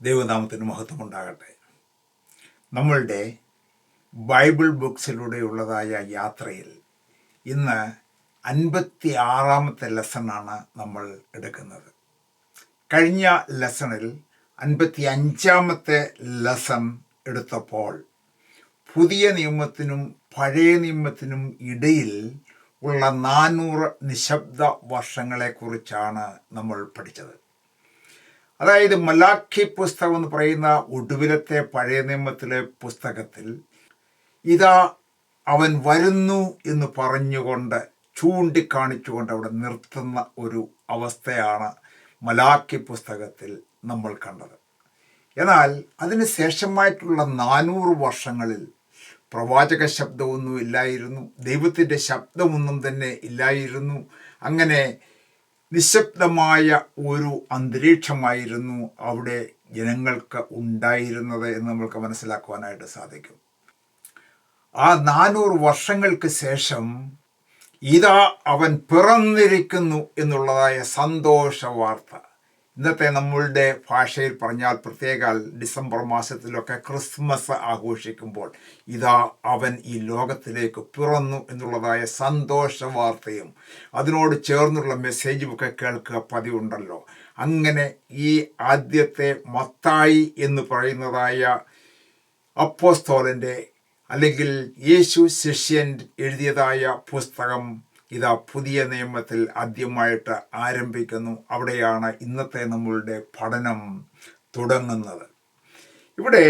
ദൈവനാമത്തിന് മഹത്വമുണ്ടാകട്ടെ. നമ്മളുടെ ബൈബിൾ ബുക്സിലൂടെയുള്ളതായ യാത്രയിൽ ഇന്ന് 56-ാമത്തെ ലെസണാണ് നമ്മൾ എടുക്കുന്നത്. കഴിഞ്ഞ ലെസണിൽ 55-ാമത്തെ ലെസൺ എടുത്തപ്പോൾ പുതിയ നിയമത്തിനും പഴയ നിയമത്തിനും ഇടയിൽ ഉള്ള 400 നിശബ്ദ വർഷങ്ങളെക്കുറിച്ചാണ് നമ്മൾ പഠിച്ചത്. അതായത് മലാഖി പുസ്തകം എന്ന് പറയുന്ന ഒടുവിലത്തെ പഴയ നിയമത്തിലെ പുസ്തകത്തിൽ ഇതാ അവൻ വരുന്നു എന്ന് പറഞ്ഞുകൊണ്ട് ചൂണ്ടിക്കാണിച്ചുകൊണ്ട് അവിടെ നിർത്തുന്ന ഒരു അവസ്ഥയാണ് മലാഖി പുസ്തകത്തിൽ നമ്മൾ കണ്ടത്. എന്നാൽ അതിന് ശേഷമായിട്ടുള്ള 400 വർഷങ്ങളിൽ പ്രവാചക ശബ്ദമൊന്നും ഇല്ലായിരുന്നു, ദൈവത്തിൻ്റെ ശബ്ദമൊന്നും തന്നെ ഇല്ലായിരുന്നു. അങ്ങനെ നിശബ്ദമായ ഒരു അന്തരീക്ഷമായിരുന്നു അവിടെ ജനങ്ങൾക്ക് ഉണ്ടായിരുന്നത് എന്ന് നമ്മൾക്ക് മനസ്സിലാക്കുവാനായിട്ട് സാധിക്കും. ആ 400 വർഷങ്ങൾക്ക് ശേഷം ഇതാ അവൻ പിറന്നിരിക്കുന്നു എന്നുള്ളതായ സന്തോഷ വാർത്ത. ഇന്നത്തെ നമ്മളുടെ ഭാഷയിൽ പറഞ്ഞാൽ പ്രത്യേക ഡിസംബർ മാസത്തിലൊക്കെ ക്രിസ്മസ് ആഘോഷിക്കുമ്പോൾ ഇതാ അവൻ ഈ ലോകത്തിലേക്ക് പിറന്നു എന്നുള്ളതായ സന്തോഷ വാർത്തയും അതിനോട് ചേർന്നുള്ള മെസ്സേജും ഒക്കെ കേൾക്കുക പതിവുണ്ടല്ലോ. അങ്ങനെ ഈ ആദ്യത്തെ മത്തായി എന്ന് പറയുന്നതായ അപ്പോസ്തലൻ്റെ അല്ലെങ്കിൽ യേശു ശിഷ്യൻ എഴുതിയതായ പുസ്തകം ഇതാ പുതിയ നിയമത്തിൽ ആദ്യമായിട്ട് ആരംഭിക്കുന്നു. അവിടെയാണ് ഇന്നത്തെ നമ്മളുടെ പഠനം തുടങ്ങുന്നത്. ഇവിടെ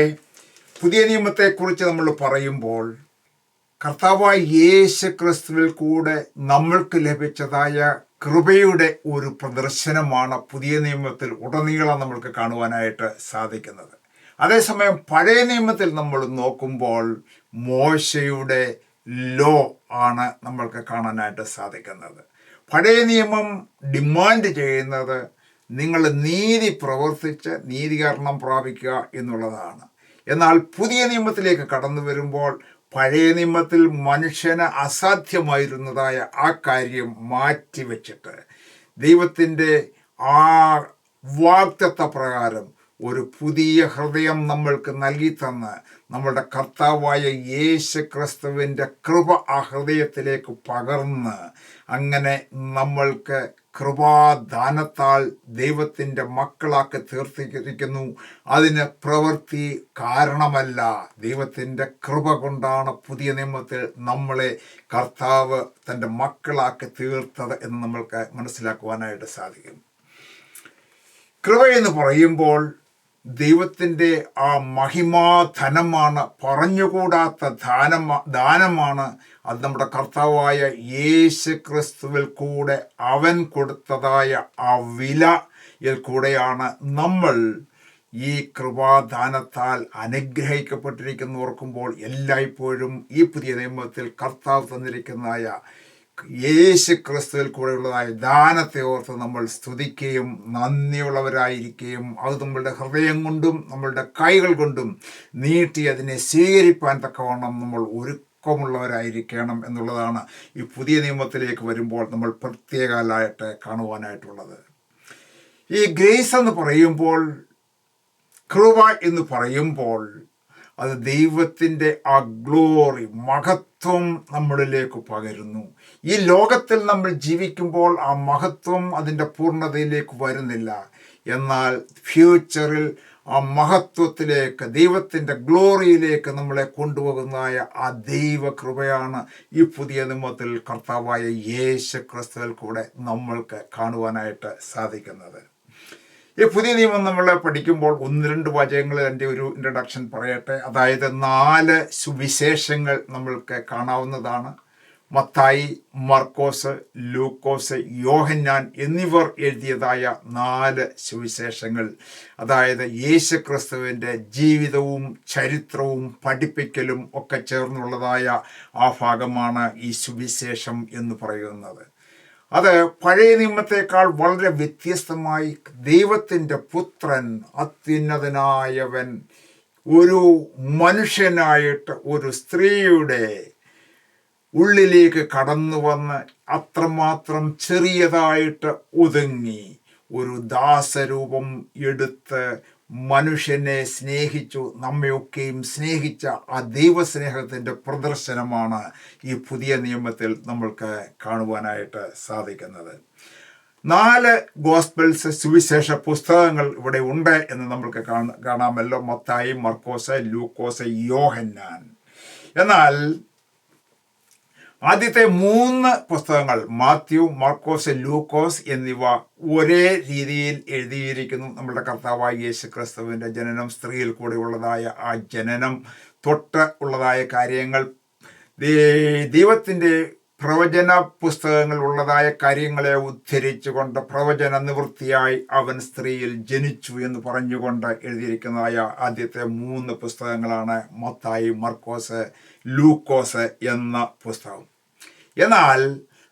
പുതിയ നിയമത്തെക്കുറിച്ച് നമ്മൾ പറയുമ്പോൾ കർത്താവായ യേശു ക്രിസ്തുവിൽ കൂടെ നമ്മൾക്ക് ലഭിച്ചതായ കൃപയുടെ ഒരു പ്രദർശനമാണ് പുതിയ നിയമത്തിൽ ഉടനീളം നമ്മൾക്ക് കാണുവാനായിട്ട് സാധിക്കുന്നത്. അതേസമയം പഴയ നിയമത്തിൽ നമ്മൾ നോക്കുമ്പോൾ മോശയുടെ ലോ ആണ് നമ്മൾക്ക് കാണാനായിട്ട് സാധിക്കുന്നത്. പഴയ നിയമം ഡിമാൻഡ് ചെയ്യുന്നത് നിങ്ങൾ നീതി പ്രവർത്തിച്ച് നീതീകരണം പ്രാപിക്കുക എന്നുള്ളതാണ്. എന്നാൽ പുതിയ നിയമത്തിലേക്ക് കടന്നു വരുമ്പോൾ പഴയ നിയമത്തിൽ മനുഷ്യന് അസാധ്യമായിരുന്നതായ ആ കാര്യം മാറ്റിവെച്ചിട്ട് ദൈവത്തിൻ്റെ ആ വാഗ്ദത്ത പ്രകാരം ഒരു പുതിയ ഹൃദയം നമ്മൾക്ക് നൽകി തന്ന് നമ്മളുടെ കർത്താവായ യേശു ക്രിസ്തുവിൻ്റെ കൃപ ആ ഹൃദയത്തിലേക്ക് പകർന്ന് അങ്ങനെ നമ്മൾക്ക് കൃപാദാനത്താൽ ദൈവത്തിൻ്റെ മക്കളാക്കി തീർത്തിരിക്കുന്നു. അതിന് പ്രവൃത്തി കാരണമല്ല, ദൈവത്തിൻ്റെ കൃപ കൊണ്ടാണ് പുതിയ നിയമത്തിൽ നമ്മളെ കർത്താവ് തൻ്റെ മക്കളാക്കി തീർത്തത് എന്ന് നമ്മൾക്ക് മനസ്സിലാക്കുവാനായിട്ട് സാധിക്കും. കൃപ എന്ന് പറയുമ്പോൾ ദൈവത്തിൻ്റെ ആ മഹിമാധനമാണ്, പറഞ്ഞുകൂടാത്ത ദാനമാണ്. അത് നമ്മുടെ കർത്താവായ യേശു ക്രിസ്തുവിൽ കൂടെ അവൻ കൊടുത്തതായ ആ വിലയിൽ കൂടെയാണ് നമ്മൾ ഈ കൃപാദാനത്താൽ അനുഗ്രഹിക്കപ്പെട്ടിരിക്കുന്നു. ഓർക്കുമ്പോൾ എല്ലായ്പ്പോഴും ഈ പുതിയ നിയമത്തിൽ കർത്താവ് തന്നിരിക്കുന്നതായ യേശു ക്രിസ്തുവിൽ കൂടെയുള്ളതായ ദാനത്തെ ഓർത്ത് നമ്മൾ സ്തുതിക്കുകയും നന്ദിയുള്ളവരായിരിക്കുകയും അത് നമ്മളുടെ ഹൃദയം കൊണ്ടും നമ്മളുടെ കൈകൾ കൊണ്ടും നീട്ടി അതിനെ സ്വീകരിപ്പാൻ തക്കവണ്ണം നമ്മൾ ഒരുക്കമുള്ളവരായിരിക്കണം എന്നുള്ളതാണ് ഈ പുതിയ നിയമത്തിലേക്ക് വരുമ്പോൾ നമ്മൾ പ്രത്യേകമായിട്ട് കാണുവാനായിട്ടുള്ളത്. ഈ ഗ്രേസ് എന്ന് പറയുമ്പോൾ, കൃപ എന്ന് പറയുമ്പോൾ അത് ദൈവത്തിൻ്റെ ആ ഗ്ലോറി, മഹത്വം നമ്മളിലേക്ക് പകരുന്നു. ഈ ലോകത്തിൽ നമ്മൾ ജീവിക്കുമ്പോൾ ആ മഹത്വം അതിൻ്റെ പൂർണ്ണതയിലേക്ക് വരുന്നില്ല. എന്നാൽ ഫ്യൂച്ചറിൽ ആ മഹത്വത്തിലേക്ക്, ദൈവത്തിൻ്റെ ഗ്ലോറിയിലേക്ക് നമ്മളെ കൊണ്ടുപോകുന്നതായ ആ ദൈവകൃപയാണ് ഈ പുതിയ നിയമത്തിൽ കർത്താവായ യേശു ക്രിസ്തുവിൽ കൂടെ നമ്മൾക്ക് കാണുവാനായിട്ട് സാധിക്കുന്നത്. ഈ പുതിയ നിയമം നമ്മൾ പഠിക്കുമ്പോൾ 1-2 വാചകങ്ങളിൽ എൻ്റെ ഒരു ഇൻട്രഡക്ഷൻ പറയട്ടെ. അതായത് 4 സുവിശേഷങ്ങൾ നമ്മൾക്ക് കാണാവുന്നതാണ്. മത്തായി, മർക്കോസ്, ലൂക്കോസ്, യോഹന്നാൻ എന്നിവർ എഴുതിയതായ 4 സുവിശേഷങ്ങൾ. അതായത് യേശു ക്രിസ്തുവിൻ്റെ ജീവിതവും ചരിത്രവും പഠിപ്പിക്കലും ഒക്കെ ചേർന്നുള്ളതായ ആ ഭാഗമാണ് ഈ സുവിശേഷം എന്ന് പറയുന്നത്. അത് പഴയ നിയമത്തേക്കാൾ വളരെ വ്യത്യസ്തമായി ദൈവത്തിൻ്റെ പുത്രൻ, അത്യുന്നതനായവൻ ഒരു മനുഷ്യനായിട്ട് ഒരു സ്ത്രീയുടെ ഉള്ളിലേക്ക് കടന്നു വന്ന് അത്രമാത്രം ചെറിയതായിട്ട് ഒതുങ്ങി ഒരു ദാസരൂപം എടുത്ത് മനുഷ്യനെ സ്നേഹിച്ചു, നമ്മയൊക്കെയും സ്നേഹിച്ച ആ ദൈവസ്നേഹത്തിൻ്റെ പ്രദർശനമാണ് ഈ പുതിയ നിയമത്തിൽ നമ്മൾക്ക് കാണുവാനായിട്ട് സാധിക്കുന്നത്. 4 ഗോസ്പൽസ്, സുവിശേഷ പുസ്തകങ്ങൾ ഇവിടെ ഉണ്ട് എന്ന് നമ്മൾക്ക് കാണാമല്ലോ. മത്തായി, മർക്കോസ്, ലൂക്കോസ്, യോഹന്നാൻ. എന്നാൽ ആദ്യത്തെ 3 പുസ്തകങ്ങൾ മാത്യു, മാർക്കോസ്, ലൂക്കോസ് എന്നിവ ഒരേ രീതിയിൽ എഴുതിയിരിക്കുന്നു. നമ്മുടെ കർത്താവായ യേശു ക്രിസ്തുവിൻ്റെ ജനനം, സ്ത്രീയിൽ കൂടെ ഉള്ളതായ ആ ജനനം തൊട്ട് ഉള്ളതായ കാര്യങ്ങൾ, ദൈവത്തിൻ്റെ പ്രവചന പുസ്തകങ്ങൾ ഉള്ളതായ കാര്യങ്ങളെ ഉദ്ധരിച്ചുകൊണ്ട് പ്രവചന നിവൃത്തിയായി അവൻ സ്ത്രീയിൽ ജനിച്ചു എന്ന് പറഞ്ഞുകൊണ്ട് എഴുതിയിരിക്കുന്നതായ ആദ്യത്തെ 3 പുസ്തകങ്ങളാണ് മത്തായി, മർക്കോസ്, ലൂക്കോസ് എന്ന പുസ്തകം. എന്നാൽ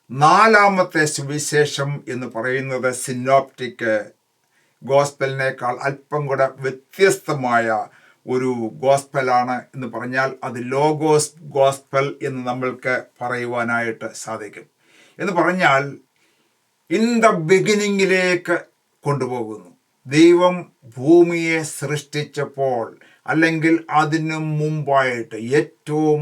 4ാമത്തെ സുവിശേഷം എന്ന് പറയുന്നത് സിനോപ്റ്റിക് ഗോസ്പലിനേക്കാൾ അല്പം കൂടെ വ്യത്യസ്തമായ ഒരു ഗോസ്പലാണ് എന്ന് പറഞ്ഞാൽ അത് ലോഗോസ് ഗോസ്പൽ എന്ന് നമ്മൾക്ക് പറയുവാനായിട്ട് സാധിക്കും. എന്ന് പറഞ്ഞാൽ ഇൻ ദ ബിഗിനിങ്ങിലേക്ക് കൊണ്ടുപോകുന്നു. ദൈവം ഭൂമിയെ സൃഷ്ടിച്ചപ്പോൾ അല്ലെങ്കിൽ അതിനു മുമ്പായിട്ട് ഏറ്റവും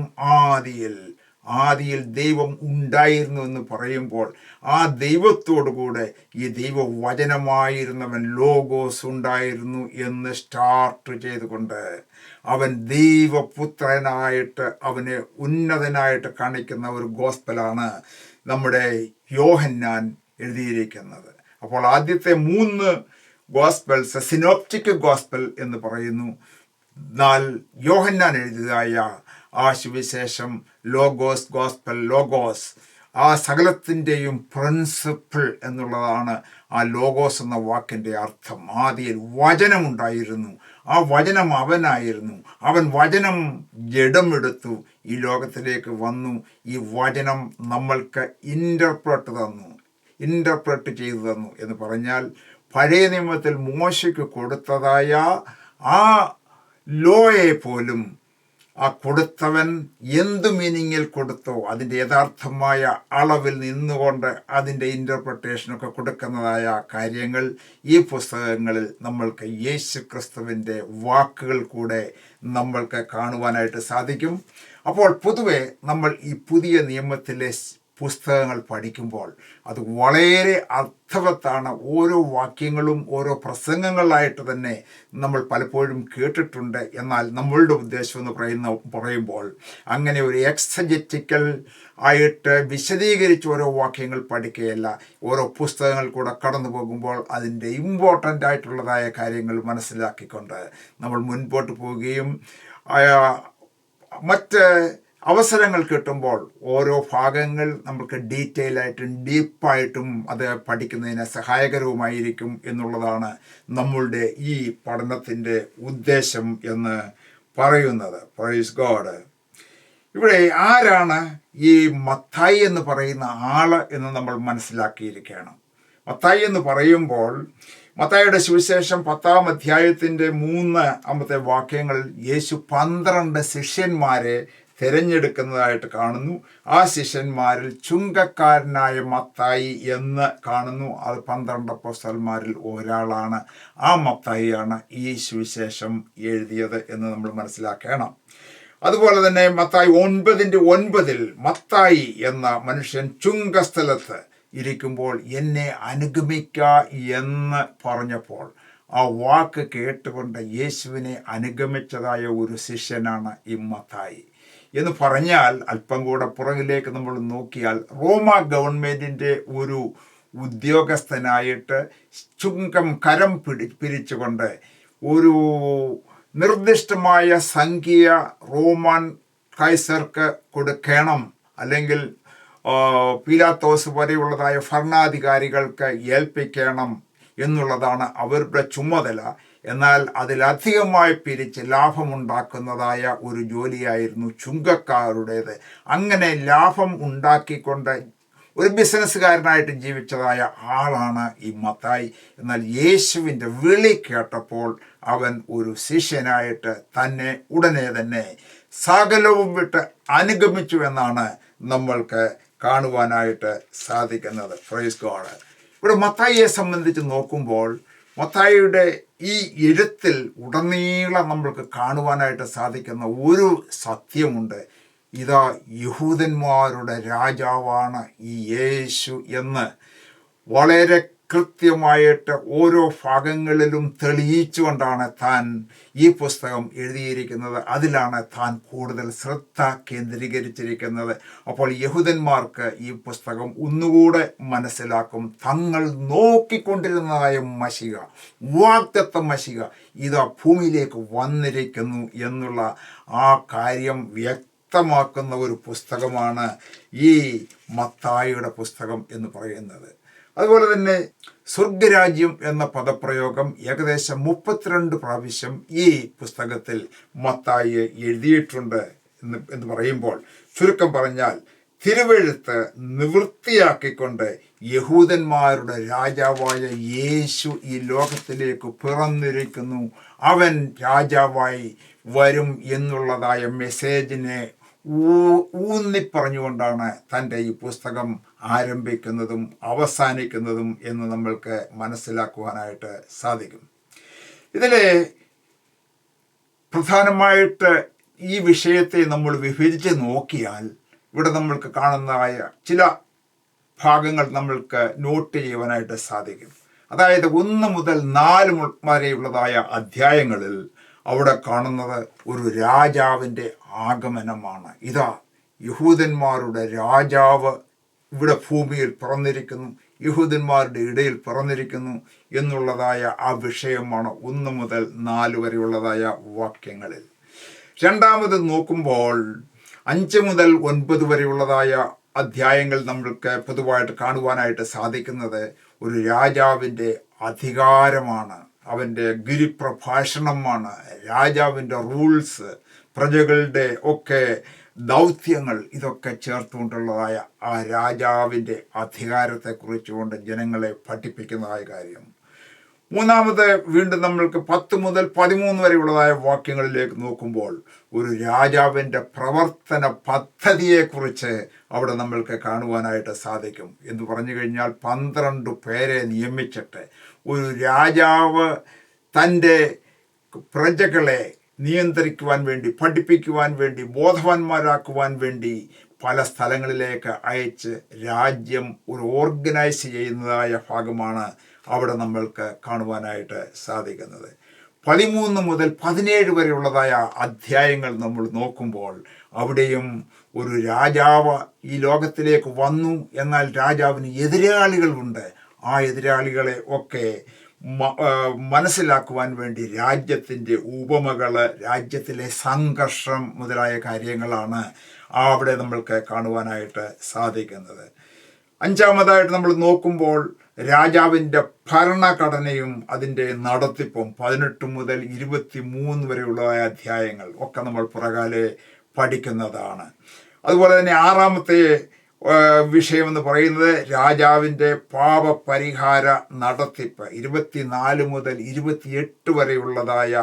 ആദിയിൽ ദൈവം ഉണ്ടായിരുന്നു എന്ന് പറയുമ്പോൾ ആ ദൈവത്തോടു കൂടെ ഈ ദൈവവചനമായിരുന്നവൻ ലോഗോസ് ഉണ്ടായിരുന്നു എന്ന് സ്റ്റാർട്ട് ചെയ്തുകൊണ്ട് അവൻ ദൈവപുത്രനായിട്ട് അവനെ ഉന്നതനായിട്ട് കാണിക്കുന്ന ഒരു ഗോസ്പലാണ് നമ്മുടെ യോഹന്നാൻ എഴുതിയിരിക്കുന്നത്. അപ്പോൾ ആദ്യത്തെ 3 ഗോസ്പൽസ് സിനോപ്റ്റിക് ഗോസ്പൽ എന്ന് പറയുന്നു. എന്നാൽ യോഹന്നാൻ എഴുതിയതായ ആ സുവിശേഷം ലോഗോസ് ഗോസ്പൽ, ലോഗോസ് ആ സകലത്തിൻ്റെയും പ്രിൻസിപ്പിൾ എന്നുള്ളതാണ് ആ ലോഗോസ് എന്ന വാക്കിൻ്റെ അർത്ഥം. ആദിയിൽ വചനമുണ്ടായിരുന്നു, ആ വചനം അവനായിരുന്നു, അവൻ വചനം ജഡമെടുത്തു ഈ ലോകത്തിലേക്ക് വന്നു. ഈ വചനം നമ്മൾക്ക് ഇൻ്റർപ്രറ്റ് ചെയ്തു തന്നു എന്ന് പറഞ്ഞാൽ പഴയ നിയമത്തിൽ മോശയ്ക്ക് കൊടുത്തതായ ആ ലോയെ പോലും ആ കൊടുത്തവൻ എന്ത് മീനിങ്ങിൽ കൊടുത്തോ അതിൻ്റെ യഥാർത്ഥമായ അളവിൽ നിന്നുകൊണ്ട് അതിൻ്റെ ഇൻ്റർപ്രിട്ടേഷനൊക്കെ കൊടുക്കുന്നതായ കാര്യങ്ങൾ ഈ പുസ്തകങ്ങളിൽ നമ്മൾക്ക് യേശു ക്രിസ്തുവിൻ്റെ വാക്കുകൾ കൂടെ നമ്മൾക്ക് കാണുവാനായിട്ട് സാധിക്കും. അപ്പോൾ പൊതുവെ നമ്മൾ ഈ പുതിയ നിയമത്തിലെ പുസ്തകങ്ങൾ പഠിക്കുമ്പോൾ അത് വളരെ അർത്ഥവത്താണ്. ഓരോ വാക്യങ്ങളും ഓരോ പ്രസംഗങ്ങളായിട്ട് തന്നെ നമ്മൾ പലപ്പോഴും കേട്ടിട്ടുണ്ട്. എന്നാൽ നമ്മളുടെ ഉദ്ദേശം എന്ന് പറയുമ്പോൾ അങ്ങനെ ഒരു എക്സജറ്റിക്കൽ ആയിട്ട് വിശദീകരിച്ച് ഓരോ വാക്യങ്ങൾ പഠിക്കുകയല്ല. ഓരോ പുസ്തകങ്ങൾ കൂടെ കടന്നു പോകുമ്പോൾ അതിൻ്റെ ഇമ്പോർട്ടൻ്റ് ആയിട്ടുള്ളതായ കാര്യങ്ങൾ മനസ്സിലാക്കിക്കൊണ്ട് നമ്മൾ മുൻപോട്ട് പോവുകയും മറ്റ് അവസരങ്ങൾ കിട്ടുമ്പോൾ ഓരോ ഭാഗങ്ങൾ നമുക്ക് ഡീറ്റെയിൽ ആയിട്ടും ഡീപ്പായിട്ടും അത് പഠിക്കുന്നതിന് സഹായകരവുമായിരിക്കും എന്നുള്ളതാണ് നമ്മളുടെ ഈ പഠനത്തിൻ്റെ ഉദ്ദേശം എന്ന് പറയുന്നത്. Praise God. ഇവിടെ ആരാണ് ഈ മത്തായി എന്ന് പറയുന്ന ആള് എന്ന് നമ്മൾ മനസ്സിലാക്കിയിരിക്കുകയാണ്. മത്തായി എന്ന് പറയുമ്പോൾ മത്തായിയുടെ സുവിശേഷം 10-ാം അധ്യായത്തിൻ്റെ 3-ാമത്തെ വാക്യങ്ങളിൽ യേശു 12 ശിഷ്യന്മാരെ തിരഞ്ഞെടുക്കുന്നതായിട്ട് കാണുന്നു. ആ ശിഷ്യന്മാരിൽ ചുങ്കക്കാരനായ മത്തായി എന്ന് കാണുന്നു. അത് 12 അപ്പോസ്തലന്മാരിൽ ഒരാളാണ്. ആ മത്തായിയാണ് ഈ സുവിശേഷം എഴുതിയത് എന്ന് നമ്മൾ മനസ്സിലാക്കണം. അതുപോലെ തന്നെ മത്തായി 9:9 മത്തായി എന്ന മനുഷ്യൻ ചുങ്കസ്ഥലത്ത് ഇരിക്കുമ്പോൾ എന്നെ അനുഗമിക്ക എന്ന് പറഞ്ഞപ്പോൾ ആ വാക്ക് കേട്ടുകൊണ്ട് യേശുവിനെ അനുഗമിച്ചതായ ഒരു ശിഷ്യനാണ് ഈ മത്തായി എന്ന് പറഞ്ഞാൽ അല്പം കൂടെ പുറകിലേക്ക് നമ്മൾ നോക്കിയാൽ റോമ ഗവൺമെൻറ്റിൻ്റെ ഒരു ഉദ്യോഗസ്ഥനായിട്ട് കരം പിരിച്ചുകൊണ്ട് ഒരു നിർദ്ദിഷ്ടമായ സംഖ്യ റോമൻ കൈസർക്ക് കൊടുക്കണം, അല്ലെങ്കിൽ പീലാത്തോസ് വരെയുള്ളതായ ഭരണാധികാരികൾക്ക് ഏൽപ്പിക്കണം എന്നുള്ളതാണ് അവരുടെ ചുമതല. എന്നാൽ അതിലധികമായി പിരിച്ച് ലാഭമുണ്ടാക്കുന്നതായ ഒരു ജോലിയായിരുന്നു ചുങ്കക്കാരുടേത്. അങ്ങനെ ലാഭം ഉണ്ടാക്കിക്കൊണ്ട് ഒരു ബിസിനസ്സുകാരനായിട്ട് ജീവിച്ചതായ ആളാണ് ഈ മത്തായി. എന്നാൽ യേശുവിൻ്റെ വിളി കേട്ടപ്പോൾ അവൻ ഒരു ശിഷ്യനായിട്ട് തന്നെ ഉടനെ തന്നെ സകലവും വിട്ട് അനുഗമിച്ചു എന്നാണ് നമ്മൾക്ക് കാണുവാനായിട്ട് സാധിക്കുന്നത്. Praise God. ഇവിടെ മത്തായിയെ സംബന്ധിച്ച് നോക്കുമ്പോൾ മത്തായിയുടെ ഈ എഴുത്തിൽ ഉടനീളം നമ്മൾക്ക് കാണുവാനായിട്ട് സാധിക്കുന്ന ഒരു സത്യമുണ്ട്. ഇതാ യഹൂദന്മാരുടെ രാജാവാണ് ഈ യേശു എന്ന് വളരെ കൃത്യമായിട്ട് ഓരോ ഭാഗങ്ങളിലും തെളിയിച്ചുകൊണ്ടാണ് താൻ ഈ പുസ്തകം എഴുതിയിരിക്കുന്നത്. അതിലാണ് താൻ കൂടുതൽ ശ്രദ്ധ കേന്ദ്രീകരിച്ചിരിക്കുന്നത്. അപ്പോൾ യഹൂദന്മാർക്ക് ഈ പുസ്തകം ഒന്നുകൂടെ മനസ്സിലാക്കും. തങ്ങൾ നോക്കിക്കൊണ്ടിരുന്നതായ മശിഹ, വാഗ്ദത്ത മശിഹ ഇതാ ഭൂമിയിലേക്ക് വന്നിരിക്കുന്നു എന്നുള്ള ആ കാര്യം വ്യക്തമാക്കുന്ന ഒരു പുസ്തകമാണ് ഈ മത്തായിയുടെ പുസ്തകം എന്ന് പറയുന്നത്. അതുപോലെ തന്നെ സ്വർഗരാജ്യം എന്ന പദപ്രയോഗം ഏകദേശം 32 പ്രാവശ്യം ഈ പുസ്തകത്തിൽ മത്തായി എഴുതിയിട്ടുണ്ട് എന്ന് പറയുമ്പോൾ ചുരുക്കം പറഞ്ഞാൽ തിരുവെഴുത്ത് നിവൃത്തിയാക്കിക്കൊണ്ട് യഹൂദന്മാരുടെ രാജാവായ യേശു ഈ ലോകത്തിലേക്ക് പിറന്നിരിക്കുന്നു, അവൻ രാജാവായി വരും എന്നുള്ളതായ മെസ്സേജിനെ ഊന്നിപ്പറഞ്ഞുകൊണ്ടാണ് തൻ്റെ ഈ പുസ്തകം ആരംഭിക്കുന്നതും അവസാനിക്കുന്നതും എന്ന് നമ്മൾക്ക് മനസ്സിലാക്കുവാനായിട്ട് സാധിക്കും. ഇതിലെ പ്രധാനമായിട്ട് ഈ വിഷയത്തെ നമ്മൾ വിഭജിച്ച് നോക്കിയാൽ ഇവിടെ നമ്മൾക്ക് കാണുന്നതായ ചില ഭാഗങ്ങൾ നമ്മൾക്ക് നോട്ട് ചെയ്യുവാനായിട്ട് സാധിക്കും. അതായത് 1 മുതൽ 4 വരെയുള്ളതായ അധ്യായങ്ങളിൽ അവിടെ കാണുന്നത് ഒരു രാജാവിൻ്റെ ആഗമനമാണ്. ഇതാ യഹൂദന്മാരുടെ രാജാവ് ഇവിടെ ഭൂമിയിൽ പിറന്നിരിക്കുന്നു, യഹൂദന്മാരുടെ ഇടയിൽ പിറന്നിരിക്കുന്നു എന്നുള്ളതായ ആ വിഷയമാണ് 1 മുതൽ 4 വരെയുള്ളതായ വാക്യങ്ങളിൽ. രണ്ടാമത് നോക്കുമ്പോൾ 5 മുതൽ 9 വരെയുള്ളതായ അധ്യായങ്ങൾ നമ്മൾക്ക് പൊതുവായിട്ട് കാണുവാനായിട്ട് സാധിക്കുന്നത് ഒരു രാജാവിൻ്റെ അധികാരമാണ്, അവൻ്റെ ഗിരിപ്രഭാഷണമാണ്, രാജാവിൻ്റെ റൂൾസ്, പ്രജകളുടെ ഒക്കെ ദൗത്യങ്ങൾ, ഇതൊക്കെ ചേർത്തുകൊണ്ടുള്ളതായ ആ രാജാവിൻ്റെ അധികാരത്തെക്കുറിച്ചുകൊണ്ട് ജനങ്ങളെ പഠിപ്പിക്കുന്നതായ കാര്യം. മൂന്നാമത് വീണ്ടും നമ്മൾക്ക് 10 മുതൽ 13 വരെയുള്ളതായ വാക്യങ്ങളിലേക്ക് നോക്കുമ്പോൾ ഒരു രാജാവിൻ്റെ പ്രവർത്തന പദ്ധതിയെക്കുറിച്ച് അവിടെ നമ്മൾക്ക് കാണുവാനായിട്ട് സാധിക്കും. എന്ന് പറഞ്ഞു കഴിഞ്ഞാൽ 12 പേരെ നിയമിച്ചിട്ട് ഒരു രാജാവ് തൻ്റെ പ്രജകളെ നിയന്ത്രിക്കുവാൻ വേണ്ടി, പഠിപ്പിക്കുവാൻ വേണ്ടി, ബോധവാന്മാരാക്കുവാൻ വേണ്ടി പല സ്ഥലങ്ങളിലേക്ക് അയച്ച് രാജ്യം ഒരു ഓർഗനൈസ് ചെയ്യുന്നതായ ഭാഗമാണ് അവിടെ നമ്മൾക്ക് കാണുവാനായിട്ട് സാധിക്കുന്നത്. 13 മുതൽ 17 വരെയുള്ളതായ അധ്യായങ്ങൾ നമ്മൾ നോക്കുമ്പോൾ അവിടെയും ഒരു രാജാവ് ഈ ലോകത്തിലേക്ക് വന്നു, എന്നാൽ രാജാവിന് എതിരാളികളുണ്ട്. ആ എതിരാളികളെ ഒക്കെ മനസ്സിലാക്കുവാൻ വേണ്ടി രാജ്യത്തിൻ്റെ ഉപമകൾ, രാജ്യത്തിലെ സംഘർഷം മുതലായ കാര്യങ്ങളാണ് അവിടെ നമ്മൾക്ക് കാണുവാനായിട്ട് സാധിക്കുന്നത്. അഞ്ചാമതായിട്ട് നമ്മൾ നോക്കുമ്പോൾ രാജാവിൻ്റെ ഭരണഘടനയും അതിൻ്റെ നടത്തിപ്പും 18 മുതൽ 23 വരെയുള്ളതായ അധ്യായങ്ങൾ ഒക്കെ നമ്മൾ പുറകാലെ പഠിക്കുന്നതാണ്. അതുപോലെ തന്നെ ആറാമത്തെ വിഷയം എന്ന് പറയുന്നത് രാജാവിൻ്റെ പാപപരിഹാര നടത്തിപ്പ് 24 മുതൽ 28 വരെയുള്ളതായ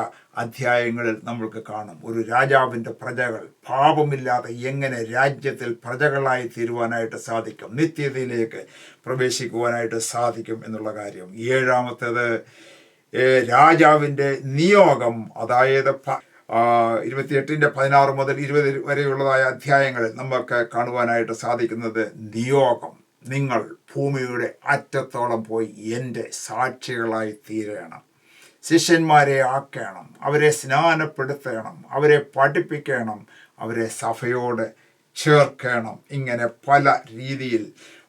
അധ്യായങ്ങളിൽ നമ്മൾക്ക് കാണും. ഒരു രാജാവിൻ്റെ പ്രജകൾ പാപമില്ലാതെ എങ്ങനെ രാജ്യത്തിൽ പ്രജകളായി തീരുവാനായിട്ട് സാധിക്കും, നിത്യതയിലേക്ക് പ്രവേശിക്കുവാനായിട്ട് സാധിക്കും എന്നുള്ള കാര്യം. ഏഴാമത്തേത് രാജാവിൻ്റെ നിയോഗം, അതായത് 28-ന്റെ 16 മുതൽ 20 വരെയുള്ളതായ അധ്യായങ്ങളിൽ നമുക്ക് കാണുവാനായിട്ട് സാധിക്കുന്നത് നിയോഗം. നിങ്ങൾ ഭൂമിയുടെ അറ്റത്തോളം പോയി എൻ്റെ സാക്ഷികളായി തീരണം, ശിഷ്യന്മാരെ ആക്കണം, അവരെ സ്നാനപ്പെടുത്തണം, അവരെ പഠിപ്പിക്കണം, അവരെ സഭയോട് ചേർക്കണം. ഇങ്ങനെ പല രീതിയിൽ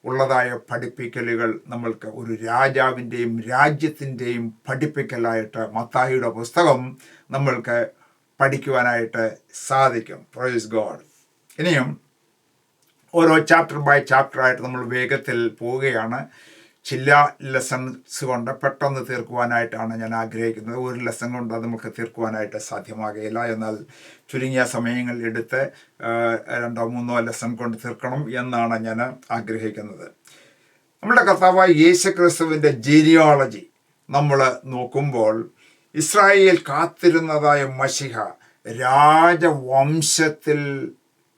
ഉള്ളതായ പഠിപ്പിക്കലുകൾ നമ്മൾക്ക് ഒരു രാജാവിൻ്റെയും രാജ്യത്തിൻ്റെയും പഠിപ്പിക്കലായിട്ട് മത്തായിയുടെ പുസ്തകം നമ്മൾക്ക് പഠിക്കുവാനായിട്ട് സാധിക്കും. Praise God. ഇനിയും ഓരോ ചാപ്റ്റർ ബൈ ചാപ്റ്ററായിട്ട് നമ്മൾ വേഗത്തിൽ പോവുകയാണ്. ചില ലെസൺസ് കൊണ്ട് പെട്ടെന്ന് തീർക്കുവാനായിട്ടാണ് ഞാൻ ആഗ്രഹിക്കുന്നത്. ഒരു ലെസൺ കൊണ്ട് അത് നമുക്ക് തീർക്കുവാനായിട്ട് സാധ്യമാകുകയില്ല. എന്നാൽ ചുരുങ്ങിയ സമയങ്ങൾ എടുത്ത് 2-3 ലെസൺ കൊണ്ട് തീർക്കണം എന്നാണ് ഞാൻ ആഗ്രഹിക്കുന്നത്. നമ്മുടെ കർത്താവായ യേശുക്രിസ്തുവിൻ്റെ ജീനിയോളജി നമ്മൾ നോക്കുമ്പോൾ ഇസ്രായേൽ കാത്തിരുന്നതായ മശിഹ രാജവംശത്തിൽ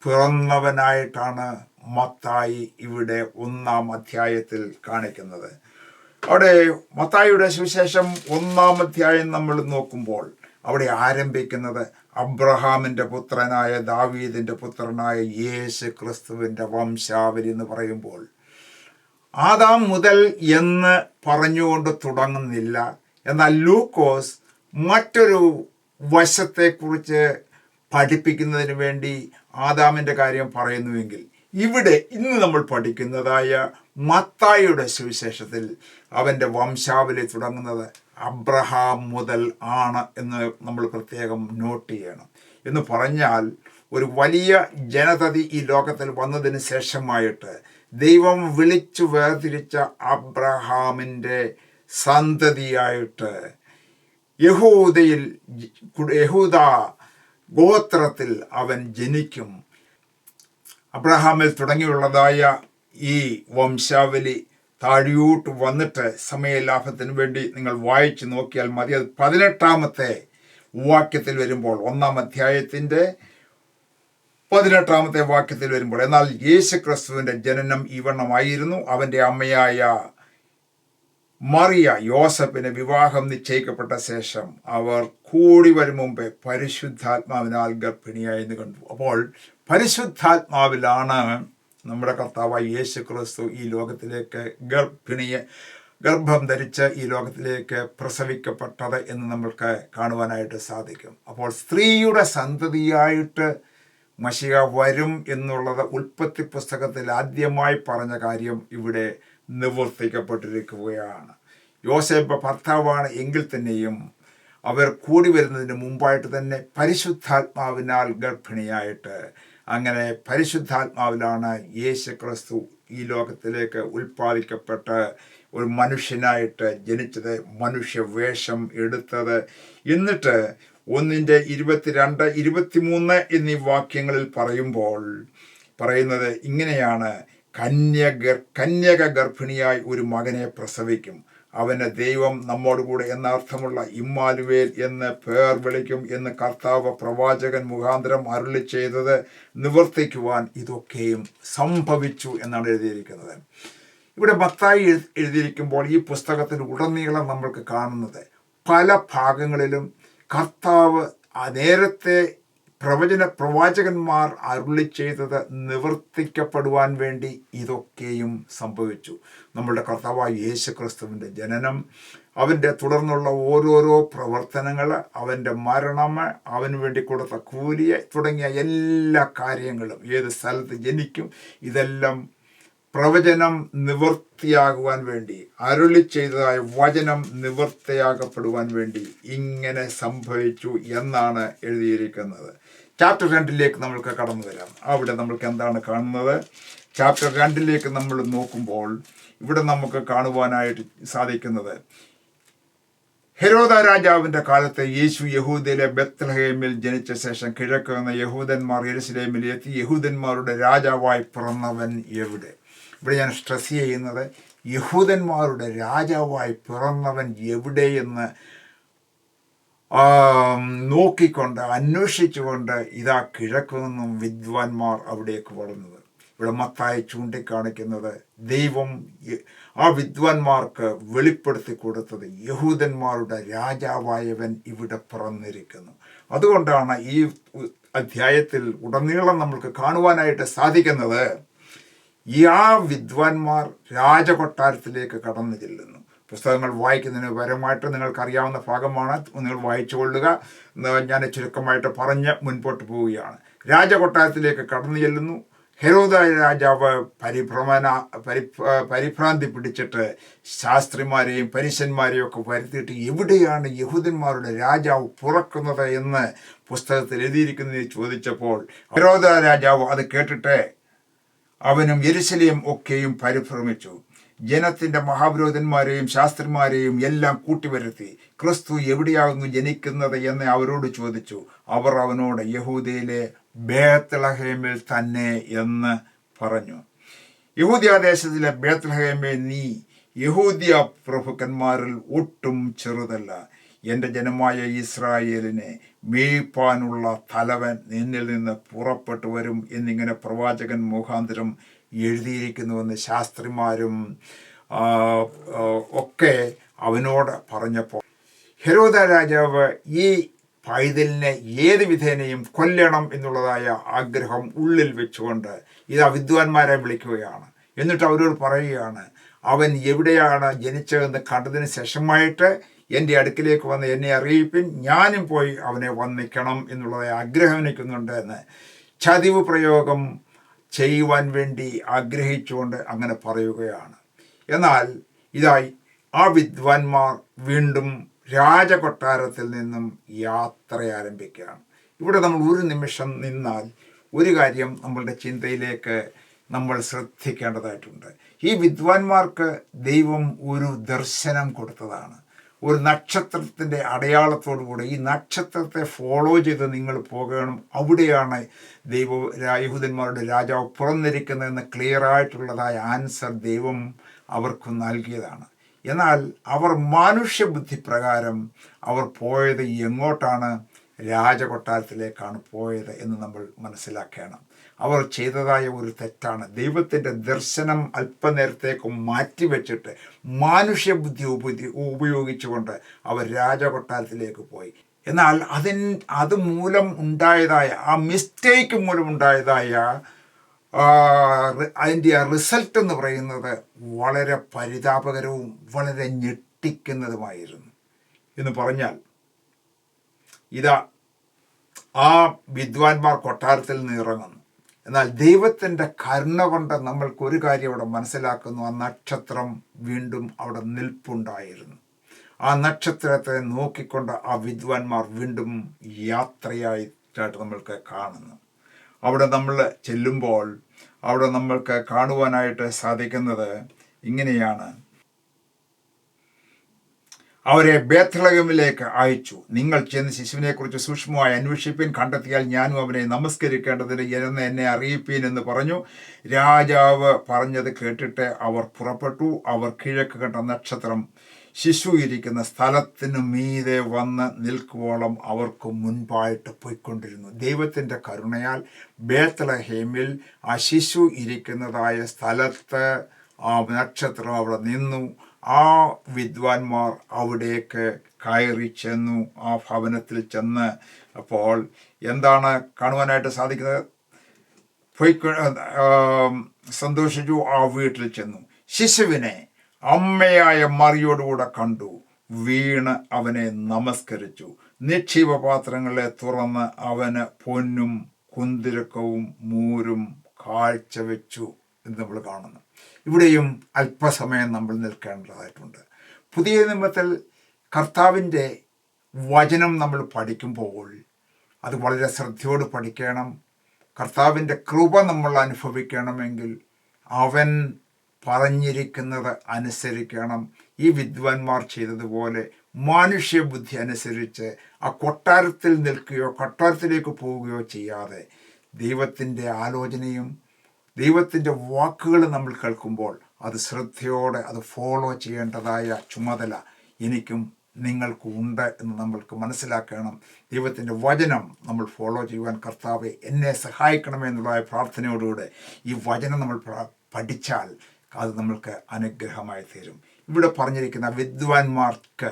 പിറന്നവനായിട്ടാണ് മത്തായി ഇവിടെ 1-ാം അധ്യായത്തിൽ കാണിക്കുന്നത്. അവിടെ മത്തായിയുടെ സുവിശേഷം 1-ാം അധ്യായം നമ്മൾ നോക്കുമ്പോൾ അവിടെ ആരംഭിക്കുന്നത് അബ്രഹാമിൻ്റെ പുത്രനായ ദാവീദിൻ്റെ പുത്രനായ യേശു ക്രിസ്തുവിൻ്റെ വംശാവലി എന്ന് പറയുമ്പോൾ ആദാം മുതൽ എന്ന് പറഞ്ഞുകൊണ്ട് തുടങ്ങുന്നില്ല. എന്നാൽ ലൂക്കോസ് മറ്റൊരു വശത്തെക്കുറിച്ച് പഠിപ്പിക്കുന്നതിന് വേണ്ടി ആദാമിൻ്റെ കാര്യം പറയുന്നുവെങ്കിൽ ഇവിടെ ഇന്ന് നമ്മൾ പഠിക്കുന്നതായ മത്തായിയുടെ സുവിശേഷത്തിൽ അവൻ്റെ വംശാവലി തുടങ്ങുന്നത് അബ്രഹാം മുതൽ ആണ് എന്ന് നമ്മൾ പ്രത്യേകം നോട്ട് ചെയ്യണം. എന്ന് പറഞ്ഞാൽ ഒരു വലിയ ജനതതി ഈ ലോകത്തിൽ വന്നതിന് ശേഷമായിട്ട് ദൈവം വിളിച്ചു വേർതിരിച്ച അബ്രഹാമിൻ്റെ സന്തതിയായിട്ട് യഹൂദ ഗോത്രത്തിൽ അവൻ ജനിക്കും. അബ്രഹാമിൽ തുടങ്ങിയുള്ളതായ ഈ വംശാവലി താഴോട്ട് വന്നിട്ട് സമയലാഭത്തിന് വേണ്ടി നിങ്ങൾ വായിച്ചു നോക്കിയാൽ മതി. അത് 18-ാമത്തെ വാക്യത്തിൽ വരുമ്പോൾ 1-ാം അധ്യായത്തിൻ്റെ 18-ാമത്തെ വാക്യത്തിൽ വരുമ്പോൾ, എന്നാൽ യേശു ക്രിസ്തുവിൻ്റെ ജനനം ഇവണ്ണമായിരുന്നു. അവൻ്റെ അമ്മയായ മറിയ യോസഫിന് വിവാഹം നിശ്ചയിക്കപ്പെട്ട ശേഷം അവർ കൂടി വരും മുമ്പേ പരിശുദ്ധാത്മാവിനാൽ ഗർഭിണിയായെന്ന് കണ്ടു. അപ്പോൾ പരിശുദ്ധാത്മാവിലാണ് നമ്മുടെ കർത്താവായ യേശു ക്രിസ്തു ഈ ലോകത്തിലേക്ക് ഗർഭം ധരിച്ച് ഈ ലോകത്തിലേക്ക് പ്രസവിക്കപ്പെട്ടത് എന്ന് നമ്മൾക്ക് കാണുവാനായിട്ട് സാധിക്കും. അപ്പോൾ സ്ത്രീയുടെ സന്തതിയായിട്ട് മശിഹ വരും എന്നുള്ളത് ഉൽപ്പത്തി പുസ്തകത്തിൽ ആദ്യമായി പറഞ്ഞ കാര്യം ഇവിടെ നിവർത്തിക്കപ്പെട്ടിരിക്കുകയാണ്. യോസേപ്പ് ഭർത്താവാണ് എങ്കിൽ തന്നെയും അവർ കൂടി വരുന്നതിന് മുമ്പായിട്ട് തന്നെ പരിശുദ്ധാത്മാവിനാൽ ഗർഭിണിയായിട്ട്, അങ്ങനെ പരിശുദ്ധാത്മാവിലാണ് യേശു ക്രിസ്തു ഈ ലോകത്തിലേക്ക് ഉൽപ്പാദിക്കപ്പെട്ട് ഒരു മനുഷ്യനായിട്ട് ജനിച്ചത്, മനുഷ്യവേഷം എടുത്തത്. എന്നിട്ട് 1:22, 23 എന്നീ വാക്യങ്ങളിൽ പറയുന്നത് ഇങ്ങനെയാണ്: കന്യക ഗർഭിണിയായി ഒരു മകനെ പ്രസവിക്കും, അവന് ദൈവം നമ്മോടുകൂടെ എന്ന അർത്ഥമുള്ള ഇമ്മാനുവേൽ എന്ന് പേർ വിളിക്കും എന്ന് കർത്താവ് പ്രവാചകൻ മുഖാന്തരം അരുളി ചെയ്തത് നിവർത്തിക്കുവാൻ ഇതൊക്കെയും സംഭവിച്ചു എന്നാണ് എഴുതിയിരിക്കുന്നത്. ഇവിടെ മത്തായി എഴുതിയിരിക്കുമ്പോൾ ഈ പുസ്തകത്തിൽ ഉടനീളം നമ്മൾക്ക് കാണുന്നത് പല ഭാഗങ്ങളിലും കർത്താവ് നേരത്തെ പ്രവാചകന്മാർ അരുളി ചെയ്തത് നിവർത്തിക്കപ്പെടുവാൻ വേണ്ടി ഇതൊക്കെയും സംഭവിച്ചു. നമ്മളുടെ കർത്താവായ യേശു ക്രിസ്തുവിൻ്റെ ജനനം, അവൻ്റെ തുടർന്നുള്ള ഓരോരോ പ്രവർത്തനങ്ങൾ, അവൻ്റെ മരണം, അവന് വേണ്ടി കൊടുത്ത കൂലി തുടങ്ങിയ എല്ലാ കാര്യങ്ങളും, ഏത് സ്ഥലത്ത് ജനിക്കും, ഇതെല്ലാം പ്രവചനം നിവൃത്തിയാകുവാൻ വേണ്ടി, അരുളി ചെയ്തതായ വചനം നിവൃത്തിയാകപ്പെടുവാൻ വേണ്ടി ഇങ്ങനെ സംഭവിച്ചു എന്നാണ് എഴുതിയിരിക്കുന്നത്. ചാപ്റ്റർ 2 നമ്മൾക്ക് കടന്നു വരാം. അവിടെ നമ്മൾക്ക് എന്താണ് കാണുന്നത്? ചാപ്റ്റർ 2 നമ്മൾ നോക്കുമ്പോൾ ഇവിടെ നമുക്ക് കാണുവാനായിട്ട് സാധിക്കുന്നത്, ഹെരോദ രാജാവിൻ്റെ കാലത്ത് യേശു യഹൂദയിലെ ബെത്ലഹേമിൽ ജനിച്ച ശേഷം കിഴക്ക് വന്ന യഹൂദന്മാർ യെരുശലേമിൽ എത്തി. യഹൂദന്മാരുടെ രാജാവായി പിറന്നവൻ എവിടെ? ഇവിടെ ഞാൻ സ്ട്രെസ് ചെയ്യുന്നത് യഹൂദന്മാരുടെ രാജാവായി പിറന്നവൻ എവിടെയെന്ന് നോക്കിക്കൊണ്ട് അന്വേഷിച്ചുകൊണ്ട് ഇതാ കിഴക്കു നിന്നും വിദ്വാൻമാർ അവിടേക്ക് വളർന്നത്. ഇവിടെ മത്തായി ചൂണ്ടിക്കാണിക്കുന്നത് ദൈവം ആ വിദ്വാൻമാർക്ക് വെളിപ്പെടുത്തി കൊടുത്തത് യഹൂദന്മാരുടെ രാജാവായവൻ ഇവിടെ പിറന്നിരിക്കുന്നു. അതുകൊണ്ടാണ് ഈ അധ്യായത്തിൽ ഉടനീളം നമ്മൾക്ക് കാണുവാനായിട്ട് സാധിക്കുന്നത് ആ വിദ്വാൻമാർ രാജകൊട്ടാരത്തിലേക്ക് കടന്നു ചെല്ലുന്നു. പുസ്തകങ്ങൾ വായിക്കുന്നതിന് പരമായിട്ട് നിങ്ങൾക്കറിയാവുന്ന ഭാഗമാണ്, നിങ്ങൾ വായിച്ചുകൊള്ളുക. ഞാൻ ചുരുക്കമായിട്ട് പറഞ്ഞ് മുൻപോട്ട് പോവുകയാണ്. രാജകൊട്ടാരത്തിലേക്ക് കടന്നു ചെല്ലുന്നു. ഹെരോദ രാജാവ് പരിഭ്രാന്തി പിടിച്ചിട്ട് ശാസ്ത്രിമാരെയും പരീശന്മാരെയും ഒക്കെ വരുത്തിയിട്ട് എവിടെയാണ് യഹൂദന്മാരുടെ രാജാവ് പിറക്കുന്നത് എന്ന് പുസ്തകത്തിൽ എഴുതിയിരിക്കുന്നതിന് ചോദിച്ചപ്പോൾ ഹെരോദ രാജാവ് അത് കേട്ടിട്ട് അവനും യെരുശലേം ഒക്കെയും പരിഭ്രമിച്ചു. ജനത്തിൻ്റെ മഹാപുരോഹിതന്മാരെയും ശാസ്ത്രിമാരെയും എല്ലാം കൂട്ടിവരുത്തി ക്രിസ്തു എവിടെയാകുന്നു ജനിക്കുന്നത് എന്ന് അവരോട് ചോദിച്ചു. അവർ അവനോട് യഹൂദയിലെ ബേത്ലഹേമിൽ തന്നെ എന്ന് പറഞ്ഞു. യഹൂദ്യാദേശത്തിലെ ബേത്ലഹേമേ, നീ യഹൂദ്യ പ്രഭുക്കന്മാരിൽ ഒട്ടും ചെറുതല്ല. എൻ്റെ ജനമായ ഇസ്രായേലിനെ മേയ്പ്പാനുള്ള തലവൻ നിന്നിൽ നിന്ന് പുറപ്പെട്ടു വരും എന്നിങ്ങനെ പ്രവാചകൻ മുഖാന്തരം എഴുതിയിരിക്കുന്നുവെന്ന് ശാസ്ത്രിമാരും ഒക്കെ അവനോട് പറഞ്ഞപ്പോൾ ഹെരോദ രാജാവ് ഈ പൈതലിനെ ഏത് വിധേനയും കൊല്ലണം എന്നുള്ളതായ ആഗ്രഹം ഉള്ളിൽ വെച്ചുകൊണ്ട് ഇതാ വിദ്വാൻമാരെ വിളിക്കുകയാണ്. എന്നിട്ട് അവരോട് പറയുകയാണ്, അവൻ എവിടെയാണ് ജനിച്ചതെന്ന് കണ്ടതിന് ശേഷമായിട്ട് എൻ്റെ അടുക്കിലേക്ക് വന്ന് എന്നെ അറിയിപ്പിൻ, ഞാനും പോയി അവനെ വന്നിക്കണം എന്നുള്ളതായ ആഗ്രഹം എനിക്കുന്നുണ്ട് എന്ന് ചതിവ് പ്രയോഗം ചെയ്യുവാൻ വേണ്ടി ആഗ്രഹിച്ചുകൊണ്ട് അങ്ങനെ പറയുകയാണ്. എന്നാൽ ഇതായി ആ വിദ്വാൻമാർ വീണ്ടും രാജകൊട്ടാരത്തിൽ നിന്നും യാത്ര ആരംഭിക്കുകയാണ്. ഇവിടെ നമ്മൾ ഒരു നിമിഷം നിന്നാൽ ഒരു കാര്യം നമ്മളുടെ ചിന്തയിലേക്ക് നമ്മൾ ശ്രദ്ധിക്കേണ്ടതായിട്ടുണ്ട്. ഈ വിദ്വാൻമാർക്ക് ദൈവം ഒരു ദർശനം കൊടുത്തതാണ്, ഒരു നക്ഷത്രത്തിൻ്റെ അടയാളത്തോടുകൂടി. ഈ നക്ഷത്രത്തെ ഫോളോ ചെയ്ത് നിങ്ങൾ പോകണം, അവിടെയാണ് യഹൂദന്മാരുടെ രാജാവ് പുറന്നിരിക്കുന്നതെന്ന് ക്ലിയറായിട്ടുള്ളതായ ആൻസർ ദൈവം അവർക്ക് നൽകിയതാണ്. എന്നാൽ അവർ മാനുഷ്യബുദ്ധി പ്രകാരം അവർ പോയത് എങ്ങോട്ടാണ്? രാജകൊട്ടാരത്തിലേക്കാണ് പോയത് എന്ന് നമ്മൾ മനസ്സിലാക്കണം. അവർ ചെയ്തതായ ഒരു തെറ്റാണ്. ദൈവത്തിൻ്റെ ദർശനം അല്പനേരത്തേക്ക് മാറ്റിവെച്ചിട്ട് മാനുഷ്യബുദ്ധി ഉപയോഗിച്ചുകൊണ്ട് അവർ രാജകൊട്ടാരത്തിലേക്ക് പോയി. എന്നാൽ അത് മൂലം ഉണ്ടായതായ ആ മിസ്റ്റേക്ക് മൂലം ഉണ്ടായതായ അതിൻ്റെ ആ റിസൾട്ട് എന്ന് പറയുന്നത് വളരെ പരിതാപകരവും വളരെ ഞെട്ടിക്കുന്നതുമായിരുന്നു. എന്ന് പറഞ്ഞാൽ ഇതാ ആ വിദ്വാൻമാർ കൊട്ടാരത്തിൽ നിന്ന് ഇറങ്ങുന്നു. എന്നാൽ ദൈവത്തിൻ്റെ കരുണ കൊണ്ട് നമ്മൾക്കൊരു കാര്യം അവിടെ മനസ്സിലാക്കുന്നു, ആ നക്ഷത്രം വീണ്ടും അവിടെ നിൽപ്പുണ്ടായിരുന്നു. ആ നക്ഷത്രത്തെ നോക്കിക്കൊണ്ട് ആ വിദ്വാൻമാർ വീണ്ടും യാത്രയായിട്ട് നമ്മൾക്ക് കാണുന്നു. അവിടെ നമ്മൾ ചെല്ലുമ്പോൾ അവിടെ നമ്മൾക്ക് കാണുവാനായിട്ട് സാധിക്കുന്നത് ഇങ്ങനെയാണ്. അവരെ ബേത്ലഹേമിലേക്ക് അയച്ചു. നിങ്ങൾ ചെന്ന് ശിശുവിനെക്കുറിച്ച് സൂക്ഷ്മമായി അന്വേഷിപ്പീൻ, കണ്ടെത്തിയാൽ ഞാനും അവനെ നമസ്കരിക്കേണ്ടതിന് എന്നെ അറിയിപ്പീൻ എന്ന് പറഞ്ഞു. രാജാവ് പറഞ്ഞത് കേട്ടിട്ട് അവർ പുറപ്പെട്ടു. അവർ കിഴക്ക് കണ്ട നക്ഷത്രം ശിശു ഇരിക്കുന്ന സ്ഥലത്തിനു മീതെ വന്ന് നിൽക്കുവോളം അവർക്ക് മുൻപായിട്ട് പോയിക്കൊണ്ടിരുന്നു. ദൈവത്തിൻ്റെ കരുണയാൽ ബേത്ലഹേമിൽ ആ ശിശു ഇരിക്കുന്നതായ സ്ഥലത്ത് ആ നക്ഷത്രം അവിടെ നിന്നു. ആ വിദ്വാൻമാർ അവിടേക്ക് കയറി ചെന്നു. ആ ഭവനത്തിൽ ചെന്ന് അപ്പോൾ എന്താണ് കാണുവാനായിട്ട് സാധിക്കുന്നത്? സന്തോഷിച്ചു. ആ വീട്ടിൽ ചെന്നു. ശിശുവിനെ അമ്മയായ മറിയോടുകൂടെ കണ്ടു. വീണ് അവനെ നമസ്കരിച്ചു. നിക്ഷേപപാത്രങ്ങളെ തുറന്ന് അവന് പൊന്നും കുന്തിരക്കവും മൂരും കാഴ്ചവെച്ചു എന്ന് നമ്മൾ കാണുന്നു. ഇവിടെയും അല്പസമയം നമ്മൾ നിൽക്കേണ്ടതായിട്ടുണ്ട്. പുതിയ നിയമത്തിൽ കർത്താവിൻ്റെ വചനം നമ്മൾ പഠിക്കുമ്പോൾ അത് വളരെ ശ്രദ്ധയോട് പഠിക്കണം. കർത്താവിൻ്റെ കൃപ നമ്മൾ അനുഭവിക്കണമെങ്കിൽ അവൻ പറഞ്ഞിരിക്കുന്നത് അനുസരിക്കണം. ഈ വിദ്വാൻമാർ ചെയ്തതുപോലെ മനുഷ്യബുദ്ധി അനുസരിച്ച് ആ കൊട്ടാരത്തിൽ നിൽക്കുകയോ കൊട്ടാരത്തിലേക്ക് പോവുകയോ ചെയ്യാതെ ദൈവത്തിൻ്റെ ആലോചനയും ദൈവത്തിൻ്റെ വാക്കുകൾ നമ്മൾ കേൾക്കുമ്പോൾ അത് ശ്രദ്ധയോടെ അത് ഫോളോ ചെയ്യേണ്ടതായ ചുമതല എനിക്കും നിങ്ങൾക്കും ഉണ്ട് എന്ന് നമ്മൾക്ക് മനസ്സിലാക്കണം. ദൈവത്തിൻ്റെ വചനം നമ്മൾ ഫോളോ ചെയ്യുവാൻ കർത്താവെ എന്നെ സഹായിക്കണമെന്നുള്ള പ്രാർത്ഥനയോടുകൂടെ ഈ വചനം നമ്മൾ പഠിച്ചാൽ അത് നമ്മൾക്ക് അനുഗ്രഹമായി തീരും. ഇവിടെ പറഞ്ഞിരിക്കുന്ന വിദ്വാൻമാർക്ക്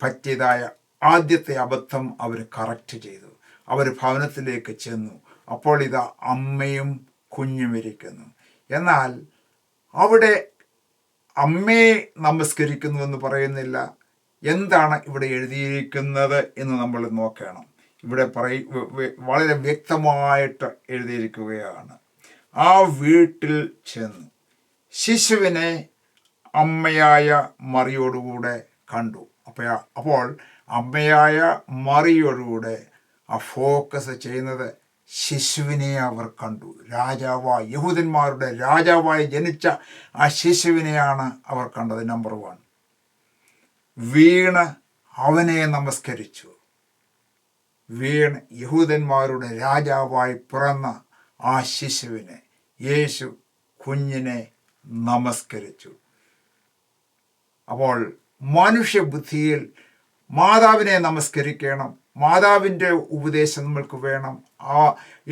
പറ്റിയതായ ആദ്യത്തെ അബദ്ധം അവർ കറക്റ്റ് ചെയ്തു. അവർ ഭവനത്തിലേക്ക് ചെന്നു. അപ്പോൾ ഇതാ അമ്മയും കുഞ്ഞും ഇരിക്കുന്നു. എന്നാൽ അവിടെ അമ്മയെ നമസ്കരിക്കുന്നു എന്ന് പറയുന്നില്ല. എന്താണ് ഇവിടെ എഴുതിയിരിക്കുന്നത് എന്ന് നമ്മൾ നോക്കണം. ഇവിടെ വളരെ വ്യക്തമായിട്ട് എഴുതിയിരിക്കുകയാണ്. ആ വീട്ടിൽ ചെന്നു ശിശുവിനെ അമ്മയായ മറിയോടുകൂടെ കണ്ടു. അപ്പോൾ അമ്മയായ മറിയോടുകൂടെ ആ ഫോക്കസ് ചെയ്യുന്നത് ശിശുവിനെ അവർ കണ്ടു. യഹൂദന്മാരുടെ രാജാവായി ജനിച്ച ആ ശിശുവിനെയാണ് അവർ കണ്ടത്. നമ്പർ 1, വീണ് അവനെ നമസ്കരിച്ചു. വീണ് യഹൂദന്മാരുടെ രാജാവായി പിറന്ന ആ ശിശുവിനെ, യേശു കുഞ്ഞിനെ നമസ്കരിച്ചു. അപ്പോൾ മനുഷ്യബുദ്ധിയിൽ മാതാവിനെ നമസ്കരിക്കണം, മാതാവിൻ്റെ ഉപദേശം നമ്മൾക്ക് വേണം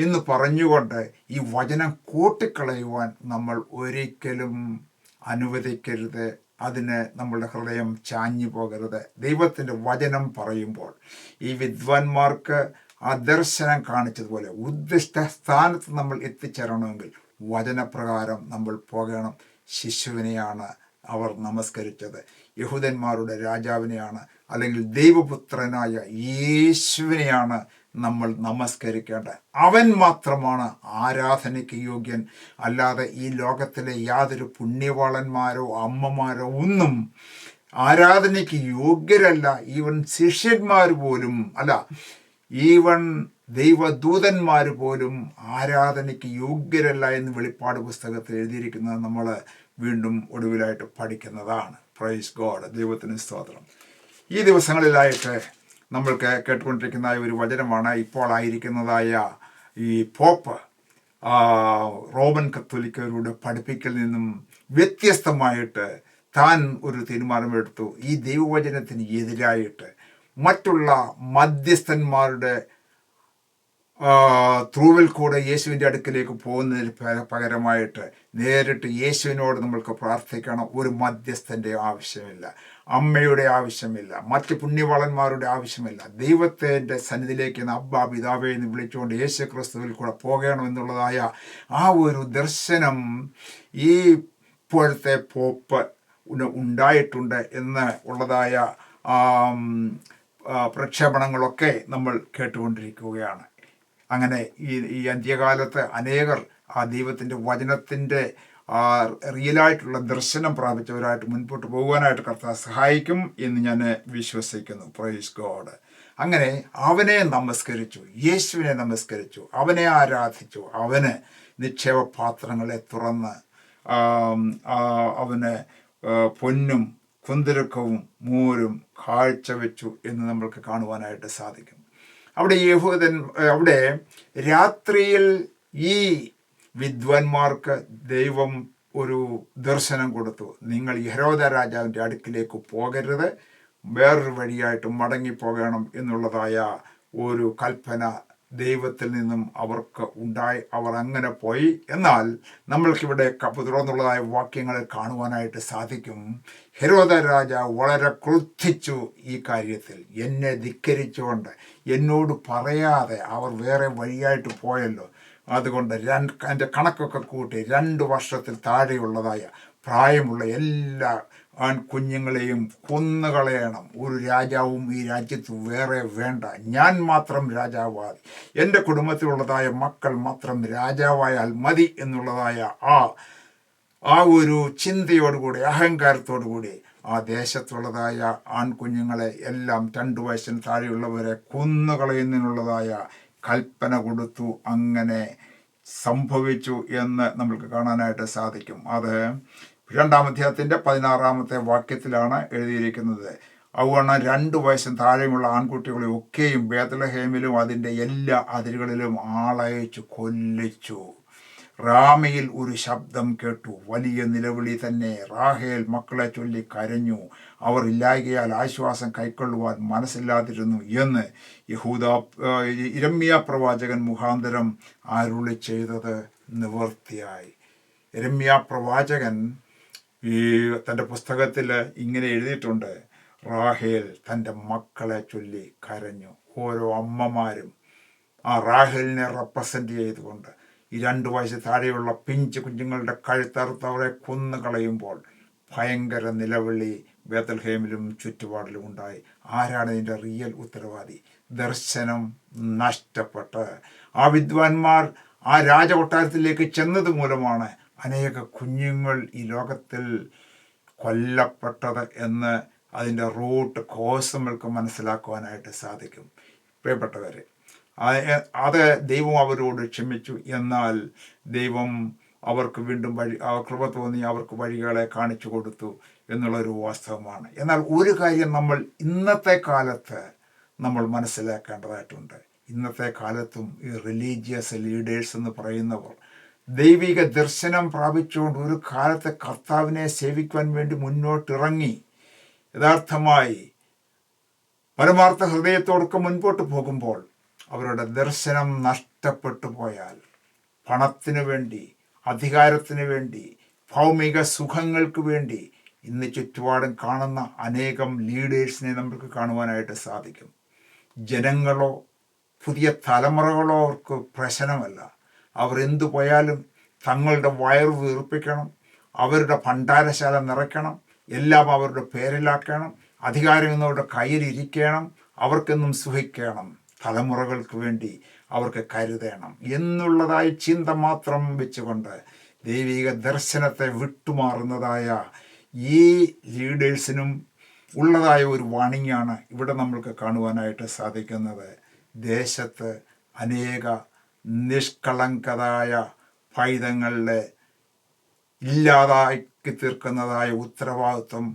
എന്ന് പറഞ്ഞുകൊണ്ട് ഈ വചനം കൂട്ടിക്കളയുവാൻ നമ്മൾ ഒരിക്കലും അനുവദിക്കരുത്. അതിന് നമ്മളുടെ ഹൃദയം ചാഞ്ഞു പോകരുത്. ദൈവത്തിൻ്റെ വചനം പറയുമ്പോൾ ഈ വിദ്വാൻമാർക്ക് ആ ദർശനം കാണിച്ചതുപോലെ ഉദ്ദിഷ്ട സ്ഥാനത്ത് നമ്മൾ എത്തിച്ചേരണമെങ്കിൽ വചനപ്രകാരം നമ്മൾ പോകണം. ശിശുവിനെയാണ് അവർ നമസ്കരിച്ചത്, യഹൂദന്മാരുടെ രാജാവിനെയാണ്, അല്ലെങ്കിൽ ദൈവപുത്രനായ യേശുവിനെയാണ് നമ്മൾ നമസ്കരിക്കേണ്ടത്. അവൻ മാത്രമാണ് ആരാധനയ്ക്ക് യോഗ്യൻ. അല്ലാതെ ഈ ലോകത്തിലെ യാതൊരു പുണ്യവാളന്മാരോ അമ്മമാരോ ഒന്നും ആരാധനയ്ക്ക് യോഗ്യരല്ല. ഈവൻ ശിഷ്യന്മാർ പോലും അല്ല, ഈവൻ ദൈവദൂതന്മാർ പോലും ആരാധനയ്ക്ക് യോഗ്യരല്ല എന്ന് വെളിപ്പാട് പുസ്തകത്തിൽ എഴുതിയിരിക്കുന്നത് നമ്മൾ വീണ്ടും ഒടുവിലായിട്ട് പഠിക്കുന്നതാണ്. പ്രൈസ് ഗോഡ്, ദൈവത്തിന് സ്തോത്രം. ഈ ദിവസങ്ങളിലായിട്ട് നമ്മൾക്ക് കേട്ടുകൊണ്ടിരിക്കുന്ന ഒരു വചനമാണ് ഇപ്പോൾ ആയിരിക്കുന്നതായ ഈ പോപ്പ് റോമൻ കത്തോലിക്കരുടെ പഠിപ്പിക്കൽ നിന്നും വ്യത്യസ്തമായിട്ട് താൻ ഒരു തീരുമാനമെടുത്തു. ഈ ദൈവവചനത്തിന് എതിരായിട്ട് മറ്റുള്ള മധ്യസ്ഥന്മാരുടെ ത്രൂവിൽ കൂടെ യേശുവിൻ്റെ അടുക്കിലേക്ക് പോകുന്നതിന് പകരമായിട്ട് നേരിട്ട് യേശുവിനോട് നമ്മൾക്ക് പ്രാർത്ഥിക്കണം. ഒരു മധ്യസ്ഥൻ്റെ ആവശ്യമില്ല, അമ്മയുടെ ആവശ്യമില്ല, മറ്റ് പുണ്യവാളന്മാരുടെ ആവശ്യമില്ല. ദൈവത്തിൻ്റെ സന്നിധിയിലേക്ക് അബ്ബാ പിതാവേ എന്ന് വിളിച്ചുകൊണ്ട് യേശു ക്രിസ്തുവിൽ കൂടെ പോകണമെന്നുള്ളതായ ആ ഒരു ദർശനം ഈ ഇപ്പോഴത്തെ പോപ്പ് ഉണ്ടായിട്ടുണ്ട് എന്ന് ഉള്ളതായ പ്രക്ഷേപണങ്ങളൊക്കെ നമ്മൾ കേട്ടുകൊണ്ടിരിക്കുകയാണ്. അങ്ങനെ ഈ അന്ത്യകാലത്ത് അനേകർ ആ ദൈവത്തിൻ്റെ വചനത്തിൻ്റെ റിയലായിട്ടുള്ള ദർശനം പ്രാപിച്ചവരായിട്ട് മുൻപോട്ട് പോകുവാനായിട്ട് കർത്താവ് സഹായിക്കും എന്ന് ഞാൻ വിശ്വസിക്കുന്നു. Praise God. അങ്ങനെ അവനെ നമസ്കരിച്ചു, യേശുവിനെ നമസ്കരിച്ചു, അവനെ ആരാധിച്ചു, അവന് നിക്ഷേപപാത്രങ്ങളെ തുറന്ന് അവന് പൊന്നും കുന്തിരുക്കവും മൂരും കാഴ്ചവെച്ചു എന്ന് നമ്മൾക്ക് കാണുവാനായിട്ട് സാധിക്കും. അവിടെ രാത്രിയിൽ ഈ വിദ്വാൻമാർക്ക് ദൈവം ഒരു ദർശനം കൊടുത്തു. നിങ്ങൾ ഹെരോദ രാജാവിൻ്റെ അടുക്കിലേക്ക് പോകരുത്, വേറൊരു വഴിയായിട്ട് മടങ്ങിപ്പോകണം എന്നുള്ളതായ ഒരു കൽപ്പന ദൈവത്തിൽ നിന്നും അവർക്ക് ഉണ്ടായി. അവർ അങ്ങനെ പോയി. എന്നാൽ നമ്മൾക്കിവിടെ തുറന്നുള്ളതായ വാക്യങ്ങളിൽ കാണുവാനായിട്ട് സാധിക്കും, ഹെരോദ രാജാവ് വളരെ ക്രുദ്ധിച്ചു ഈ കാര്യത്തിൽ. എന്നെ ധിക്കരിച്ചുകൊണ്ട് എന്നോട് പറയാതെ അവർ വേറെ വഴിയായിട്ട് പോയല്ലോ, അതുകൊണ്ട് എൻ്റെ കണക്കൊക്കെ കൂട്ടി 2 വർഷത്തിൽ താഴെയുള്ളതായ പ്രായമുള്ള എല്ലാ ആൺകുഞ്ഞുങ്ങളെയും കൊന്നുകളയണം. ഒരു രാജാവും ഈ രാജ്യത്ത് വേറെ വേണ്ട, ഞാൻ മാത്രം രാജാവായി, എൻ്റെ കുടുംബത്തിലുള്ളതായ മക്കൾ മാത്രം രാജാവായാൽ മതി എന്നുള്ളതായ ആ ഒരു ചിന്തയോടുകൂടി അഹങ്കാരത്തോടുകൂടി ആ ദേശത്തുള്ളതായ ആൺകുഞ്ഞുങ്ങളെ എല്ലാം 2 വയസ്സിന് താഴെയുള്ളവരെ കൊന്നുകളയുന്നതിനുള്ളതായ കൽപ്പന കൊടുത്തു. അങ്ങനെ സംഭവിച്ചു എന്ന് നമുക്ക് കാണാനായിട്ട് സാധിക്കും. അത് 2-ാം അധ്യായത്തിൻ്റെ 16-ാമത്തെ വാക്യത്തിലാണ് എഴുതിയിരിക്കുന്നത്. അതുകൊണ്ട് 2 വയസ്സിന് താഴെയുള്ള ആൺകുട്ടികളെ ഒക്കെയും ബേത്ലഹേമിലും അതിൻ്റെ എല്ലാ അതിരുകളിലും ആളയച്ചു കൊല്ലിച്ചു. റാമയിൽ ഒരു ശബ്ദം കേട്ടു, വലിയ നിലവിളി തന്നെ. റാഹേൽ മക്കളെ ചൊല്ലി കരഞ്ഞു, അവർ ഇല്ലായ്കയാൽ ആശ്വാസം കൈക്കൊള്ളുവാൻ മനസ്സില്ലാതിരുന്നു എന്ന് യിരെമ്യാ പ്രവാചകൻ മുഖാന്തരം അരുളി ചെയ്തത് നിവൃത്തിയായി. യിരെമ്യാ പ്രവാചകൻ തൻ്റെ പുസ്തകത്തിൽ ഇങ്ങനെ എഴുതിയിട്ടുണ്ട്, റാഹേൽ തൻ്റെ മക്കളെ ചൊല്ലി കരഞ്ഞു. ഓരോ അമ്മമാരും ആ റാഹേലിനെ റെപ്രസെൻ്റ് ചെയ്തുകൊണ്ട് ഈ 2 വയസ്സ് താഴെയുള്ള പിഞ്ച് കുഞ്ഞുങ്ങളുടെ കഴുത്തറുത്ത് അവരെ കൊന്നുകളയുമ്പോൾ ഭയങ്കര നിലവിളി ബേത്ലഹേമിലും ചുറ്റുപാടിലും ഉണ്ടായി. ആരാണ് ഇതിൻ്റെ റിയൽ ഉത്തരവാദി? ദർശനം നഷ്ടപ്പെട്ട് ആ വിദ്വാൻമാർ ആ രാജകൊട്ടാരത്തിലേക്ക് ചെന്നത് മൂലമാണ് അനേക കുഞ്ഞുങ്ങൾ ഈ ലോകത്തിൽ കൊല്ലപ്പെട്ടത് എന്ന് അതിൻ്റെ റൂട്ട് കോസ് നമ്മൾക്ക് മനസ്സിലാക്കുവാനായിട്ട് സാധിക്കും. പ്രിയപ്പെട്ടവരെ, അത് ദൈവം അവരോട് ക്ഷമിച്ചു. എന്നാൽ ദൈവം അവർക്ക് വീണ്ടും കൃപ തോന്നി അവർക്ക് വഴികളെ കാണിച്ചു കൊടുത്തു എന്നുള്ളൊരു വാസ്തവമാണ്. എന്നാൽ ഒരു കാര്യം നമ്മൾ ഇന്നത്തെ കാലത്ത് നമ്മൾ മനസ്സിലാക്കേണ്ടതായിട്ടുണ്ട്. ഇന്നത്തെ കാലത്തും ഈ റിലീജിയസ് ലീഡേഴ്സ് എന്ന് പറയുന്നവർ ദൈവിക ദർശനം പ്രാപിച്ചുകൊണ്ട് ഒരു കാലത്തെ കർത്താവിനെ സേവിക്കുവാൻ വേണ്ടി മുന്നോട്ടിറങ്ങി യഥാർത്ഥമായി പരമാർത്ഥ ഹൃദയത്തോടൊക്കെ മുൻപോട്ട് പോകുമ്പോൾ അവരുടെ ദർശനം നഷ്ടപ്പെട്ടു പോയാൽ പണത്തിന് വേണ്ടി, അധികാരത്തിന് വേണ്ടി, ഭൗമിക സുഖങ്ങൾക്ക് വേണ്ടി ഇന്ന് ചുറ്റുപാടും കാണുന്ന അനേകം ലീഡേഴ്സിനെ നമുക്ക് കാണുവാനായിട്ട് സാധിക്കും. ജനങ്ങളോ പുതിയ തലമുറകളോ അവർക്ക് പ്രശ്നമല്ല. അവർ എന്തു പോയാലും തങ്ങളുടെ വയറ് വീർപ്പിക്കണം, അവരുടെ ഭണ്ഡാരശാല നിറയ്ക്കണം, എല്ലാം അവരുടെ പേരിലാക്കണം, അധികാരം എന്നവരുടെ കയ്യിലിരിക്കണം, അവർക്കെന്നും സുഖിക്കണം, തലമുറകൾക്ക് വേണ്ടി അവർക്ക് കരുതണം എന്നുള്ളതായ ചിന്ത മാത്രം വെച്ചുകൊണ്ട് ദൈവിക ദർശനത്തെ വിട്ടുമാറുന്നതായ ഈ ലീഡേഴ്സിനും ഉള്ളതായ ഒരു വാണിംഗാണ് ഇവിടെ നമ്മൾക്ക് കാണുവാനായിട്ട് സാധിക്കുന്നത്. ദേശത്ത് അനേക നിഷ്കളങ്കതായ പൈതങ്ങളെ ഇല്ലാതാക്കി തീർക്കുന്നതായ ഉത്തരവാദിത്വം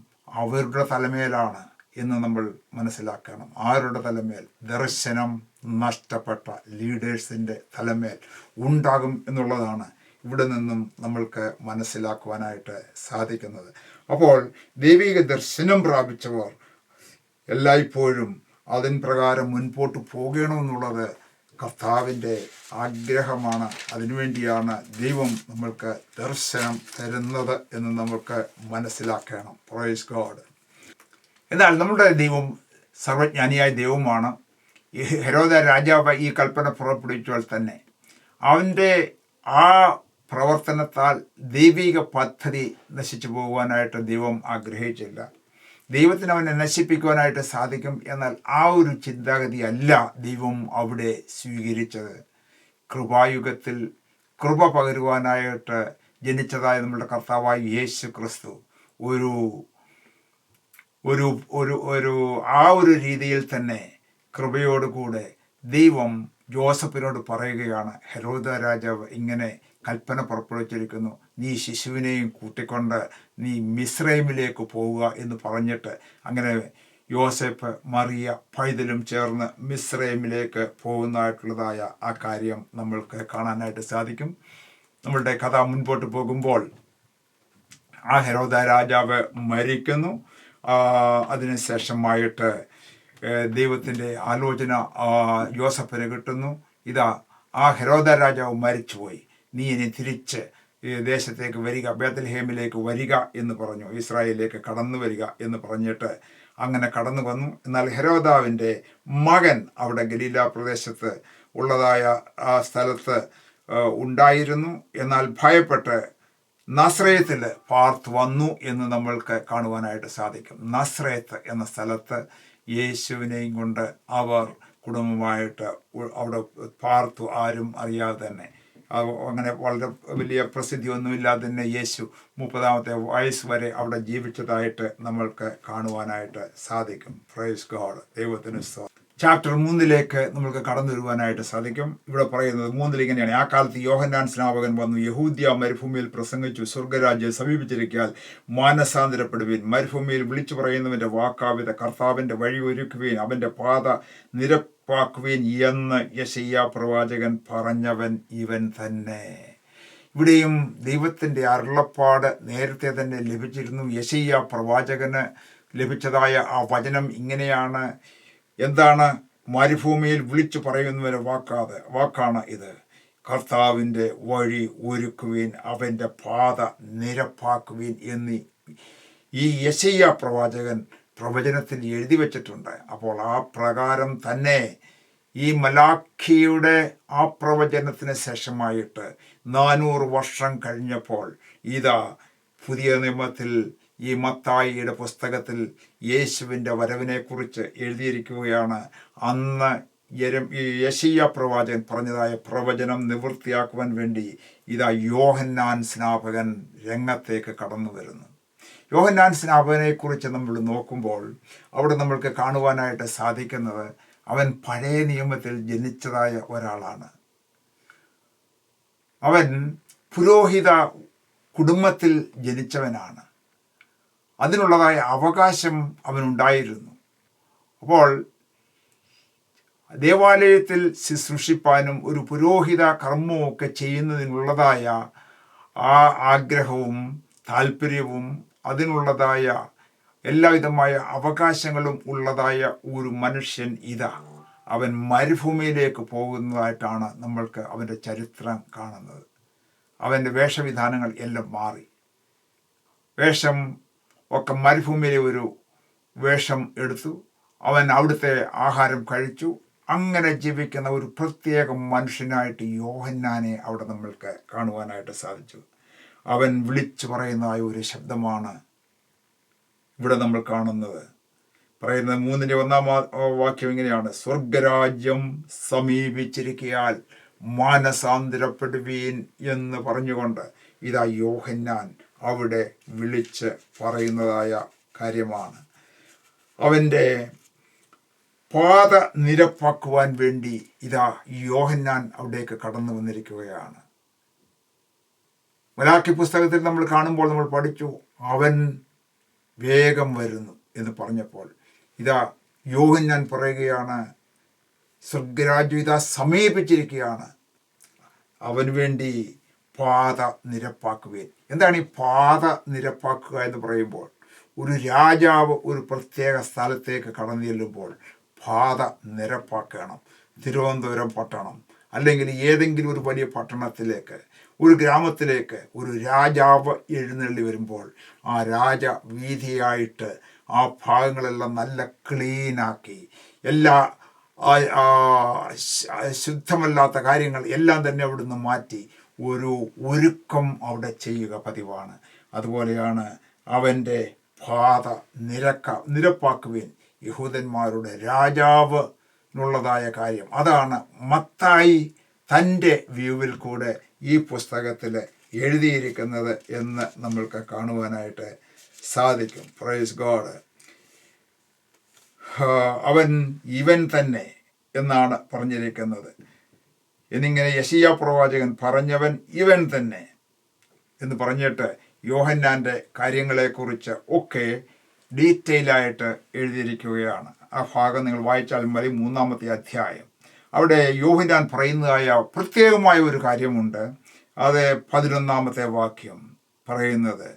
അവരുടെ തലമേലാണ് എന്ന് നമ്മൾ മനസ്സിലാക്കണം. ആരുടെ തലമേൽ? ദർശനം നഷ്ടപ്പെട്ട ലീഡേഴ്സിൻ്റെ തലമേൽ ഉണ്ടാകും എന്നുള്ളതാണ് ഇവിടെ നിന്നും നമ്മൾക്ക് മനസ്സിലാക്കുവാനായിട്ട് സാധിക്കുന്നത്. അപ്പോൾ ദൈവിക ദർശനം പ്രാപിച്ചവർ എല്ലായ്പ്പോഴും അതിന് പ്രകാരം മുൻപോട്ട് പോകണമെന്നുള്ളത് കർത്താവിൻ്റെ ആഗ്രഹമാണ്. അതിനുവേണ്ടിയാണ് ദൈവം നമ്മൾക്ക് ദർശനം തരുന്നത് എന്ന് നമുക്ക് മനസ്സിലാക്കണം. Praise God. എന്നാൽ നമ്മുടെ ദൈവം സർവജ്ഞാനിയായ ദൈവമാണ്. ഹെരോദ രാജാവ് ഈ കൽപ്പന പുറപ്പെടുവിച്ചാൽ തന്നെ അവൻ്റെ ആ പ്രവർത്തനത്താൽ ദൈവിക പദ്ധതി നശിച്ചു പോകുവാനായിട്ട് ദൈവം ആഗ്രഹിച്ചില്ല. ദൈവത്തിന് അവനെ നശിപ്പിക്കുവാനായിട്ട് സാധിക്കും. എന്നാൽ ആ ഒരു ചിന്താഗതി അല്ല ദൈവം അവിടെ സ്വീകരിച്ചത്. കൃപായുഗത്തിൽ കൃപ പകരുവാനായിട്ട് ജനിച്ചതായ നമ്മുടെ കർത്താവായ യേശു ക്രിസ്തു ഒരു ഒരു ഒരു ഒരു ആ ഒരു രീതിയിൽ തന്നെ കൃപയോടുകൂടെ ദൈവം ജോസഫിനോട് പറയുകയാണ്, ഹെരോദ രാജാവ് ഇങ്ങനെ കൽപ്പന പുറപ്പെടുവിച്ചിരിക്കുന്നു, നീ ശിശുവിനെയും കൂട്ടിക്കൊണ്ട് നീ മിസ്രൈമിലേക്ക് പോവുക എന്ന് പറഞ്ഞിട്ട് അങ്ങനെ യോസേഫ്, മറിയ, പൈതലും ചേർന്ന് മിസ്രൈമിലേക്ക് പോകുന്നതായിട്ടുള്ളതായ ആ കാര്യം നമ്മൾക്ക് കാണാനായിട്ട് സാധിക്കും. നമ്മളുടെ കഥ മുൻപോട്ട് പോകുമ്പോൾ ആ ഹെരോദ രാജാവ് മരിക്കുന്നു. അതിനുശേഷമായിട്ട് ദൈവത്തിൻ്റെ ആലോചന യോസഫിന് കിട്ടുന്നു. ഇതാ ആ ഹെരോദ രാജാവ് മരിച്ചുപോയി, നീ ഇനി തിരിച്ച് ദേശത്തേക്ക് വരിക, ബേത്ലഹേമിലേക്ക് വരിക എന്ന് പറഞ്ഞു, ഇസ്രായേലിലേക്ക് കടന്നു വരിക എന്ന് പറഞ്ഞിട്ട് അങ്ങനെ കടന്നു വന്നു. എന്നാൽ ഹെരോദാവിൻ്റെ മകൻ അവിടെ ഗലീല പ്രദേശത്ത് ഉള്ളതായ ആ സ്ഥലത്ത് ഉണ്ടായിരുന്നു. എന്നാൽ ഭയപ്പെട്ട് നസ്രയത്തിൽ പാർത്ത് വന്നു എന്ന് നമ്മൾക്ക് കാണുവാനായിട്ട് സാധിക്കും. നസ്രയത്ത് എന്ന സ്ഥലത്ത് യേശുവിനെയും കൊണ്ട് അവർ കുടുംബമായിട്ട് അവിടെ പാർത്തു, ആരും അറിയാതെ തന്നെ. അങ്ങനെ വളരെ വലിയ പ്രസിദ്ധിയൊന്നുമില്ലാതെ തന്നെ യേശു 30-ാമത്തെ വയസ്സ് വരെ അവിടെ ജീവിച്ചതായിട്ട് നമ്മൾക്ക് കാണുവാനായിട്ട് സാധിക്കും. Praise God. ദൈവത്തിന് സ്തോത്രം. ചാപ്റ്റർ 3 നമ്മൾക്ക് കടന്നു വരുവാനായിട്ട് സാധിക്കും. ഇവിടെ പറയുന്നത് 3 ഇങ്ങനെയാണ്: ആ കാലത്ത് യോഹന്നാൻ സ്നാപകൻ വന്നു, യഹൂദ്യ മരുഭൂമിയിൽ പ്രസംഗിച്ചു, സ്വർഗരാജ്യം സമീപിച്ചിരിക്കാൻ മാനസാന്തരപ്പെടുവീൻ, മരുഭൂമിയിൽ വിളിച്ചു പറയുന്നവൻ്റെ വാക്കാവിത, കർത്താവിൻ്റെ വഴി ഒരുക്കുവീൻ, അവൻ്റെ പാത നിരപ്പാക്കുവീൻ എന്ന് യെശയ്യാ പ്രവാചകൻ പറഞ്ഞവൻ ഇവൻ തന്നെ. ഇവിടെയും ദൈവത്തിൻ്റെ അരുളപ്പാട് നേരത്തെ തന്നെ ലഭിച്ചിരുന്നു. യെശയ്യാ പ്രവാചകന് ലഭിച്ചതായ ആ വചനം ഇങ്ങനെയാണ്. എന്താണ്? മരുഭൂമിയിൽ വിളിച്ചു പറയുന്നവരെ വാക്കാണ് ഇത്. കർത്താവിൻ്റെ വഴി ഒരുക്കുവീൻ, അവൻ്റെ പാത നിരപ്പാക്കുവീൻ എന്ന് ഈ യെശയ്യാ പ്രവാചകൻ പ്രവചനത്തിൽ എഴുതി വച്ചിട്ടുണ്ട്. അപ്പോൾ ആ പ്രകാരം തന്നെ ഈ മലാഖിയുടെ ആ പ്രവചനത്തിന് ശേഷമായിട്ട് 400 വർഷം കഴിഞ്ഞപ്പോൾ ഇതാ പുതിയ നിയമത്തിൽ ഈ മത്തായിയുടെ പുസ്തകത്തിൽ യേശുവിൻ്റെ വരവിനെക്കുറിച്ച് എഴുതിയിരിക്കുകയാണ്. അന്ന് ഈ യെശയ്യാ പ്രവാചകൻ പറഞ്ഞതായ പ്രവചനം നിവൃത്തിയാക്കുവാൻ വേണ്ടി ഇതാ യോഹന്നാൻ സ്നാപകൻ രംഗത്തേക്ക് കടന്നു വരുന്നു. യോഹന്നാൻ സ്നാപകനെക്കുറിച്ച് നമ്മൾ നോക്കുമ്പോൾ അവിടെ നമ്മൾക്ക് കാണുവാനായിട്ട് സാധിക്കുന്നത് അവൻ പഴയ നിയമത്തിൽ ജനിച്ചതായ ഒരാളാണ്. അവൻ പുരോഹിത കുടുംബത്തിൽ ജനിച്ചവനാണ്. അതിനുള്ളതായ അവകാശം അവനുണ്ടായിരുന്നു. അപ്പോൾ ദേവാലയത്തിൽ ശുശ്രൂഷിപ്പാനും ഒരു പുരോഹിത കർമ്മമൊക്കെ ചെയ്യുന്നതിനുള്ളതായ ആ ആഗ്രഹവും താല്പര്യവും അതിനുള്ളതായ എല്ലാവിധമായ അവകാശങ്ങളും ഉള്ളതായ ഒരു മനുഷ്യൻ ഇതാ അവൻ മരുഭൂമിയിലേക്ക് പോകുന്നതായിട്ടാണ് നമ്മൾക്ക് അവൻ്റെ ചരിത്രം കാണുന്നത്. അവൻ്റെ വേഷവിധാനങ്ങൾ എല്ലാം മാറി. വേഷം ഒക്കെ മരുഭൂമിയിലെ ഒരു വേഷം എടുത്തു. അവൻ അവിടുത്തെ ആഹാരം കഴിച്ചു. അങ്ങനെ ജീവിക്കുന്ന ഒരു പ്രത്യേക മനുഷ്യനായിട്ട് യോഹന്നാനെ അവിടെ നമ്മൾക്ക് കാണുവാനായിട്ട് സാധിച്ചു. അവൻ വിളിച്ചു പറയുന്നതായ ഒരു ശബ്ദമാണ് ഇവിടെ നമ്മൾ കാണുന്നത്. പറയുന്നത് 3:1 ഇങ്ങനെയാണ്: സ്വർഗരാജ്യം സമീപിച്ചിരിക്കയാൽ മാനസാന്തരപ്പെടുവീൻ എന്ന് പറഞ്ഞുകൊണ്ട് ഇതാ യോഹന്നാൻ അവിടെ വിളിച്ച് പറയുന്നതായ കാര്യമാണ്. അവൻ്റെ പാത നിരപ്പാക്കുവാൻ വേണ്ടി ഇതാ യോഹന്നാൻ അവിടേക്ക് കടന്നു വന്നിരിക്കുകയാണ്. മലാക്കി പുസ്തകത്തിൽ നമ്മൾ കാണുമ്പോൾ നമ്മൾ പഠിച്ചു, അവൻ വേഗം വരുന്നു എന്ന് പറഞ്ഞപ്പോൾ ഇതാ യോഹന്നാൻ പറയുകയാണ്, സ്വർഗരാജ്യം ഇതാ സമീപിച്ചിരിക്കുകയാണ്, അവന് വേണ്ടി പാത നിരപ്പാക്കുവേൻ. എന്താണ് ഈ പാത നിരപ്പാക്കുക എന്ന് പറയുമ്പോൾ? ഒരു രാജാവ് ഒരു പ്രത്യേക സ്ഥലത്തേക്ക് കടന്നു ചെല്ലുമ്പോൾ പാത നിരപ്പാക്കണം. തിരുവനന്തപുരം പട്ടണം അല്ലെങ്കിൽ ഏതെങ്കിലും ഒരു വലിയ പട്ടണത്തിലേക്ക്, ഒരു ഗ്രാമത്തിലേക്ക് ഒരു രാജാവ് എഴുന്നള്ളി വരുമ്പോൾ ആ രാജവീതിയായിട്ട് ആ ഭാഗങ്ങളെല്ലാം നല്ല ക്ലീനാക്കി, എല്ലാ ശുദ്ധമല്ലാത്ത കാര്യങ്ങൾ എല്ലാം തന്നെ അവിടുന്ന് മാറ്റി ഒരു ഒരുക്കം അവിടെ ചെയ്യുക പതിവാണ്. അതുപോലെയാണ് അവൻ്റെ പാത നിരപ്പാക്കുവാൻ യഹൂദന്മാരുടെ രാജാവിനുള്ളതായ കാര്യം. അതാണ് മത്തായി തൻ്റെ വ്യൂവിൽ കൂടെ ഈ പുസ്തകത്തിൽ എഴുതിയിരിക്കുന്നത് എന്ന് നമ്മൾക്ക് കാണുവാനായിട്ട് സാധിക്കും. Praise God. ഇവൻ തന്നെ എന്നാണ് പറഞ്ഞിരിക്കുന്നത്. എന്നിങ്ങനെ യെശയ്യാ പ്രവാചകൻ പറഞ്ഞവൻ ഇവൻ തന്നെ എന്ന് പറഞ്ഞിട്ട് യോഹന്നാൻ്റെ കാര്യങ്ങളെക്കുറിച്ച് ഒക്കെ ഡീറ്റെയിലായിട്ട് എഴുതിയിരിക്കുകയാണ്. ആ ഭാഗം നിങ്ങൾ വായിച്ചാൽ മതി. 3-ാമത്തെ അധ്യായം. അവിടെ യോഹന്നാൻ പറയുന്നതായ പ്രത്യേകമായ ഒരു കാര്യമുണ്ട്. അത് 11-ാമത്തെ വാക്യം പറയുന്നത്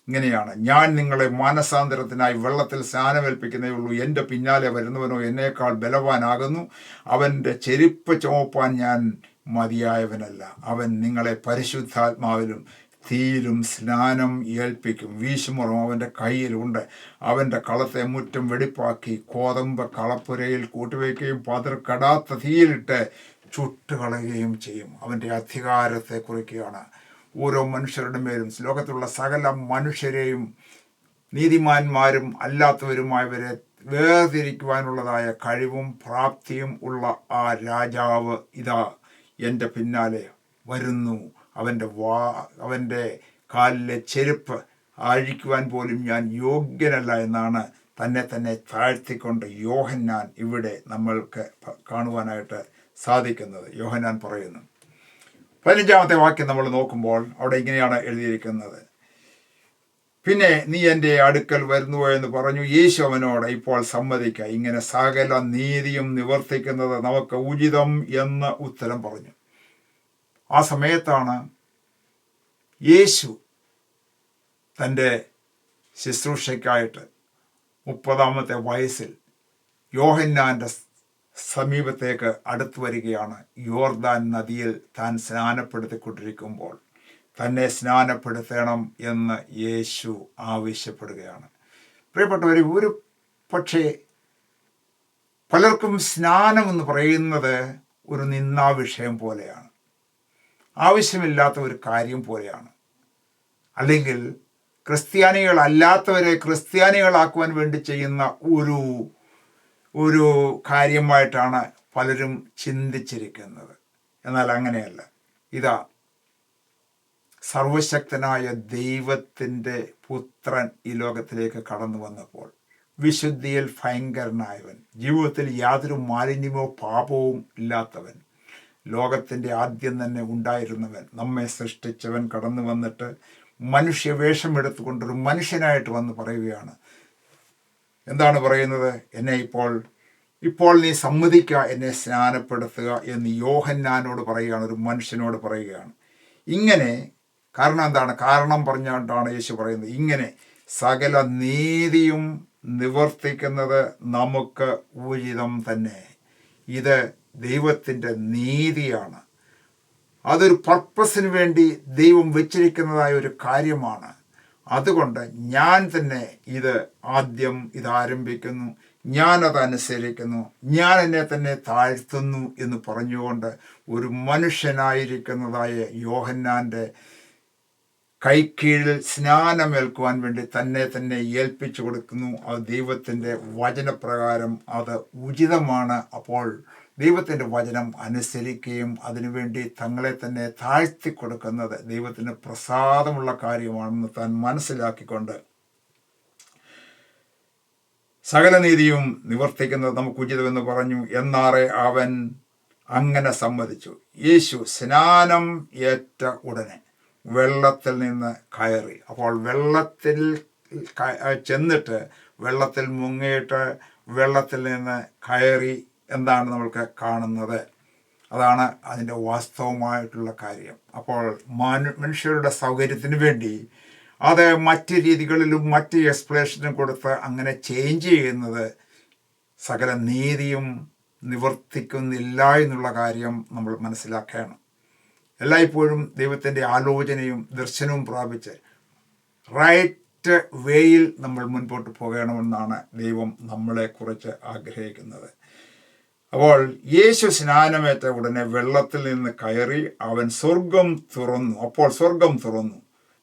ഇങ്ങനെയാണ്: ഞാൻ നിങ്ങളെ മാനസാന്തരത്തിനായി വെള്ളത്തിൽ സ്നാനമേൽപ്പിക്കുന്നേ ഉള്ളൂ. എൻ്റെ പിന്നാലെ വരുന്നവനോ എന്നേക്കാൾ ബലവാനാകുന്നു. അവൻ്റെ ചെരുപ്പ് ചുമപ്പാൻ ഞാൻ മതിയായവനല്ല. അവൻ നിങ്ങളെ പരിശുദ്ധാത്മാവിലും തീയിലും സ്നാനം ഏൽപ്പിക്കും. വീശുമുറം അവൻ്റെ കയ്യിലുണ്ട്. അവൻ്റെ കളത്തെ മുറ്റം വെടിപ്പാക്കി കോതമ്പ് കളപ്പുരയിൽ കൂട്ടിവയ്ക്കുകയും പതിർക്കടാത്ത തീയിലിട്ട് ചുട്ടുകളയുകയും ചെയ്യും. അവൻ്റെ അധികാരത്തെ കുറിക്കുകയാണ്. ഓരോ മനുഷ്യരുടെ മേലും, ലോകത്തുള്ള സകല മനുഷ്യരെയും നീതിമാന്മാരും അല്ലാത്തവരുമായവരെ വേർതിരിക്കുവാനുള്ളതായ കഴിവും പ്രാപ്തിയും ഉള്ള ആ രാജാവ് ഇതാ എൻ്റെ പിന്നാലെ വരുന്നു. അവൻ്റെ കാലിലെ ചെരുപ്പ് അഴിക്കുവാൻ പോലും ഞാൻ യോഗ്യനല്ല എന്നാണ് തന്നെ താഴ്ത്തിക്കൊണ്ട് യോഹന്നാൻ ഇവിടെ നമ്മൾക്ക് കാണുവാനായിട്ട് സാധിക്കുന്നത്. യോഹന്നാൻ പറയുന്നു. 15-ാമത്തെ വാക്യം നമ്മൾ നോക്കുമ്പോൾ അവിടെ ഇങ്ങനെയാണ് എഴുതിയിരിക്കുന്നത്: പിന്നെ നീ എൻ്റെ അടുക്കൽ വരുന്നുവോ എന്ന് പറഞ്ഞു. യേശു അവനോട്, ഇപ്പോൾ സമ്മതിക്കുക, ഇങ്ങനെ സകല നീതിയും നിവർത്തിക്കുന്നത് നമുക്ക് ഉചിതം എന്ന് ഉത്തരം പറഞ്ഞു. ആ സമയത്താണ് യേശു തൻ്റെ ശുശ്രൂഷയ്ക്കായിട്ട് 30-ാമത്തെ വയസ്സിൽ യോഹന്നാൻ്റെ സമീപത്തേക്ക് അടുത്തു വരികയാണ്. യോർദാൻ നദിയിൽ താൻ സ്നാനപ്പെടുത്തിക്കൊണ്ടിരിക്കുമ്പോൾ തന്നെ സ്നാനപ്പെടുത്തണം എന്ന് യേശു ആവശ്യപ്പെടുകയാണ്. പ്രിയപ്പെട്ടവരെ, ഒരു പക്ഷേ പലർക്കും സ്നാനം എന്ന് പറയുന്നത് ഒരു നിന്ദാ വിഷയം പോലെയാണ്, ആവശ്യമില്ലാത്ത ഒരു കാര്യം പോലെയാണ്. അല്ലെങ്കിൽ ക്രിസ്ത്യാനികളല്ലാത്തവരെ ക്രിസ്ത്യാനികളാക്കുവാൻ വേണ്ടി ചെയ്യുന്ന ഒരു കാര്യമായിട്ടാണ് പലരും ചിന്തിച്ചിരിക്കുന്നത്. എന്നാൽ അങ്ങനെയല്ല. ഇതാ സർവശക്തനായ ദൈവത്തിൻ്റെ പുത്രൻ ഈ ലോകത്തിലേക്ക് കടന്നു വന്നപ്പോൾ വിശുദ്ധിയിൽ ഭയങ്കരനായവൻ, ജീവിതത്തിൽ യാതൊരു മാലിന്യമോ പാപവും ഇല്ലാത്തവൻ, ലോകത്തിൻ്റെ ആദ്യം തന്നെ ഉണ്ടായിരുന്നവൻ, നമ്മെ സൃഷ്ടിച്ചവൻ കടന്നു വന്നിട്ട് മനുഷ്യവേഷം എടുത്തുകൊണ്ടൊരു മനുഷ്യനായിട്ട് വന്ന് പറയുകയാണ്. എന്താണ് പറയുന്നത്? എന്നെ ഇപ്പോൾ നീ സമ്മതിക്കുക, എന്നെ സ്നാനപ്പെടുത്തുക എന്ന് യോഹന്നാനോട് പറയുകയാണ്, ഒരു മനുഷ്യനോട് പറയുകയാണ്. ഇങ്ങനെ കാരണം എന്താണ്? കാരണം പറഞ്ഞുകൊണ്ടാണ് യേശു പറയുന്നത്, ഇങ്ങനെ സകല നീതിയും നിവർത്തിക്കുന്നത് നമുക്ക് ഉചിതം തന്നെ. ഇത് ദൈവത്തിൻ്റെ നീതിയാണ്. അതൊരു പർപ്പസിന് വേണ്ടി ദൈവം വെച്ചിരിക്കുന്നതായ ഒരു കാര്യമാണ്. അതുകൊണ്ട് ഞാൻ തന്നെ ആദ്യം ഇത് ആരംഭിക്കുന്നു, ഞാനതനുസരിക്കുന്നു, ഞാൻ എന്നെ തന്നെ താഴ്ത്തുന്നു എന്ന് പറഞ്ഞുകൊണ്ട് ഒരു മനുഷ്യനായിരിക്കുന്നതായ യോഹന്നാൻ്റെ കൈക്കീഴിൽ സ്നാനമേൽക്കുവാൻ വേണ്ടി തന്നെ ഏൽപ്പിച്ചു കൊടുക്കുന്നു. അത് ദൈവത്തിൻ്റെ വചനപ്രകാരം അത് ഉചിതമാണ്. അപ്പോൾ ദൈവത്തിൻ്റെ വചനം അനുസരിക്കുകയും അതിനുവേണ്ടി തങ്ങളെ തന്നെ താഴ്ത്തി കൊടുക്കുന്നത് ദൈവത്തിന് പ്രസാദമുള്ള കാര്യമാണെന്ന് താൻ മനസ്സിലാക്കിക്കൊണ്ട് സകല നീതിയും നിവർത്തിക്കുന്നത് നമുക്ക് ഉചിതമെന്ന് പറഞ്ഞു. എന്നാറെ അവൻ അങ്ങനെ സമ്മതിച്ചു. യേശു സ്നാനം ഏറ്റ ഉടനെ വെള്ളത്തിൽ നിന്ന് കയറി. അപ്പോൾ വെള്ളത്തിൽ ചെന്നിട്ട് വെള്ളത്തിൽ മുങ്ങിയിട്ട് വെള്ളത്തിൽ നിന്ന് കയറി എന്താണ് നമ്മൾക്ക് കാണുന്നത്. അതാണ് അതിൻ്റെ വാസ്തവമായിട്ടുള്ള കാര്യം. അപ്പോൾ മനുഷ്യരുടെ സൗകര്യത്തിന് വേണ്ടി അത് മറ്റ് രീതികളിലും മറ്റ് എക്സ്പ്ലനേഷനും കൊടുത്ത് അങ്ങനെ ചേഞ്ച് ചെയ്യുന്നത് സകല നീതിയും നിവർത്തിക്കുന്നില്ല എന്നുള്ള കാര്യം നമ്മൾ മനസ്സിലാക്കുകയാണ്. എല്ലായ്പ്പോഴും ദൈവത്തിൻ്റെ ആലോചനയും ദർശനവും പ്രാപിച്ച് റൈറ്റ് വേയിൽ നമ്മൾ മുൻപോട്ട് പോകണമെന്നാണ് ദൈവം നമ്മളെക്കുറിച്ച് ആഗ്രഹിക്കുന്നത്. അപ്പോൾ യേശു സ്നാനമേറ്റ ഉടനെ വെള്ളത്തിൽ നിന്ന് കയറി അവൻ സ്വർഗം തുറന്നു. അപ്പോൾ സ്വർഗം തുറന്നു,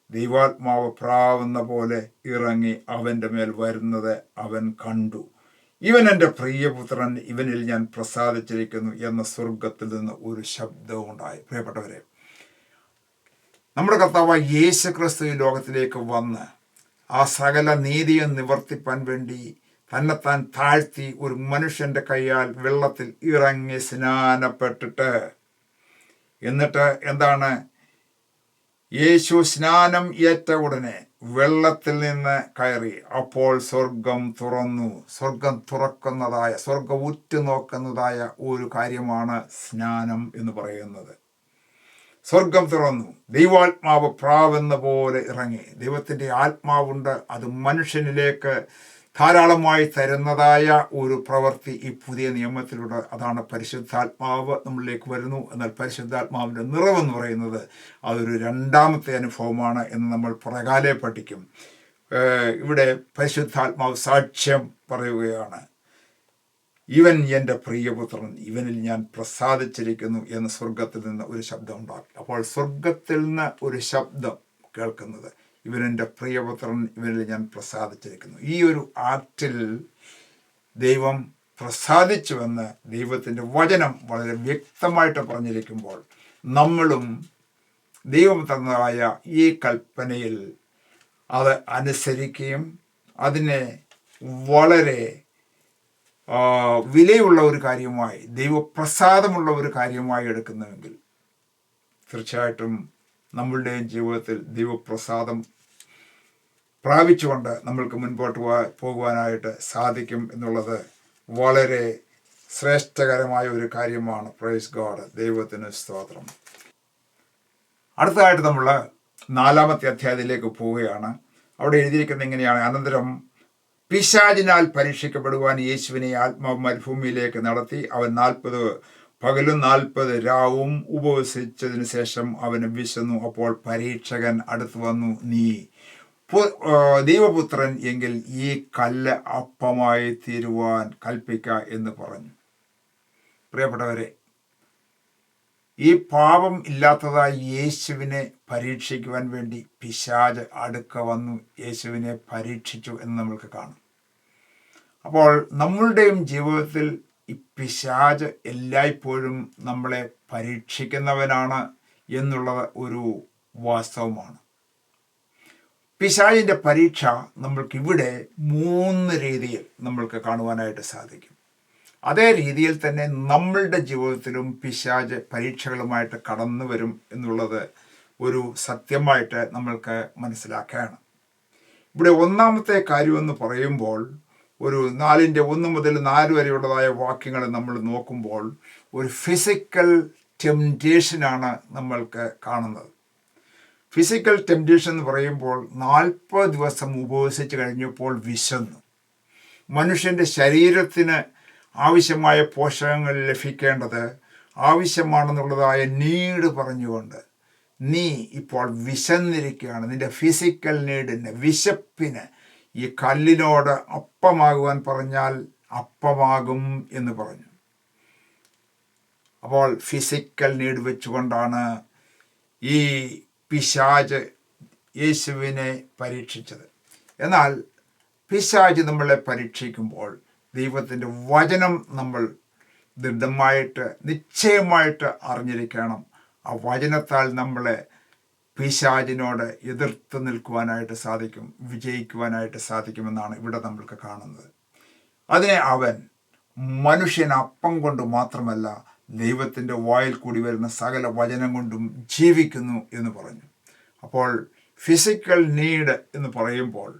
ദൈവാത്മാവ് പ്രാവുന്ന പോലെ ഇറങ്ങി അവൻ്റെ മേൽ വരുന്നത് അവൻ കണ്ടു. ഇവൻ എൻ്റെ പ്രിയപുത്രൻ, ഇവനിൽ ഞാൻ പ്രസാദിച്ചിരിക്കുന്നു എന്ന സ്വർഗത്തിൽ നിന്ന് ഒരു ശബ്ദവും ഉണ്ടായി. പ്രിയപ്പെട്ടവരെ, നമ്മുടെ കർത്താവായ യേശു ക്രിസ്തു ഈ ലോകത്തിലേക്ക് വന്ന് ആ സകല നീതിയും നിവർത്തിപ്പാൻ വേണ്ടി തന്നെത്താൻ താഴ്ത്തി ഒരു മനുഷ്യൻ്റെ കൈയാൽ വെള്ളത്തിൽ ഇറങ്ങി സ്നാനപ്പെട്ടിട്ട് എന്നിട്ട് എന്താണ്, യേശു സ്നാനം ഏറ്റ ഉടനെ വെള്ളത്തിൽ നിന്ന് കയറി. അപ്പോൾ സ്വർഗം തുറന്നു. സ്വർഗം തുറക്കുന്നതായ, സ്വർഗം ഉറ്റുനോക്കുന്നതായ ഒരു കാര്യമാണ് സ്നാനം എന്ന് പറയുന്നത്. സ്വർഗം തുറന്നു, ദൈവാത്മാവ് പ്രാവെന്ന പോലെ ഇറങ്ങി. ദൈവത്തിൻ്റെ ആത്മാവുണ്ട്, അത് മനുഷ്യനിലേക്ക് ധാരാളമായി തരുന്നതായ ഒരു പ്രവൃത്തി ഈ പുതിയ നിയമത്തിലൂടെ. അതാണ് പരിശുദ്ധാത്മാവ് നമ്മളിലേക്ക് വരുന്നു. എന്നാൽ പരിശുദ്ധാത്മാവിൻ്റെ നിറവെന്ന് പറയുന്നത് അതൊരു രണ്ടാമത്തെ അനുഭവമാണ് എന്ന് നമ്മൾ പുറകാലെ പഠിക്കും. ഇവിടെ പരിശുദ്ധാത്മാവ് സാക്ഷ്യം പറയുകയാണ്. ഇവൻ എൻ്റെ പ്രിയപുത്രൻ, ഇവനിൽ ഞാൻ പ്രസാദിച്ചിരിക്കുന്നു എന്ന് സ്വർഗത്തിൽ നിന്ന് ഒരു ശബ്ദം ഉണ്ടാക്കി. അപ്പോൾ സ്വർഗത്തിൽ നിന്ന് ഒരു ശബ്ദം കേൾക്കുന്നത്, ഇവൻ എൻ്റെ പ്രിയപുത്രൻ, ഇവനിൽ ഞാൻ പ്രസാദിച്ചിരിക്കുന്നു. ഈ ഒരു ആക്റ്റിൽ ദൈവം പ്രസാദിച്ചുവെന്ന് ദൈവത്തിൻ്റെ വചനം വളരെ വ്യക്തമായിട്ട് പറഞ്ഞിരിക്കുമ്പോൾ നമ്മളും ദൈവം തന്നതായ ഈ കൽപ്പനയിൽ അത് അനുസരിക്കുകയും അതിനെ വളരെ വിലയുള്ള ഒരു കാര്യമായി, ദൈവപ്രസാദമുള്ള ഒരു കാര്യമായി എടുക്കുന്നുവെങ്കിൽ തീർച്ചയായിട്ടും നമ്മളുടെയും ജീവിതത്തിൽ ദൈവപ്രസാദം പ്രാപിച്ചുകൊണ്ട് നമ്മൾക്ക് മുൻപോട്ട് പോകുവാനായിട്ട് സാധിക്കും എന്നുള്ളത് വളരെ ശ്രേഷ്ഠകരമായ ഒരു കാര്യമാണ്. പ്രൈസ് ഗോഡ്, ദൈവത്തിന് സ്തോത്രം. അടുത്തതായിട്ട് നമ്മൾ 4-ാമത്തെ അധ്യായത്തിലേക്ക് പോവുകയാണ്. അവിടെ എഴുതിയിരിക്കുന്നത് ഇങ്ങനെയാണ്: അനന്തരം പിശാചിനാൽ പരീക്ഷിക്കപ്പെടുവാൻ യേശുവിനെ ആത്മാവ് മരുഭൂമിയിലേക്ക് നടത്തി. അവൻ 40 പകലും 40 രാവും ഉപവസിച്ചതിന് ശേഷം അവന് വിശന്നു. അപ്പോൾ പരീക്ഷകൻ അടുത്തു വന്നു, നീ ദൈവപുത്രൻ എങ്കിൽ ഈ കല്ല് അപ്പമായി തീരുവാൻ കൽപ്പിക്ക എന്ന് പറഞ്ഞു. പ്രിയപ്പെട്ടവരെ, ഈ പാപം ഇല്ലാത്തതായി യേശുവിനെ പരീക്ഷിക്കുവാൻ വേണ്ടി പിശാച് അടുക്ക വന്നു യേശുവിനെ പരീക്ഷിച്ചു എന്ന് നമ്മൾക്ക് കാണും. അപ്പോൾ നമ്മളുടെയും ജീവിതത്തിൽ ഈ പിശാച് എല്ലായ്പ്പോഴും നമ്മളെ പരീക്ഷിക്കുന്നവനാണ് എന്നുള്ളത് ഒരു വാസ്തവമാണ്. പിശാചിൻ്റെ പരീക്ഷ നമ്മൾക്കിവിടെ 3 രീതിയിൽ നമ്മൾക്ക് കാണുവാനായിട്ട് സാധിക്കും. അതേ രീതിയിൽ തന്നെ നമ്മളുടെ ജീവിതത്തിലും പിശാച് പരീക്ഷകളുമായിട്ട് കടന്നു വരും എന്നുള്ളത് ഒരു സത്യമായിട്ട് നമ്മൾക്ക് മനസ്സിലാക്കുകയാണ്. ഇവിടെ 1-ാമത്തെ കാര്യമെന്ന് പറയുമ്പോൾ ഒരു 4-1 മുതൽ 4 വരെയുള്ളതായ വാക്യങ്ങൾ നമ്മൾ നോക്കുമ്പോൾ ഒരു ഫിസിക്കൽ ടെംപ്റ്റേഷനാണ് നമ്മൾക്ക് കാണുന്നത്. ഫിസിക്കൽ ടെംപ്റ്റേഷൻ എന്ന് പറയുമ്പോൾ 40 ദിവസം ഉപവസിച്ച് കഴിഞ്ഞപ്പോൾ വിശന്നു. മനുഷ്യൻ്റെ ശരീരത്തിന് ആവശ്യമായ പോഷകങ്ങൾ ലഭിക്കേണ്ടത് ആവശ്യമാണെന്നുള്ളതായ നീഡ് പറഞ്ഞുകൊണ്ട് നീ ഇപ്പോൾ വിശന്നിരിക്കുകയാണ്, നിന്റെ ഫിസിക്കൽ നീഡിന്, വിശപ്പിന് ഈ കല്ലിനോട് അപ്പമാകുവാൻ പറഞ്ഞാൽ അപ്പമാകും എന്ന് പറഞ്ഞു. അപ്പോൾ ഫിസിക്കൽ നീഡ് വെച്ചുകൊണ്ടാണ് ഈ പിശാച് യേശുവിനെ പരീക്ഷിച്ചത്. എന്നാൽ പിശാച് നമ്മളെ പരീക്ഷിക്കുമ്പോൾ ദൈവത്തിൻ്റെ വചനം നമ്മൾ ദൃഢമായിട്ട് നിശ്ചയമായിട്ട് അറിഞ്ഞിരിക്കണം. ആ വചനത്താൽ നമ്മളെ പിശാചിനോട് എതിർത്ത് നിൽക്കുവാനായിട്ട് സാധിക്കും, വിജയിക്കുവാനായിട്ട് സാധിക്കുമെന്നാണ് ഇവിടെ നമ്മൾക്ക് കാണുന്നത്. അതിനെ അവൻ മനുഷ്യൻ അപ്പം കൊണ്ട് മാത്രമല്ല ദൈവത്തിൻ്റെ വായിൽ കൂടി വരുന്ന സകല വചനം കൊണ്ടും ജീവിക്കുന്നു എന്ന് പറഞ്ഞു. അപ്പോൾ ഫിസിക്കൽ നീഡ് എന്ന് പറയുമ്പോൾ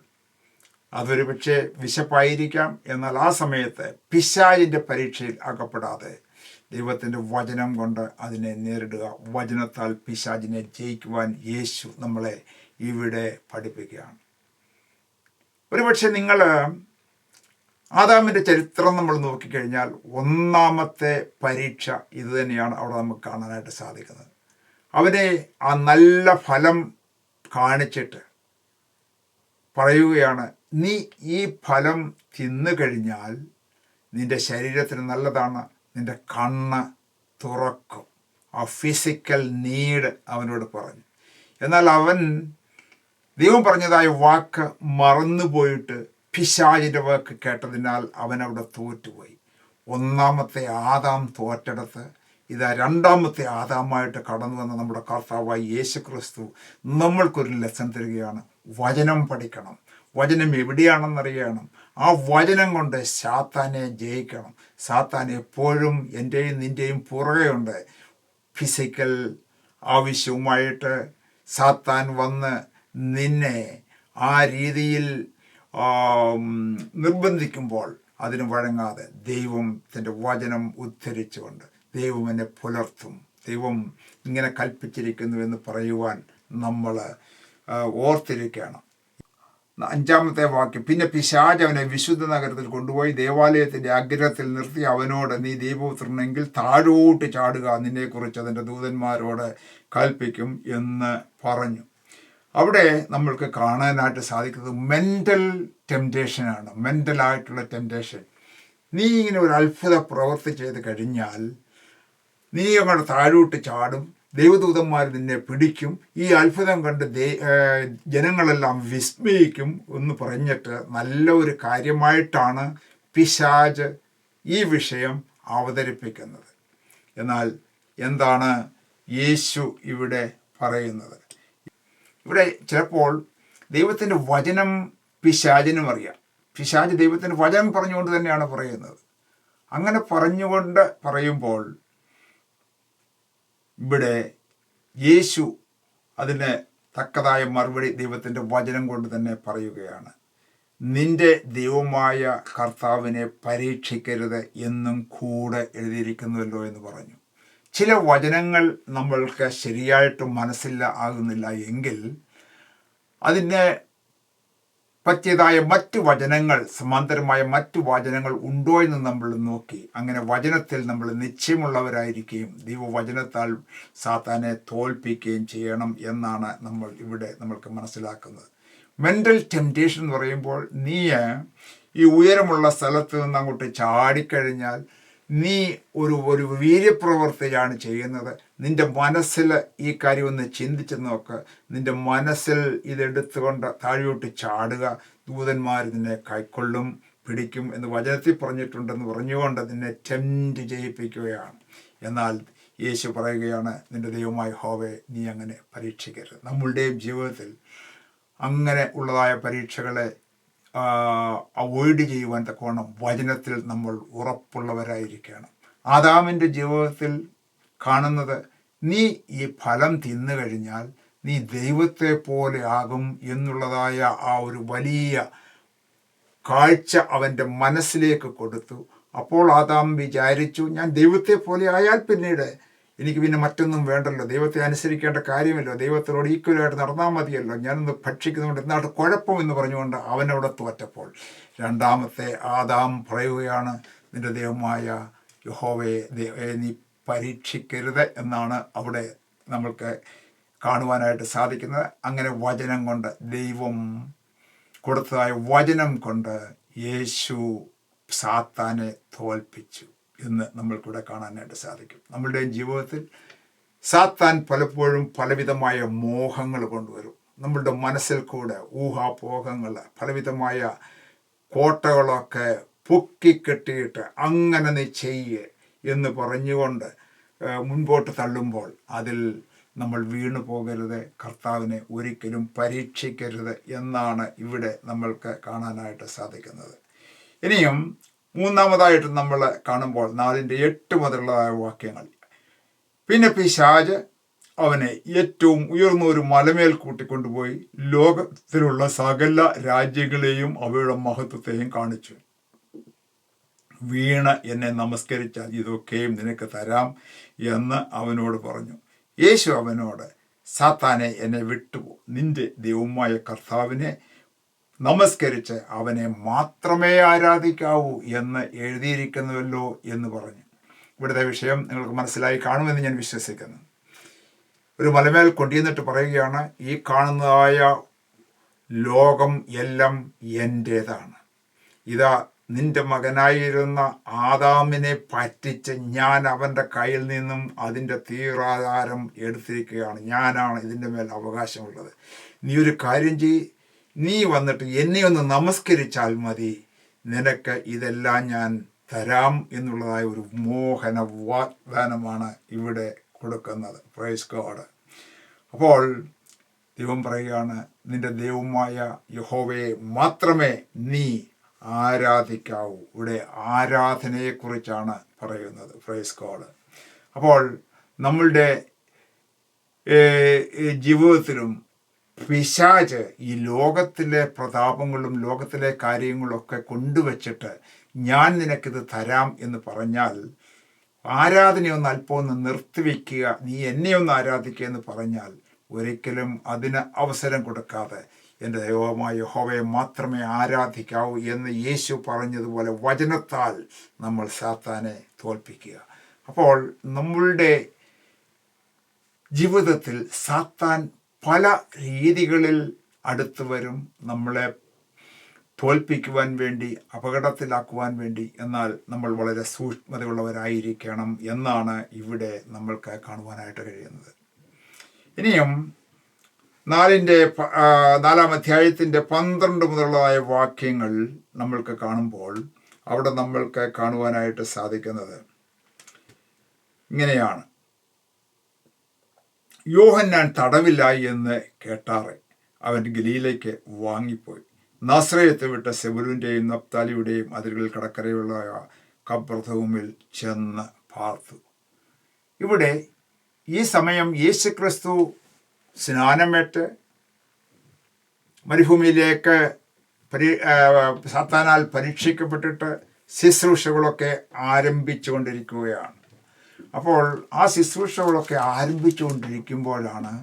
അതൊരു പക്ഷേ വിശപ്പായിരിക്കാം. എന്നാൽ ആ സമയത്ത് പിശാചിൻ്റെ പരീക്ഷയിൽ അകപ്പെടാതെ ദൈവത്തിൻ്റെ വചനം കൊണ്ട് അതിനെ നേരിടുക. വചനത്താൽ പിശാചിനെ ജയിക്കുവാൻ യേശു നമ്മളെ ഇവിടെ പഠിപ്പിക്കുകയാണ്. ഒരുപക്ഷെ നിങ്ങൾ ആദാമിൻ്റെ ചരിത്രം നമ്മൾ നോക്കിക്കഴിഞ്ഞാൽ ഒന്നാമത്തെ പരീക്ഷ ഇത് തന്നെയാണ് അവിടെ നമുക്ക് കാണാനായിട്ട് സാധിക്കുന്നത്. അവനെ ആ നല്ല ഫലം കാണിച്ചിട്ട് പറയുകയാണ്, നീ ഈ ഫലം തിന്നു കഴിഞ്ഞാൽ നിന്റെ ശരീരത്തിന് നല്ലതാണ്, നിന്റെ കണ്ണ് തുറക്കും. ആ ഫിസിക്കൽ നീഡ് അവനോട് പറഞ്ഞു. എന്നാൽ അവൻ ദൈവം പറഞ്ഞതായ വാക്ക് മറന്നുപോയിട്ട് പിശാചിൻ്റെ വാക്ക് കേട്ടതിനാൽ അവൻ അവിടെ തോറ്റുപോയി. ഒന്നാമത്തെ ആദാം തോറ്റെടുത്ത് ഇതാ രണ്ടാമത്തെ ആദാമായിട്ട് കടന്നു വന്ന നമ്മുടെ കർത്താവായ യേശു ക്രിസ്തു നമ്മൾക്കൊരു ലെസൺ തരികയാണ്. വചനം പഠിക്കണം, വചനം എവിടെയാണെന്നറിയണം, ആ വചനം കൊണ്ട് സാത്താനെ ജയിക്കണം. സാത്താൻ എപ്പോഴും എൻ്റെയും നിൻ്റെയും പുറകെയുണ്ട്. ഫിസിക്കൽ ആവശ്യവുമായിട്ട് സാത്താൻ വന്ന് നിന്നെ ആ രീതിയിൽ നിർബന്ധിക്കുമ്പോൾ അതിന് വഴങ്ങാതെ ദൈവത്തിൻ്റെ വചനം ഉദ്ധരിച്ചുകൊണ്ട് ദൈവം എന്നെ പുലർത്തും, ദൈവം ഇങ്ങനെ കൽപ്പിച്ചിരിക്കുന്നു എന്ന് പറയുവാൻ നമ്മൾ ഓർത്തിരിക്കണം. 5-ാമത്തെ വാക്യം, പിന്നെ പിശാച് അവനെ വിശുദ്ധ നഗരത്തിൽ കൊണ്ടുപോയി ദേവാലയത്തിൻ്റെ അഗ്രത്തിൽ നിർത്തി അവനോട്, നീ ദൈവപുത്രനെങ്കിൽ താഴോട്ട് ചാടുക, നിന്നെക്കുറിച്ച് അതിൻ്റെ ദൂതന്മാരോട് കൽപ്പിക്കും എന്ന് പറഞ്ഞു. അവിടെ നമ്മൾക്ക് കാണാനായിട്ട് സാധിക്കുന്നത് മെൻ്റൽ ടെംപ്റ്റേഷനാണ്, മെൻ്റലായിട്ടുള്ള ടെംപ്റ്റേഷൻ. നീ ഇങ്ങനെ ഒരു അത്ഭുത പ്രവൃത്തി ചെയ്ത് കഴിഞ്ഞാൽ നീ അങ്ങോട്ട് താഴോട്ട് ചാടും, ദൈവദൂതന്മാർ നിന്നെ പിടിക്കും, ഈ അത്ഭുതം കണ്ട് ജനങ്ങളെല്ലാം വിസ്മയിക്കും എന്ന് പറഞ്ഞിട്ട് നല്ല ഒരു കാര്യമായിട്ടാണ് പിശാച് ഈ വിഷയം അവതരിപ്പിക്കുന്നത്. എന്നാൽ എന്താണ് യേശു ഇവിടെ പറയുന്നത്? ഇവിടെ ചിലപ്പോൾ ദൈവത്തിൻ്റെ വചനം പിശാചിനും അറിയാം. പിശാച് ദൈവത്തിൻ്റെ വചനം പറഞ്ഞുകൊണ്ട് തന്നെയാണ് പറയുന്നത്. അങ്ങനെ പറഞ്ഞുകൊണ്ട് പറയുമ്പോൾ ഇവിടെ യേശു അതിന് തക്കതായ മറുപടി ദൈവത്തിൻ്റെ വചനം കൊണ്ട് തന്നെ പറയുകയാണ്. നിന്റെ ദൈവമായ കർത്താവിനെ പരീക്ഷിക്കരുത് എന്നും കൂടെ എഴുതിയിരിക്കുന്നുവല്ലോ എന്ന് പറഞ്ഞു. ചില വചനങ്ങൾ നമ്മൾക്ക് ശരിയായിട്ട് മനസ്സില്ല ആകുന്നില്ല എങ്കിൽ അതിന് പറ്റിയതായ മറ്റു വചനങ്ങൾ, സമാന്തരമായ മറ്റു വചനങ്ങൾ ഉണ്ടോ എന്ന് നമ്മൾ നോക്കി അങ്ങനെ വചനത്തിൽ നമ്മൾ നിശ്ചയമുള്ളവരായിരിക്കുകയും ദൈവവചനത്താൽ സാത്താനെ തോൽപ്പിക്കുകയും ചെയ്യണം എന്നാണ് നമ്മൾ ഇവിടെ നമ്മൾക്ക് മനസ്സിലാക്കുന്നത്. മെൻ്റൽ ടെംപ്റ്റേഷൻ എന്ന് പറയുമ്പോൾ നീ ഈ ഉയരമുള്ള സ്ഥലത്ത് നിന്ന് അങ്ങോട്ട് ചാടിക്കഴിഞ്ഞാൽ നീ ഒരു വീര്യപ്രവൃത്തിയാണ് ചെയ്യുന്നത്. നിൻ്റെ മനസ്സിൽ ഈ കാര്യം ഒന്ന് ചിന്തിച്ച് നോക്ക്. നിൻ്റെ മനസ്സിൽ ഇതെടുത്തുകൊണ്ട് താഴോട്ട് ചാടുക, ദൂതന്മാർ നിന്നെ കൈക്കൊള്ളും, പിടിക്കും എന്ന് വചനത്തിൽ പറഞ്ഞിട്ടുണ്ടെന്ന് പറഞ്ഞുകൊണ്ട് നിന്നെ ടെംപ്റ്റ് ചെയ്യിപ്പിക്കുകയാണ്. എന്നാൽ യേശു പറയുകയാണ്, നിൻ്റെ ദൈവമായ യഹോവയെ നീ അങ്ങനെ പരീക്ഷിക്കരുത്. നമ്മളുടെയും ജീവിതത്തിൽ അങ്ങനെ ഉള്ളതായ പരീക്ഷകളെ അവോയ്ഡ് ചെയ്യുവാൻ തക്കവണ്ണം വചനത്തിൽ നമ്മൾ ഉറപ്പുള്ളവരായിരിക്കണം. ആദാമിൻ്റെ ജീവിതത്തിൽ കാണുന്നത്, നീ ഈ ഫലം തിന്നു കഴിഞ്ഞാൽ നീ ദൈവത്തെ പോലെ ആകും എന്നുള്ളതായ ആ ഒരു വലിയ കാഴ്ച അവൻ്റെ മനസ്സിലേക്ക് കൊടുത്തു. അപ്പോൾ ആദാം വിചാരിച്ചു, ഞാൻ ദൈവത്തെ പോലെ ആയാൽ പിന്നീട് എനിക്ക് പിന്നെ മറ്റൊന്നും വേണ്ടല്ലോ, ദൈവത്തെ അനുസരിക്കേണ്ട കാര്യമല്ലോ, ദൈവത്തിനോട് ഈക്വലായിട്ട് നടന്നാൽ മതിയല്ലോ, ഞാനൊന്ന് ഭക്ഷിക്കുന്നുണ്ട്, എന്നാട്ട് കുഴപ്പമെന്ന് പറഞ്ഞുകൊണ്ട് അവനവിടെ തോറ്റപ്പോൾ രണ്ടാമത്തെ ആദാം പറയുകയാണ്, നിൻ്റെ ദൈവമായ യഹോവയെ നീ പരീക്ഷിക്കരുത് എന്നാണ് അവിടെ നമ്മൾക്ക് കാണുവാനായിട്ട് സാധിക്കുന്നത്. അങ്ങനെ വചനം കൊണ്ട്, ദൈവം കൊടുത്തതായ വചനം കൊണ്ട് യേശു സാത്താനെ തോൽപ്പിച്ചു എന്ന് നമ്മൾക്കിവിടെ കാണാനായിട്ട് സാധിക്കും. നമ്മളുടെ ജീവിതത്തിൽ സാത്താൻ പലപ്പോഴും പലവിധമായ മോഹങ്ങൾ കൊണ്ടുവരും. നമ്മളുടെ മനസ്സിൽ കൂടെ ഊഹാപോഹങ്ങൾ, പലവിധമായ കോട്ടകളൊക്കെ പൊക്കിക്കെട്ടിയിട്ട് അങ്ങനെ നീ ചെയ്യ് എന്ന് പറഞ്ഞുകൊണ്ട് മുൻപോട്ട് തള്ളുമ്പോൾ അതിൽ നമ്മൾ വീണു പോകരുത്, കർത്താവിനെ ഒരിക്കലും പരീക്ഷിക്കരുത് എന്നാണ് ഇവിടെ നമ്മൾക്ക് കാണാനായിട്ട് സാധിക്കുന്നത്. ഇനിയും മൂന്നാമതായിട്ട് നമ്മൾ കാണുമ്പോൾ 4:8 മുതലുള്ളതായ വാക്യങ്ങൾ, പിന്നെ പിശാച് അവനെ ഏറ്റവും ഉയർന്ന ഒരു മലമേൽ കൂട്ടിക്കൊണ്ടുപോയി ലോകത്തിലുള്ള സകല രാജ്യങ്ങളെയും അവയുടെ മഹത്വത്തെയും കാണിച്ചു. വീണ് എന്നെ നമസ്കരിച്ചാൽ ഇതൊക്കെയും നിനക്ക് തരാം എന്ന് അവനോട് പറഞ്ഞു. യേശു അവനോട്, സാത്താനെ, എന്നെ വിട്ടുപോ, നിന്റെ ദൈവമായ കർത്താവിനെ നമസ്കരിച്ച് അവനെ മാത്രമേ ആരാധിക്കാവൂ എന്ന് എഴുതിയിരിക്കുന്നുവല്ലോ എന്ന് പറഞ്ഞു. ഇവിടുത്തെ വിഷയം നിങ്ങൾക്ക് മനസ്സിലായി കാണുമെന്ന് ഞാൻ വിശ്വസിക്കുന്നു. ഒരു മലമേൽ കൊണ്ടുവന്നിട്ട് പറയുകയാണ്, ഈ കാണുന്നതായ ലോകം എല്ലാം എൻ്റേതാണ്. ഇതാ നിന്റെ മകനായിരുന്ന ആദാമിനെ പറ്റിച്ച് ഞാൻ അവൻ്റെ കയ്യിൽ നിന്നും അതിൻ്റെ തീരാധാരം എടുത്തിരിക്കുകയാണ്. ഞാനാണ് ഇതിൻ്റെ മേൽ അവകാശമുള്ളത്. നീ ഒരു കാര്യം ചെയ്യ്, നീ വന്നിട്ട് എന്നെ ഒന്ന് നമസ്കരിച്ചാൽ മതി, നിനക്ക് ഇതെല്ലാം ഞാൻ തരാം എന്നുള്ളതായ ഒരു മോഹന വാഗ്ദാനമാണ് ഇവിടെ കൊടുക്കുന്നത്. Praise God. അപ്പോൾ ദൈവം പറയുകയാണ്, നിന്റെ ദൈവമായ യഹോവയെ മാത്രമേ നീ ആരാധിക്കാവൂ. ഇവിടെ ആരാധനയെക്കുറിച്ചാണ് പറയുന്നത്. Praise God. അപ്പോൾ നമ്മളുടെ ജീവിതത്തിലും പിശാച് ഈ ലോകത്തിലെ പ്രതാപങ്ങളും ലോകത്തിലെ കാര്യങ്ങളൊക്കെ കൊണ്ടുവച്ചിട്ട് ഞാൻ നിനക്കിത് തരാം എന്ന് പറഞ്ഞാൽ, ആരാധനയൊന്ന് അല്പം ഒന്ന് നിർത്തിവെക്കുക, നീ എന്നെ ഒന്ന് ആരാധിക്കുക എന്ന് പറഞ്ഞാൽ ഒരിക്കലും അതിന് അവസരം കൊടുക്കാതെ എൻ്റെ ദൈവമായ യഹോവയെ മാത്രമേ ആരാധിക്കാവൂ എന്ന് യേശു പറഞ്ഞതുപോലെ വചനത്താൽ നമ്മൾ സാത്താനെ തോൽപ്പിക്കുക. അപ്പോൾ നമ്മളുടെ ജീവിതത്തിൽ സാത്താൻ പല രീതികളിൽ അടുത്ത് വരും, നമ്മളെ തോൽപ്പിക്കുവാൻ വേണ്ടി, അപകടത്തിലാക്കുവാൻ വേണ്ടി. എന്നാൽ നമ്മൾ വളരെ സൂക്ഷ്മതയുള്ളവരായിരിക്കണം എന്നാണ് ഇവിടെ നമ്മൾക്ക് കാണുവാനായിട്ട് കഴിയുന്നത്. ഇനിയും 4-ാം അധ്യായത്തിൻ്റെ 12 മുതലുള്ളതായ വാക്യങ്ങൾ നമ്മൾക്ക് കാണുമ്പോൾ അവിടെ നമ്മൾക്ക് കാണുവാനായിട്ട് സാധിക്കുന്നത് ഇങ്ങനെയാണ്. യോഹന്നാൻ തടവിലായി എന്ന് കേട്ടാറെ അവൻ ഗലീലയ്ക്ക് വാങ്ങിപ്പോയി. നാസറേത്ത് വിട്ട സെബുലൂന്റെയും നഫ്താലിയുടെയും അതിരുകളിൽ കടക്കരയുള്ള കഫർനഹൂമിൽ ചെന്ന് പാർത്തു. ഇവിടെ ഈ സമയം യേശുക്രിസ്തു സ്നാനമേറ്റ് മരുഭൂമിയിലേക്ക് സാത്താനാൽ പരീക്ഷിക്കപ്പെട്ടിട്ട് ശുശ്രൂഷകളൊക്കെ ആരംഭിച്ചു കൊണ്ടിരിക്കുകയാണ്. അപ്പോൾ ആ ശുശ്രൂഷകളൊക്കെ ആരംഭിച്ചു കൊണ്ടിരിക്കുമ്പോഴാണ്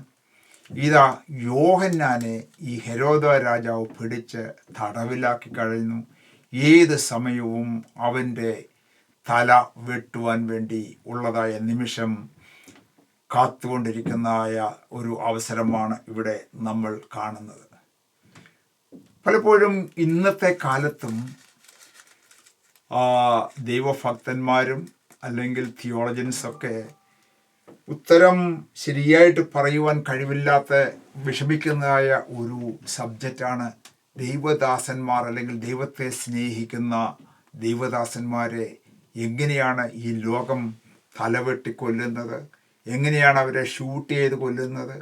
ഇതാ യോഹന്നാനെ ഈ ഹെരോദ രാജാവ് പിടിച്ച് തടവിലാക്കി കഴിഞ്ഞു. ഏത് സമയവും അവൻ്റെ തല വെട്ടുവാൻ വേണ്ടി ഉള്ളതായ നിമിഷം കാത്തുകൊണ്ടിരിക്കുന്നതായ ഒരു അവസരമാണ് ഇവിടെ നമ്മൾ കാണുന്നത്. പലപ്പോഴും ഇന്നത്തെ കാലത്തും ദൈവഭക്തന്മാരും അല്ലെങ്കിൽ തിയോളജൻസൊക്കെ ഉത്തരം ശരിയായിട്ട് പറയുവാൻ കഴിവില്ലാത്ത വിഷമിക്കുന്നതായ ഒരു സബ്ജക്റ്റാണ് ദൈവദാസന്മാർ അല്ലെങ്കിൽ ദൈവത്തെ സ്നേഹിക്കുന്ന ദൈവദാസന്മാരെ എങ്ങനെയാണ് ഈ ലോകം തലവെട്ടിക്കൊല്ലുന്നത്, എങ്ങനെയാണ് അവരെ ഷൂട്ട് ചെയ്ത് കൊല്ലുന്നത്,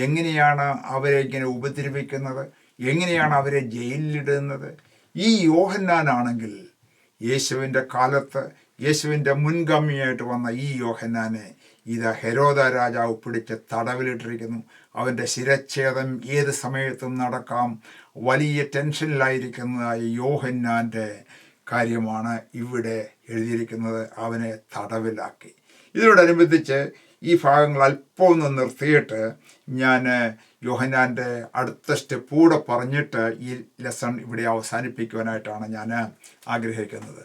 എങ്ങനെയാണ് അവരെ ഇങ്ങനെ ഉപദ്രവിക്കുന്നത്, എങ്ങനെയാണ് അവരെ ജയിലിലിടുന്നത്. ഈ യോഹന്നാനാണെങ്കിൽ യേശുവിൻ്റെ കാലത്ത് യേശുവിൻ്റെ മുൻഗാമിയായിട്ട് വന്ന ഈ യോഹന്നാനെ ഇത് ഹെരോദ രാജാവ് പിടിച്ച് തടവിലിട്ടിരിക്കുന്നു. അവൻ്റെ ശിരച്ഛേദം ഏത് സമയത്തും നടക്കാം. വലിയ ടെൻഷനിലായിരിക്കുന്നതായ യോഹന്നാൻ്റെ കാര്യമാണ് ഇവിടെ എഴുതിയിരിക്കുന്നത്. അവനെ തടവിലാക്കി. ഇതിനോടനുബന്ധിച്ച് ഈ ഭാഗങ്ങൾ അല്പം ഒന്ന് നിർത്തിയിട്ട് ഞാൻ യോഹന്നാൻ്റെ അടുത്ത സ്റ്റെപ്പ് കൂടെ പറഞ്ഞിട്ട് ഈ ലെസൺ ഇവിടെ അവസാനിപ്പിക്കുവാനായിട്ടാണ് ഞാൻ ആഗ്രഹിക്കുന്നത്.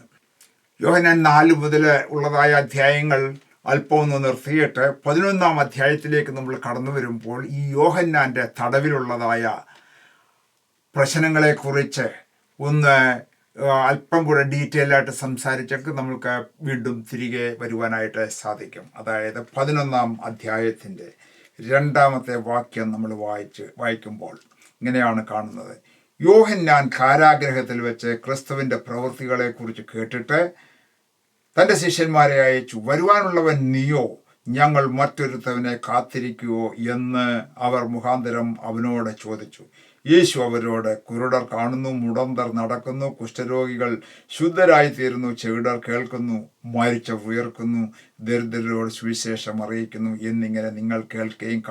യോഹന്നാൻ 4 മുതൽ ഉള്ളതായ അധ്യായങ്ങൾ അല്പം ഒന്ന് നിർത്തിയിട്ട് 11-ാം അധ്യായത്തിലേക്ക് നമ്മൾ കടന്നു വരുമ്പോൾ ഈ യോഹന്നാൻ്റെ തടവിലുള്ളതായ പ്രശ്നങ്ങളെക്കുറിച്ച് ഒന്ന് അല്പം കൂടെ ഡീറ്റെയിൽ ആയിട്ട് സംസാരിച്ചിട്ട് നമുക്ക് വീണ്ടും തിരികെ വരുവാനായിട്ട് സാധിക്കും. അതായത് 11-ാം അധ്യായത്തിൻ്റെ 2-ാമത്തെ വാക്യം നമ്മൾ വായിക്കുമ്പോൾ ഇങ്ങനെയാണ് കാണുന്നത്. യോഹന്നാൻ കാരാഗ്രഹത്തിൽ വെച്ച് ക്രിസ്തുവിൻ്റെ പ്രവൃത്തികളെക്കുറിച്ച് കേട്ടിട്ട് തൻ്റെ ശിഷ്യന്മാരെ അയച്ചു, വരുവാനുള്ളവൻ നീയോ, ഞങ്ങൾ മറ്റൊരുത്തവനെ കാത്തിരിക്കുവോ എന്ന് അവർ മുഖാന്തരം അവനോട് ചോദിച്ചു. യേശു അവരോട്, കുരുടർ കാണുന്നു, മുടന്തർ നടക്കുന്നു, കുഷ്ഠരോഗികൾ ശുദ്ധരായിത്തീരുന്നു, ചെവിടർ കേൾക്കുന്നു, മരിച്ചവർ ഉയർക്കുന്നു, ദരിദ്രരോട് സുവിശേഷം അറിയിക്കുന്നു എന്നിങ്ങനെ നിങ്ങൾ കേൾക്കുകയും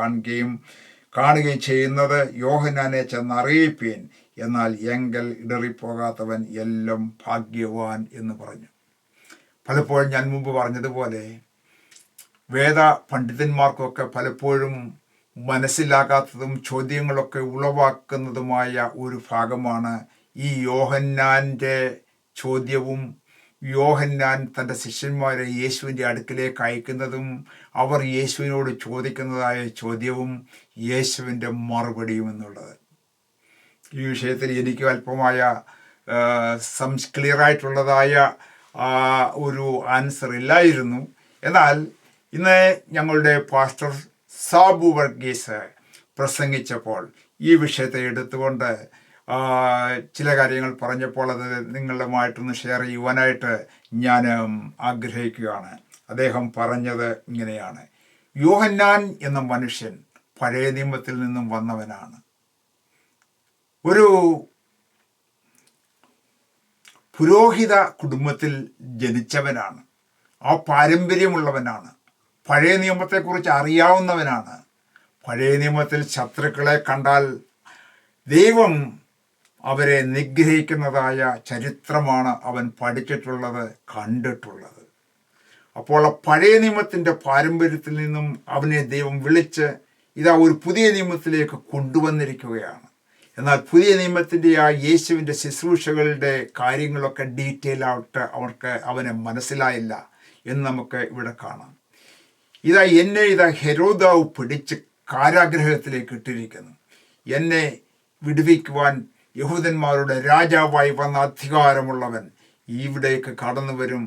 കാണുകയും ചെയ്യുന്നത് യോഹന്നാനെ ചെന്ന് അറിയിപ്പീൻ. എന്നാൽ എങ്കിൽ ഇടറിപ്പോകാത്തവൻ എല്ലാം ഭാഗ്യവാൻ എന്ന് പറഞ്ഞു. പലപ്പോഴും ഞാൻ മുമ്പ് പറഞ്ഞതുപോലെ വേദ പണ്ഡിതന്മാർക്കൊക്കെ പലപ്പോഴും മനസ്സിലാകാത്തതും ചോദ്യങ്ങളൊക്കെ ഉളവാക്കുന്നതുമായ ഒരു ഭാഗമാണ് ഈ യോഹന്നാൻ്റെ ചോദ്യവും യോഹന്നാൻ തൻ്റെ ശിഷ്യന്മാരെ യേശുവിൻ്റെ അടുക്കിലേക്ക് അയക്കുന്നതും അവർ യേശുവിനോട് ചോദിക്കുന്നതായ ചോദ്യവും യേശുവിൻ്റെ മറുപടിയും എന്നുള്ളത്. ഈ വിഷയത്തിൽ എനിക്ക് അല്പമായ ക്ലിയറായിട്ടുള്ളതായ ഒരു ആൻസർ ഇല്ലായിരുന്നു. എന്നാൽ ഇന്ന് ഞങ്ങളുടെ പാസ്റ്റർ സാബു വർഗീസ് പ്രസംഗിച്ചപ്പോൾ ഈ വിഷയത്തെ എടുത്തുകൊണ്ട് ചില കാര്യങ്ങൾ പറഞ്ഞപ്പോൾ അത് നിങ്ങളുമായിട്ടൊന്ന് ഷെയർ ചെയ്യുവാനായിട്ട് ഞാൻ ആഗ്രഹിക്കുകയാണ്. അദ്ദേഹം പറഞ്ഞത് ഇങ്ങനെയാണ്: യോഹന്നാൻ എന്ന മനുഷ്യൻ പഴയ നിയമത്തിൽ നിന്നും വന്നവനാണ്. ഒരു പുരോഹിത കുടുംബത്തിൽ ജനിച്ചവനാണ്. ആ പാരമ്പര്യമുള്ളവനാണ്. പഴയ നിയമത്തെക്കുറിച്ച് അറിയാവുന്നവനാണ്. പഴയ നിയമത്തിൽ ശത്രുക്കളെ കണ്ടാൽ ദൈവം അവരെ നിഗ്രഹിക്കുന്നതായ ചരിത്രമാണ് അവൻ പഠിച്ചിട്ടുള്ളത്, കണ്ടിട്ടുള്ളത്. അപ്പോൾ ആ പഴയ നിയമത്തിൻ്റെ പാരമ്പര്യത്തിൽ നിന്നും അവനെ ദൈവം വിളിച്ച് ഇതാ ഒരു പുതിയ നിയമത്തിലേക്ക് കൊണ്ടുവന്നിരിക്കുകയാണ്. എന്നാൽ പുതിയ നിയമത്തിൻ്റെ ആ യേശുവിൻ്റെ ശുശ്രൂഷകളുടെ കാര്യങ്ങളൊക്കെ ഡീറ്റെയിൽ ആയിട്ട് അവനെ മനസ്സിലായില്ല എന്ന് നമുക്ക് ഇവിടെ കാണാം. എന്നെ ഹെരോദാവ് പിടിച്ച് കാരാഗ്രഹത്തിലേക്ക് ഇട്ടിരിക്കുന്നു. എന്നെ വിടുവിക്കുവാൻ യഹൂദന്മാരുടെ രാജാവായി വന്ന അധികാരമുള്ളവൻ ഇവിടേക്ക് കടന്നു വരും.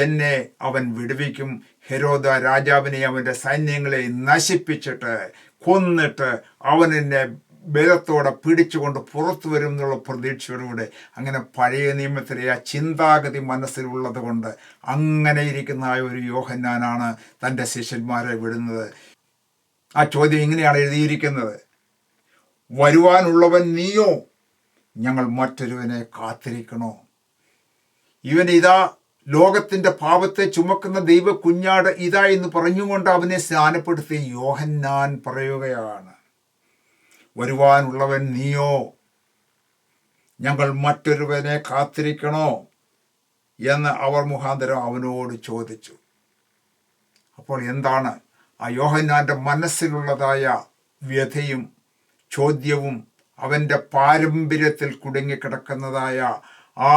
എന്നെ അവൻ വിടുവിക്കും. ഹെരോദ രാജാവിനെ അവൻ്റെ സൈന്യങ്ങളെ നശിപ്പിച്ചിട്ട് കൊന്നിട്ട് അവൻ എന്നെ ബലത്തോടെ പിടിച്ചുകൊണ്ട് പുറത്തു വരും എന്നുള്ള പ്രതീക്ഷയോടുകൂടെ അങ്ങനെ പഴയ നിയമത്തിലെ ആ ചിന്താഗതി മനസ്സിലുള്ളത് കൊണ്ട് അങ്ങനെ ഇരിക്കുന്ന ഒരു യോഹന്നാനാണ് തൻ്റെ ശിഷ്യന്മാരെ വിടുന്നത്. ആ ചോദ്യം ഇങ്ങനെയാണ് എഴുതിയിരിക്കുന്നത്: വരുവാനുള്ളവൻ നീയോ, ഞങ്ങൾ മറ്റൊരുവനെ കാത്തിരിക്കണോ? ഇതാ ലോകത്തിൻ്റെ പാപത്തെ ചുമക്കുന്ന ദൈവ കുഞ്ഞാട് ഇതാ എന്ന് പറഞ്ഞുകൊണ്ട് അവനെ സ്നാനപ്പെടുത്തി യോഹന്നാൻ പറയുകയാണ്, വരുവാനുള്ളവൻ നീയോ, ഞങ്ങൾ മറ്റൊരുവനെ കാത്തിരിക്കണോ എന്ന് അവർ മുഖാന്തരം അവനോട് ചോദിച്ചു. അപ്പോൾ എന്താണ് ആ യോഹന്നാൻ്റെ മനസ്സിലുള്ളതായ വ്യഥയും ചോദ്യവും അവൻ്റെ പാരമ്പര്യത്തിൽ കുടുങ്ങിക്കിടക്കുന്നതായ ആ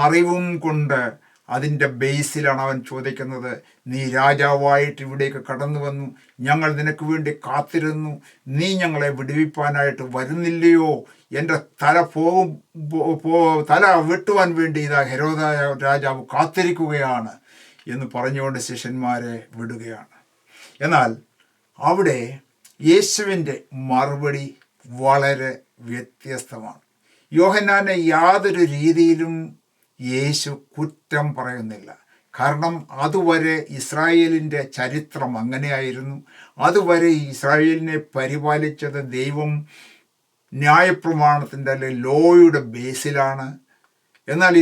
അറിവും കൊണ്ട് അതിൻ്റെ ബേസിലാണ് അവൻ ചോദിക്കുന്നത്. നീ രാജാവായിട്ട് ഇവിടേക്ക് കടന്നു വന്നു, ഞങ്ങൾ നിനക്ക് വേണ്ടി കാത്തിരുന്നു, നീ ഞങ്ങളെ വിടുവിപ്പാനായിട്ട് വരുന്നില്ലയോ? എൻ്റെ തല വെട്ടുവാൻ വേണ്ടി ഹെരോദായ രാജാവ് കാത്തിരിക്കുകയാണ് എന്ന് പറഞ്ഞുകൊണ്ട് ശിഷ്യന്മാരെ വിടുകയാണ്. എന്നാൽ അവിടെ യേശുവിൻ്റെ മറുപടി വളരെ വ്യത്യസ്തമാണ്. യോഹന്നാനെ യാതൊരു രീതിയിലും യേശു കുറ്റം പറയുന്നില്ല. കാരണം അതുവരെ ഇസ്രായേലിൻ്റെ ചരിത്രം അങ്ങനെയായിരുന്നു. അതുവരെ ഇസ്രായേലിനെ പരിപാലിച്ചത് ദൈവം ന്യായപ്രമാണത്തിൻ്റെ അല്ലെങ്കിൽ ലോയുടെ ബേസിലാണ്. എന്നാൽ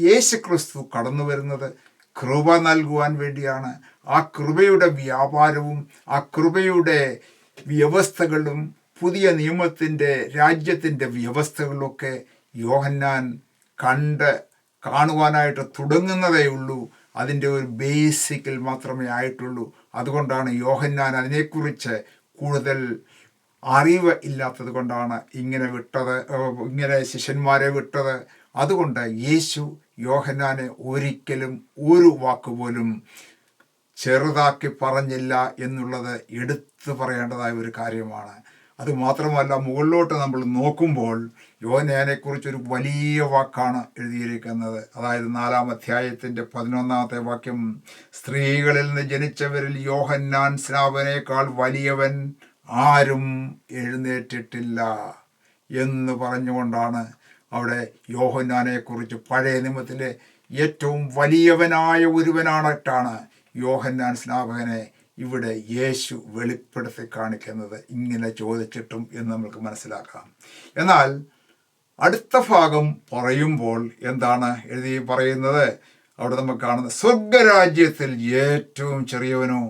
യേശു ക്രിസ്തു കടന്നു വരുന്നത് കൃപ നൽകുവാൻ വേണ്ടിയാണ്. ആ കൃപയുടെ വ്യാപാരവും ആ കൃപയുടെ വ്യവസ്ഥകളും പുതിയ നിയമത്തിൻ്റെ രാജ്യത്തിൻ്റെ വ്യവസ്ഥകളൊക്കെ യോഹന്നാൻ കാണുവാനായിട്ട് തുടങ്ങുന്നതേ ഉള്ളൂ. അതിൻ്റെ ഒരു ബേസിക്കിൽ മാത്രമേ ആയിട്ടുള്ളൂ. അതുകൊണ്ടാണ് യോഹന്നാൻ അതിനെക്കുറിച്ച് കൂടുതൽ അറിവ് ഇല്ലാത്തത് കൊണ്ടാണ് ഇങ്ങനെ ശിഷ്യന്മാരെ വിട്ടത്. അതുകൊണ്ട് യേശു യോഹന്നാനെ ഒരിക്കലും ഒരു വാക്കുപോലും ചെറുതാക്കി പറഞ്ഞില്ല എന്നുള്ളത് എടുത്തു പറയേണ്ടതായ ഒരു കാര്യമാണ്. അതുമാത്രമല്ല, മുകളിലോട്ട് നമ്മൾ നോക്കുമ്പോൾ യോഹന്നാനെക്കുറിച്ചൊരു വലിയ വാക്കാണ് എഴുതിയിരിക്കുന്നത്. അതായത് 4-ാം അധ്യായത്തിൻ്റെ 11-ാമത്തെ വാക്യം, സ്ത്രീകളിൽ നിന്ന് ജനിച്ചവരിൽ യോഹന്നാൻ സ്നാപകനേക്കാൾ വലിയവൻ ആരും എഴുന്നേറ്റിട്ടില്ല എന്ന് പറഞ്ഞുകൊണ്ടാണ് അവിടെ യോഹന്നാനെക്കുറിച്ച് പഴയ നിയമത്തിലെ ഏറ്റവും വലിയവനായ ഒരുവനായിട്ടാണ് യോഹന്നാൻ സ്നാപകനെ ഇവിടെ യേശു വെളിപ്പെടുത്തി കാണിക്കുന്നത്. ഇങ്ങനെ ചോദിച്ചിട്ടും എന്ന് നമുക്ക് മനസ്സിലാക്കാം. എന്നാൽ അടുത്ത ഭാഗം പറയുമ്പോൾ എന്താണ് എഴുതി പറയുന്നത്? അവിടെ നമുക്ക് കാണുന്നത്, സ്വർഗരാജ്യത്തിൽ ഏറ്റവും ചെറിയവനോ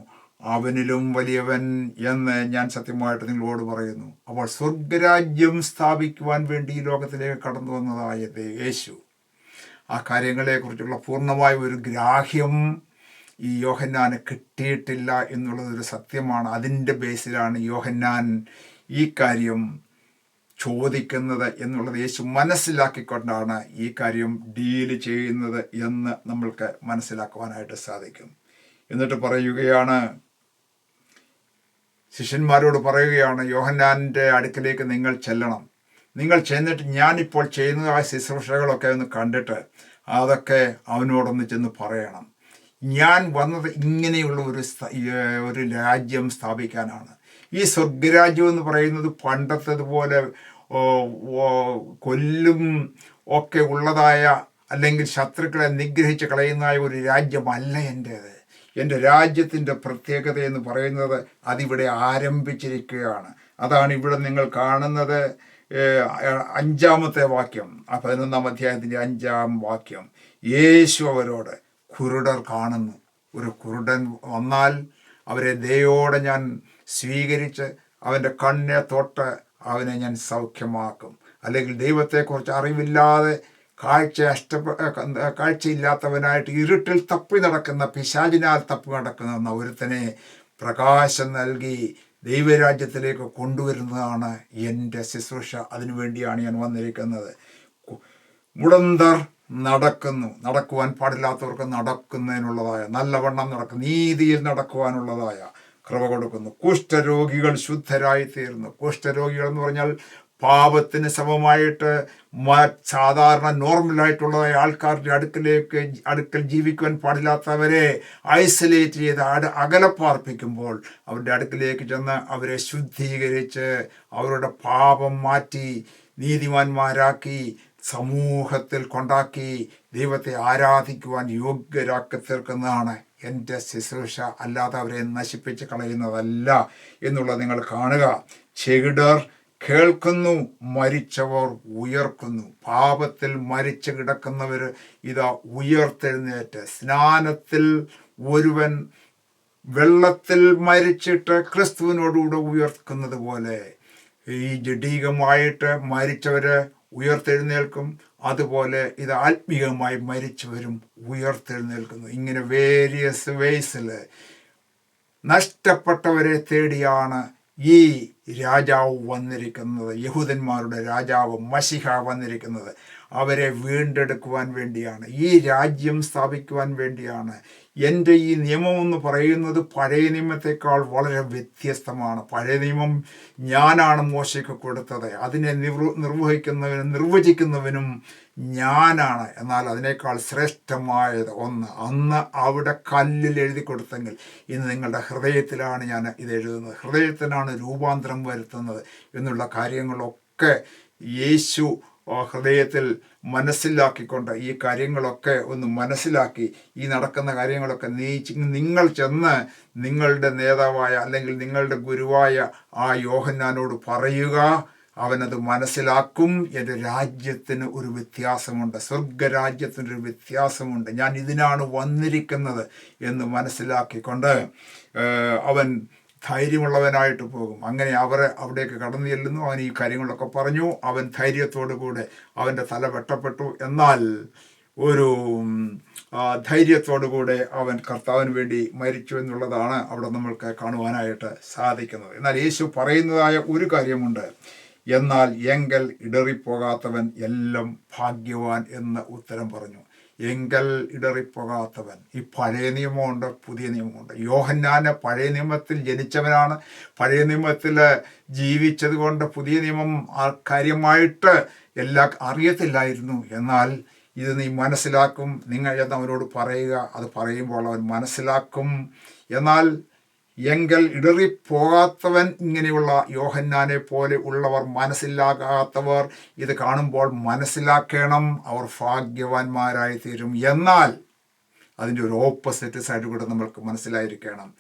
അവനിലും വലിയവൻ എന്ന് ഞാൻ സത്യമായിട്ട് നിങ്ങളോട് പറയുന്നു. അപ്പോൾ സ്വർഗരാജ്യം സ്ഥാപിക്കുവാൻ വേണ്ടി ഈ ലോകത്തിലേക്ക് കടന്നു വന്നതായ യേശു, ആ കാര്യങ്ങളെക്കുറിച്ചുള്ള പൂർണ്ണമായ ഒരു ഗ്രാഹ്യം ഈ യോഹന്നാന് കിട്ടിയിട്ടില്ല എന്നുള്ളതൊരു സത്യമാണ്. അതിൻ്റെ ബേസിലാണ് യോഹന്നാൻ ഈ കാര്യം ചോദിക്കുന്നത് എന്നുള്ളത് യേശു മനസ്സിലാക്കിക്കൊണ്ടാണ് ഈ കാര്യം ഡീല് ചെയ്യുന്നത് എന്ന് നമ്മൾക്ക് മനസ്സിലാക്കുവാനായിട്ട് സാധിക്കും. എന്നിട്ട് പറയുകയാണ്, ശിഷ്യന്മാരോട് പറയുകയാണ്, യോഹന്നാൻ്റെ അടുക്കലേക്ക് നിങ്ങൾ ചെല്ലണം. നിങ്ങൾ ചെന്നിട്ട് ഞാനിപ്പോൾ ചെയ്യുന്നതായ ശുശ്രൂഷകളൊക്കെ ഒന്ന് കണ്ടിട്ട് അതൊക്കെ അവനോടൊന്ന് ചെന്ന് പറയണം. ഞാൻ വന്നത് ഇങ്ങനെയുള്ള ഒരു രാജ്യം സ്ഥാപിക്കാനാണ്. ഈ സ്വർഗരാജ്യം എന്ന് പറയുന്നത് പണ്ടത്തേതുപോലെ കൊല്ലും ഒക്കെ ഉള്ളതായ, അല്ലെങ്കിൽ ശത്രുക്കളെ നിഗ്രഹിച്ച് കളയുന്നതായ ഒരു രാജ്യമല്ല എൻ്റേത്. എൻ്റെ രാജ്യത്തിൻ്റെ പ്രത്യേകത എന്ന് പറയുന്നത് അതിവിടെ ആരംഭിച്ചിരിക്കുകയാണ്. അതാണ് ഇവിടെ നിങ്ങൾ കാണുന്നത്. 5-ാമത്തെ വാക്യം, 11-ാം അധ്യായത്തിൻ്റെ 5-ാം വാക്യം, യേശു അവരോട്, കുരുടർ കാണുന്നു. ഒരു കുരുടൻ വന്നാൽ അവരെ ദയോടെ ഞാൻ സ്വീകരിച്ച് അവൻ്റെ കണ്ണെ തൊട്ട് അവനെ ഞാൻ സൗഖ്യമാക്കും. അല്ലെങ്കിൽ ദൈവത്തെക്കുറിച്ച് അറിവില്ലാതെ കാഴ്ചയില്ലാത്തവനായിട്ട് ഇരുട്ടിൽ തപ്പി നടക്കുന്ന, പിശാചിനാൽ തപ്പി നടക്കുന്ന ഒരുത്തനെ പ്രകാശം നൽകി ദൈവരാജ്യത്തിലേക്ക് കൊണ്ടുവരുന്നതാണ് എൻ്റെ ശുശ്രൂഷ. അതിനുവേണ്ടിയാണ് ഞാൻ വന്നിരിക്കുന്നത്. മുടന്തർ നടക്കുന്നു, നടക്കുവാൻ പാടില്ലാത്തവർക്ക് നടക്കുന്നതിനുള്ളതായ, നല്ലവണ്ണം നടക്കും, നീതിയിൽ നടക്കുവാനുള്ളതായ കൃപ കൊടുക്കുന്നു. കുഷ്ഠരോഗികൾ ശുദ്ധരായി തീർന്നു. കുഷ്ഠരോഗികൾ എന്ന് പറഞ്ഞാൽ പാപത്തിന് സമമായിട്ട് സാധാരണ നോർമലായിട്ടുള്ളതായ ആൾക്കാരുടെ അടുക്കൽ ജീവിക്കുവാൻ പാടില്ലാത്തവരെ ഐസൊലേറ്റ് ചെയ്ത് അകലെ പാർപ്പിക്കുമ്പോൾ അവരുടെ അടുക്കിലേക്ക് ചെന്ന് അവരെ ശുദ്ധീകരിച്ച് അവരുടെ പാപം മാറ്റി നീതിമാന്മാരാക്കി സമൂഹത്തിൽ കൊണ്ടാക്കി ദൈവത്തെ ആരാധിക്കുവാൻ യോഗ്യരാക്കി തീർക്കുന്നതാണ് എൻ്റെ ശുശ്രൂഷ. അല്ലാതെ അവരെ നശിപ്പിച്ച് കളയുന്നതല്ല എന്നുള്ളത് നിങ്ങൾ കാണുക. ചെകിടർ കേൾക്കുന്നു, മരിച്ചവർ ഉയർക്കുന്നു. പാപത്തിൽ മരിച്ചു കിടക്കുന്നവർ ഇതാ ഉയർത്തെഴുന്നേറ്റ്, സ്നാനത്തിൽ ഒരുവൻ വെള്ളത്തിൽ മരിച്ചിട്ട് ക്രിസ്തുവിനോടുകൂടെ ഉയർക്കുന്നത് പോലെ ഈ ജഡീകമായിട്ട് മരിച്ചവര് ഉയർത്തെഴുന്നേൽക്കും. അതുപോലെ ഇത് ആത്മീയമായി മരിച്ചവരും ഉയർത്തെഴുന്നേൽക്കുന്നു. ഇങ്ങനെ വേരിയസ് വേസിൽ നഷ്ടപ്പെട്ടവരെ തേടിയാണ് ഈ രാജാവ് വന്നിരിക്കുന്നത്. യഹൂദന്മാരുടെ രാജാവ് മശിഹ വന്നിരിക്കുന്നത് അവരെ വീണ്ടെടുക്കുവാൻ വേണ്ടിയാണ്, ഈ രാജ്യം സ്ഥാപിക്കുവാൻ വേണ്ടിയാണ്. എൻ്റെ ഈ നിയമം എന്ന് പറയുന്നത് പഴയ നിയമത്തെക്കാൾ വളരെ വ്യത്യസ്തമാണ്. പഴയ നിയമം ഞാനാണ് മോശയ്ക്ക് കൊടുത്തത്, അതിനെ നിർവചിക്കുന്നവനും ഞാനാണ്. എന്നാൽ അതിനേക്കാൾ ശ്രേഷ്ഠമായത് ഒന്ന് അന്ന് അവിടെ കല്ലിൽ എഴുതി കൊടുത്തെങ്കിൽ ഇന്ന് നിങ്ങളുടെ ഹൃദയത്തിലാണ് ഞാൻ ഇത് എഴുതുന്നത്, ഹൃദയത്തിലാണ് രൂപാന്തരം വരുത്തുന്നത് എന്നുള്ള കാര്യങ്ങളൊക്കെ യേശു ഹൃദയത്തിൽ മനസ്സിലാക്കിക്കൊണ്ട് ഈ കാര്യങ്ങളൊക്കെ ഒന്ന് മനസ്സിലാക്കി ഈ നടക്കുന്ന കാര്യങ്ങളൊക്കെ നിങ്ങൾ ചെന്ന് നിങ്ങളുടെ നേതാവായ അല്ലെങ്കിൽ നിങ്ങളുടെ ഗുരുവായ ആ യോഹന്നാനോട് പറയുക, അവനത് മനസ്സിലാക്കും. എൻ്റെ രാജ്യത്തിന് ഒരു വ്യത്യാസമുണ്ട്, സ്വർഗരാജ്യത്തിനൊരു വ്യത്യാസമുണ്ട്, ഞാൻ ഇതിനാണ് വന്നിരിക്കുന്നത് എന്ന് മനസ്സിലാക്കിക്കൊണ്ട് അവൻ ധൈര്യമുള്ളവനായിട്ട് പോകും. അങ്ങനെ അവിടേക്ക് കടന്നു ചെല്ലുന്നു. അവൻ ഈ കാര്യങ്ങളൊക്കെ പറഞ്ഞു. അവൻ ധൈര്യത്തോടു കൂടെ അവൻ്റെ തല വെട്ടപ്പെട്ടു. എന്നാൽ ഒരു ധൈര്യത്തോടു കൂടെ അവൻ കർത്താവിന് വേണ്ടി മരിച്ചു എന്നുള്ളതാണ് അവിടെ നമ്മൾക്ക് കാണുവാനായിട്ട് സാധിക്കുന്നത്. എന്നാൽ യേശു പറയുന്നതായ ഒരു കാര്യമുണ്ട്, എന്നാൽ എങ്കൽ ഇടറിപ്പോകാത്തവൻ എല്ലാം ഭാഗ്യവാൻ എന്ന് ഉത്തരം പറഞ്ഞു. എങ്കൽ ഇടറിപ്പോകാത്തവൻ. ഈ പഴയ നിയമമുണ്ട്, പുതിയ നിയമമുണ്ട്. യോഹന്നാന് പഴയ നിയമത്തിൽ ജനിച്ചവനാണ്. പഴയ നിയമത്തിൽ ജീവിച്ചത് കൊണ്ട് പുതിയ നിയമം കാര്യമായിട്ട് എല്ലാം അറിയത്തില്ലായിരുന്നു. എന്നാൽ ഇത് നീ മനസ്സിലാക്കും, നിങ്ങൾ എന്ന് അവനോട് പറയുക. അത് പറയുമ്പോൾ അവൻ മനസ്സിലാക്കും. എന്നാൽ എങ്കൽ ഇടറിപ്പോകാത്തവൻ, ഇങ്ങനെയുള്ള യോഹന്നാനെ പോലെ ഉള്ളവർ, മനസ്സിലാകാത്തവർ ഇത് കാണുമ്പോൾ മനസ്സിലാക്കണം, അവർ ഭാഗ്യവാന്മാരായി തീരും. എന്നാൽ അതിൻ്റെ ഒരു ഓപ്പോസിറ്റ് സൈഡ് കൂടെ നമ്മൾക്ക് മനസ്സിലായിരിക്കണം.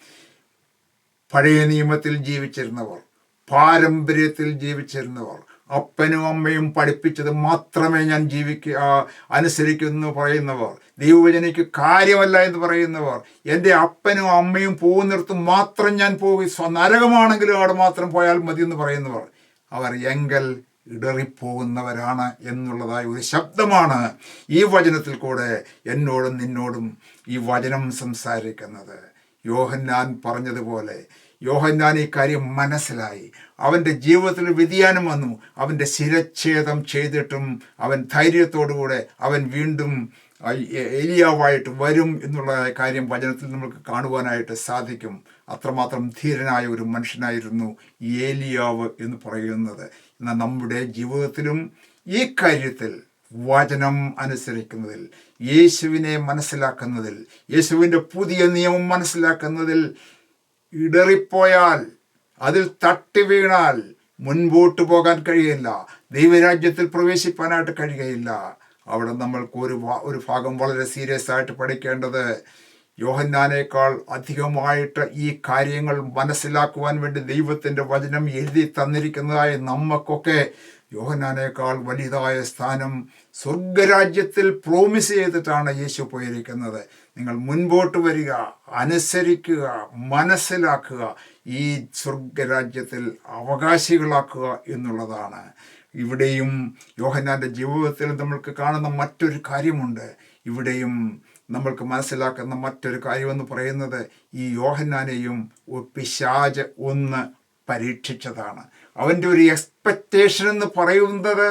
പഴയ നിയമത്തിൽ ജീവിച്ചിരുന്നവർ, പാരമ്പര്യത്തിൽ ജീവിച്ചിരുന്നവർ, അപ്പനും അമ്മയും പഠിപ്പിച്ചത് മാത്രമേ ഞാൻ അനുസരിക്കുന്നു പറയുന്നവർ, ദൈവവചനയ്ക്ക് കാര്യമല്ല എന്ന് പറയുന്നവർ, എൻ്റെ അപ്പനും അമ്മയും പോകുന്നിടത്ത് മാത്രം ഞാൻ പോകും, നരകമാണെങ്കിലും അവിടെ മാത്രം പോയാൽ മതി എന്ന് പറയുന്നവർ, അവർ എങ്കൽ ഇടറിപ്പോകുന്നവരാണ് എന്നുള്ളതായ ഒരു ശബ്ദമാണ് ഈ വചനത്തിൽ കൂടെ എന്നോടും നിന്നോടും ഈ വചനം സംസാരിക്കുന്നത്. യോഹന്നാൻ പറഞ്ഞതുപോലെ യോഹന്നാൻ ഈ കാര്യം മനസ്സിലായി. അവൻ്റെ ജീവിതത്തിൽ വ്യതിയാനം വന്നു. അവൻ്റെ ശിരച്ഛേദം ചെയ്തിട്ടും അവൻ ധൈര്യത്തോടുകൂടെ അവൻ വീണ്ടും ഏലിയാവായിട്ട് വരും എന്നുള്ള കാര്യം വചനത്തിൽ നമുക്ക് കാണുവാനായിട്ട് സാധിക്കും. അത്രമാത്രം ധീരനായ ഒരു മനുഷ്യനായിരുന്നു ഏലിയാവ് എന്ന് പറയുന്നത്. എന്നാൽ നമ്മുടെ ജീവിതത്തിലും ഈ കാര്യത്തിൽ വചനം അനുസരിക്കുന്നതിൽ, യേശുവിനെ മനസ്സിലാക്കുന്നതിൽ, യേശുവിൻ്റെ പുതിയ നിയമം മനസ്സിലാക്കുന്നതിൽ ഇടറിപ്പോയാൽ, അതിൽ തട്ടി വീണാൽ മുൻപോട്ട് പോകാൻ കഴിയില്ല, ദൈവരാജ്യത്തിൽ പ്രവേശിപ്പാനായിട്ട് കഴിയുകയില്ല. അവിടെ നമ്മൾക്ക് ഒരു ഭാഗം വളരെ സീരിയസ് ആയിട്ട് പഠിക്കേണ്ടത്, യോഹന്നാനേക്കാൾ അധികമായിട്ട് ഈ കാര്യങ്ങൾ മനസ്സിലാക്കുവാൻ വേണ്ടി ദൈവത്തിൻ്റെ വചനം എഴുതി തന്നിരിക്കുന്നതായ നമുക്കൊക്കെ യോഹന്നാനേക്കാൾ വലിയതായ സ്ഥാനം സ്വർഗരാജ്യത്തിൽ പ്രോമിസ് ചെയ്തിട്ടാണ് യേശു പോയിരിക്കുന്നത്. നിങ്ങൾ മുൻപോട്ട് വരിക, അനുസരിക്കുക, മനസ്സിലാക്കുക, ഈ സ്വർഗരാജ്യത്തിൽ അവകാശികളാക്കുക എന്നുള്ളതാണ്. ഇവിടെയും യോഹന്നാൻ്റെ ജീവിതത്തിൽ നമ്മൾക്ക് കാണുന്ന മറ്റൊരു കാര്യമുണ്ട്. ഇവിടെയും നമ്മൾക്ക് മനസ്സിലാക്കുന്ന മറ്റൊരു കാര്യമെന്ന് പറയുന്നത്, ഈ യോഹന്നാനെയും പിശാച് ഒന്ന് പരീക്ഷിച്ചതാണ്. അവൻ്റെ ഒരു എക്സ്പെക്റ്റേഷൻ എന്ന് പറയുന്നത്,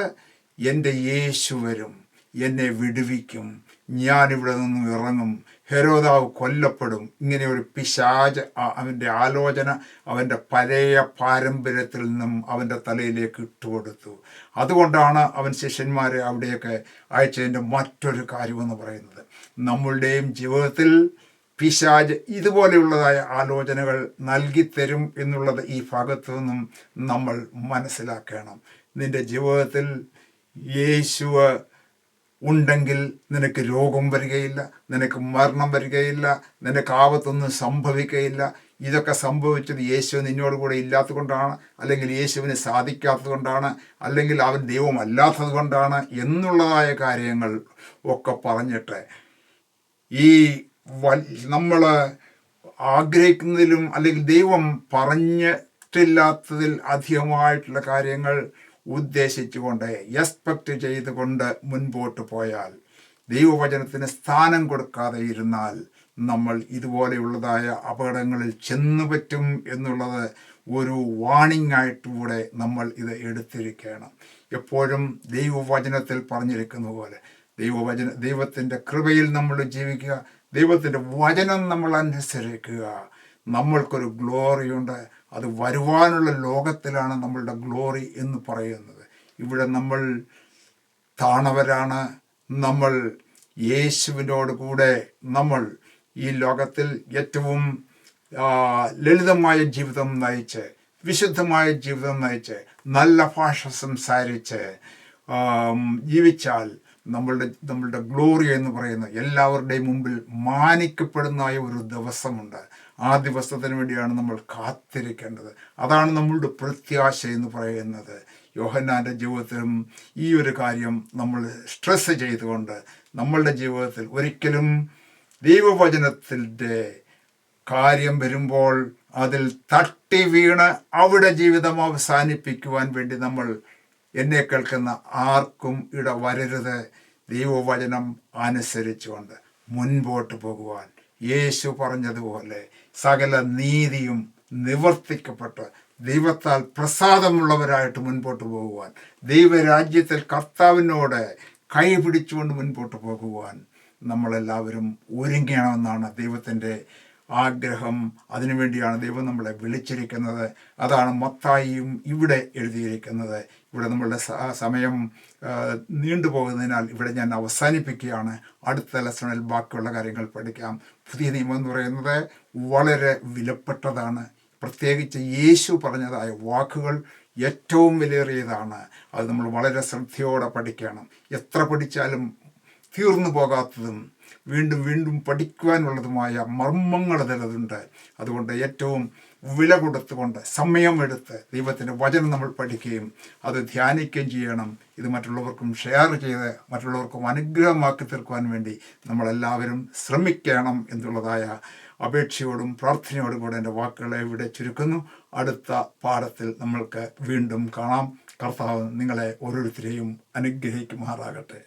എൻ്റെ യേശു വരും, എന്നെ വിടുവിക്കും, ഞാനിവിടെ നിന്നും ഇറങ്ങും, ഹെരോദാവ് കൊല്ലപ്പെടും. ഇങ്ങനെ ഒരു പിശാച് അവൻ്റെ ആലോചന അവൻ്റെ പഴയ പാരമ്പര്യത്തിൽ നിന്നും അവൻ്റെ തലയിലേക്ക് ഇട്ടുകൊടുത്തു. അതുകൊണ്ടാണ് അവൻ ശിഷ്യന്മാരെ അവിടെയൊക്കെ അയച്ചതിൻ്റെ മറ്റൊരു കാര്യമെന്ന് പറയുന്നത്. നമ്മളുടെയും ജീവിതത്തിൽ പിശാച് ഇതുപോലെയുള്ളതായ ആലോചനകൾ നൽകിത്തരും എന്നുള്ളത് ഈ ഭാഗത്തു നിന്നും നമ്മൾ മനസ്സിലാക്കണം. നിൻ്റെ ജീവിതത്തിൽ യേശു ഉണ്ടെങ്കിൽ നിനക്ക് രോഗം വരികയില്ല, നിനക്ക് മരണം വരികയില്ല, നിനക്ക് ആപത്തൊന്നും സംഭവിക്കുകയില്ല. ഇതൊക്കെ സംഭവിച്ചത് യേശു നിന്നോട് കൂടെ ഇല്ലാത്തത് കൊണ്ടാണ്, അല്ലെങ്കിൽ യേശുവിന് സാധിക്കാത്തത് കൊണ്ടാണ്, അല്ലെങ്കിൽ അവൻ ദൈവമല്ലാത്തത് കൊണ്ടാണ് എന്നുള്ളതായ കാര്യങ്ങൾ ഒക്കെ പറഞ്ഞിട്ട് ഈ നമ്മൾ ആഗ്രഹിക്കുന്നതിലും അല്ലെങ്കിൽ ദൈവം പറഞ്ഞിട്ടില്ലാത്തതിൽ അധികമായിട്ടുള്ള കാര്യങ്ങൾ ഉദ്ദേശിച്ചുകൊണ്ട്, എക്സ്പെക്റ്റ് ചെയ്തുകൊണ്ട് മുൻപോട്ട് പോയാൽ, ദൈവവചനത്തിന് സ്ഥാനം കൊടുക്കാതെ ഇരുന്നാൽ നമ്മൾ ഇതുപോലെയുള്ളതായ അപകടങ്ങളിൽ ചെന്നു പറ്റും എന്നുള്ളത് ഒരു വാണിംഗ് ആയിട്ടുകൂടെ നമ്മൾ ഇത് എടുത്തിരിക്കണം. എപ്പോഴും ദൈവവചനത്തിൽ പറഞ്ഞിരിക്കുന്ന പോലെ ദൈവത്തിൻ്റെ കൃപയിൽ നമ്മൾ ജീവിക്കുക, ദൈവത്തിൻ്റെ വചനം നമ്മൾ അനുസരിക്കുക. നമ്മൾക്കൊരു ഗ്ലോറിയുണ്ട്, അത് വരുവാനുള്ള ലോകത്തിലാണ് നമ്മളുടെ ഗ്ലോറി എന്ന് പറയുന്നത്. ഇവിടെ നമ്മൾ താണവരാണ്. നമ്മൾ യേശുവിനോട് കൂടെ നമ്മൾ ഈ ലോകത്തിൽ ഏറ്റവും ലളിതമായ ജീവിതം നയിച്ച്, വിശുദ്ധമായ ജീവിതം നയിച്ച്, നല്ല ഭാഷ സംസാരിച്ച് ജീവിച്ചാൽ നമ്മളുടെ ഗ്ലോറി എന്ന് പറയുന്ന എല്ലാവരുടെയും മുമ്പിൽ മാനിക്കപ്പെടുന്ന ഒരു ദിവസമുണ്ട്. ആ ദിവസത്തിന് വേണ്ടിയാണ് നമ്മൾ കാത്തിരിക്കേണ്ടത്. അതാണ് നമ്മളുടെ പ്രത്യാശ എന്ന് പറയുന്നത്. യോഹന്നാൻ്റെ ജീവിതത്തിലും ഈ ഒരു കാര്യം നമ്മൾ സ്ട്രെസ് ചെയ്തുകൊണ്ട് നമ്മളുടെ ജീവിതത്തിൽ ഒരിക്കലും ദൈവവചനത്തിൻ്റെ കാര്യം വരുമ്പോൾ അതിൽ തട്ടി വീണ് അവിടെ ജീവിതം അവസാനിപ്പിക്കുവാൻ വേണ്ടി നമ്മൾ, എന്നെ കേൾക്കുന്ന ആർക്കും ഇടവരരുത്. ദൈവവചനം അനുസരിച്ചുകൊണ്ട് മുൻപോട്ട് പോകുവാൻ, യേശു പറഞ്ഞതുപോലെ സകല നീതിയും നിവർത്തിക്കപ്പെട്ട് ദൈവത്താൽ പ്രസാദമുള്ളവരായിട്ട് മുൻപോട്ട് പോകുവാൻ, ദൈവരാജ്യത്തിൽ കർത്താവിനോട് കൈ പിടിച്ചുകൊണ്ട് മുൻപോട്ട് പോകുവാൻ നമ്മളെല്ലാവരും ഒരുങ്ങണമെന്നാണ് ദൈവത്തിൻ്റെ ആഗ്രഹം. അതിനുവേണ്ടിയാണ് ദൈവം നമ്മളെ വിളിച്ചിരിക്കുന്നത്. അതാണ് മത്തായിയും ഇവിടെ എഴുതിയിരിക്കുന്നത്. ഇവിടെ നമ്മളുടെ സമയം നീണ്ടുപോകുന്നതിനാൽ ഇവിടെ ഞാൻ അവസാനിപ്പിക്കുകയാണ്. അടുത്ത ലെസണിൽ ബാക്കിയുള്ള കാര്യങ്ങൾ പഠിക്കാം. പുതിയ നിയമം എന്ന് പറയുന്നത് വളരെ വിലപ്പെട്ടതാണ്. പ്രത്യേകിച്ച് യേശു പറഞ്ഞതായ വാക്കുകൾ ഏറ്റവും വിലയേറിയതാണ്. അത് നമ്മൾ വളരെ ശ്രദ്ധയോടെ പഠിക്കണം. എത്ര പഠിച്ചാലും തീർന്നു പോകാത്തതും വീണ്ടും വീണ്ടും പഠിക്കുവാനുള്ളതുമായ മർമ്മങ്ങൾ അതിലുണ്ട്. അതുകൊണ്ട് ഏറ്റവും വില കൊടുത്തുകൊണ്ട് സമയമെടുത്ത് ദൈവത്തിൻ്റെ വചനം നമ്മൾ പഠിക്കുകയും അത് ധ്യാനിക്കുകയും ചെയ്യണം. ഇത് മറ്റുള്ളവർക്കും ഷെയർ ചെയ്ത് മറ്റുള്ളവർക്കും അനുഗ്രഹമാക്കി തീർക്കുവാൻ വേണ്ടി നമ്മളെല്ലാവരും ശ്രമിക്കണം എന്നുള്ളതായ അപേക്ഷയോടും പ്രാർത്ഥനയോടും കൂടെ എൻ്റെ വാക്കുകളെ ഇവിടെ ചുരുക്കുന്നു. അടുത്ത പാഠത്തിൽ നമ്മൾക്ക് വീണ്ടും കാണാം. കർത്താവ് നിങ്ങളെ ഓരോരുത്തരെയും അനുഗ്രഹിക്കുമാറാകട്ടെ.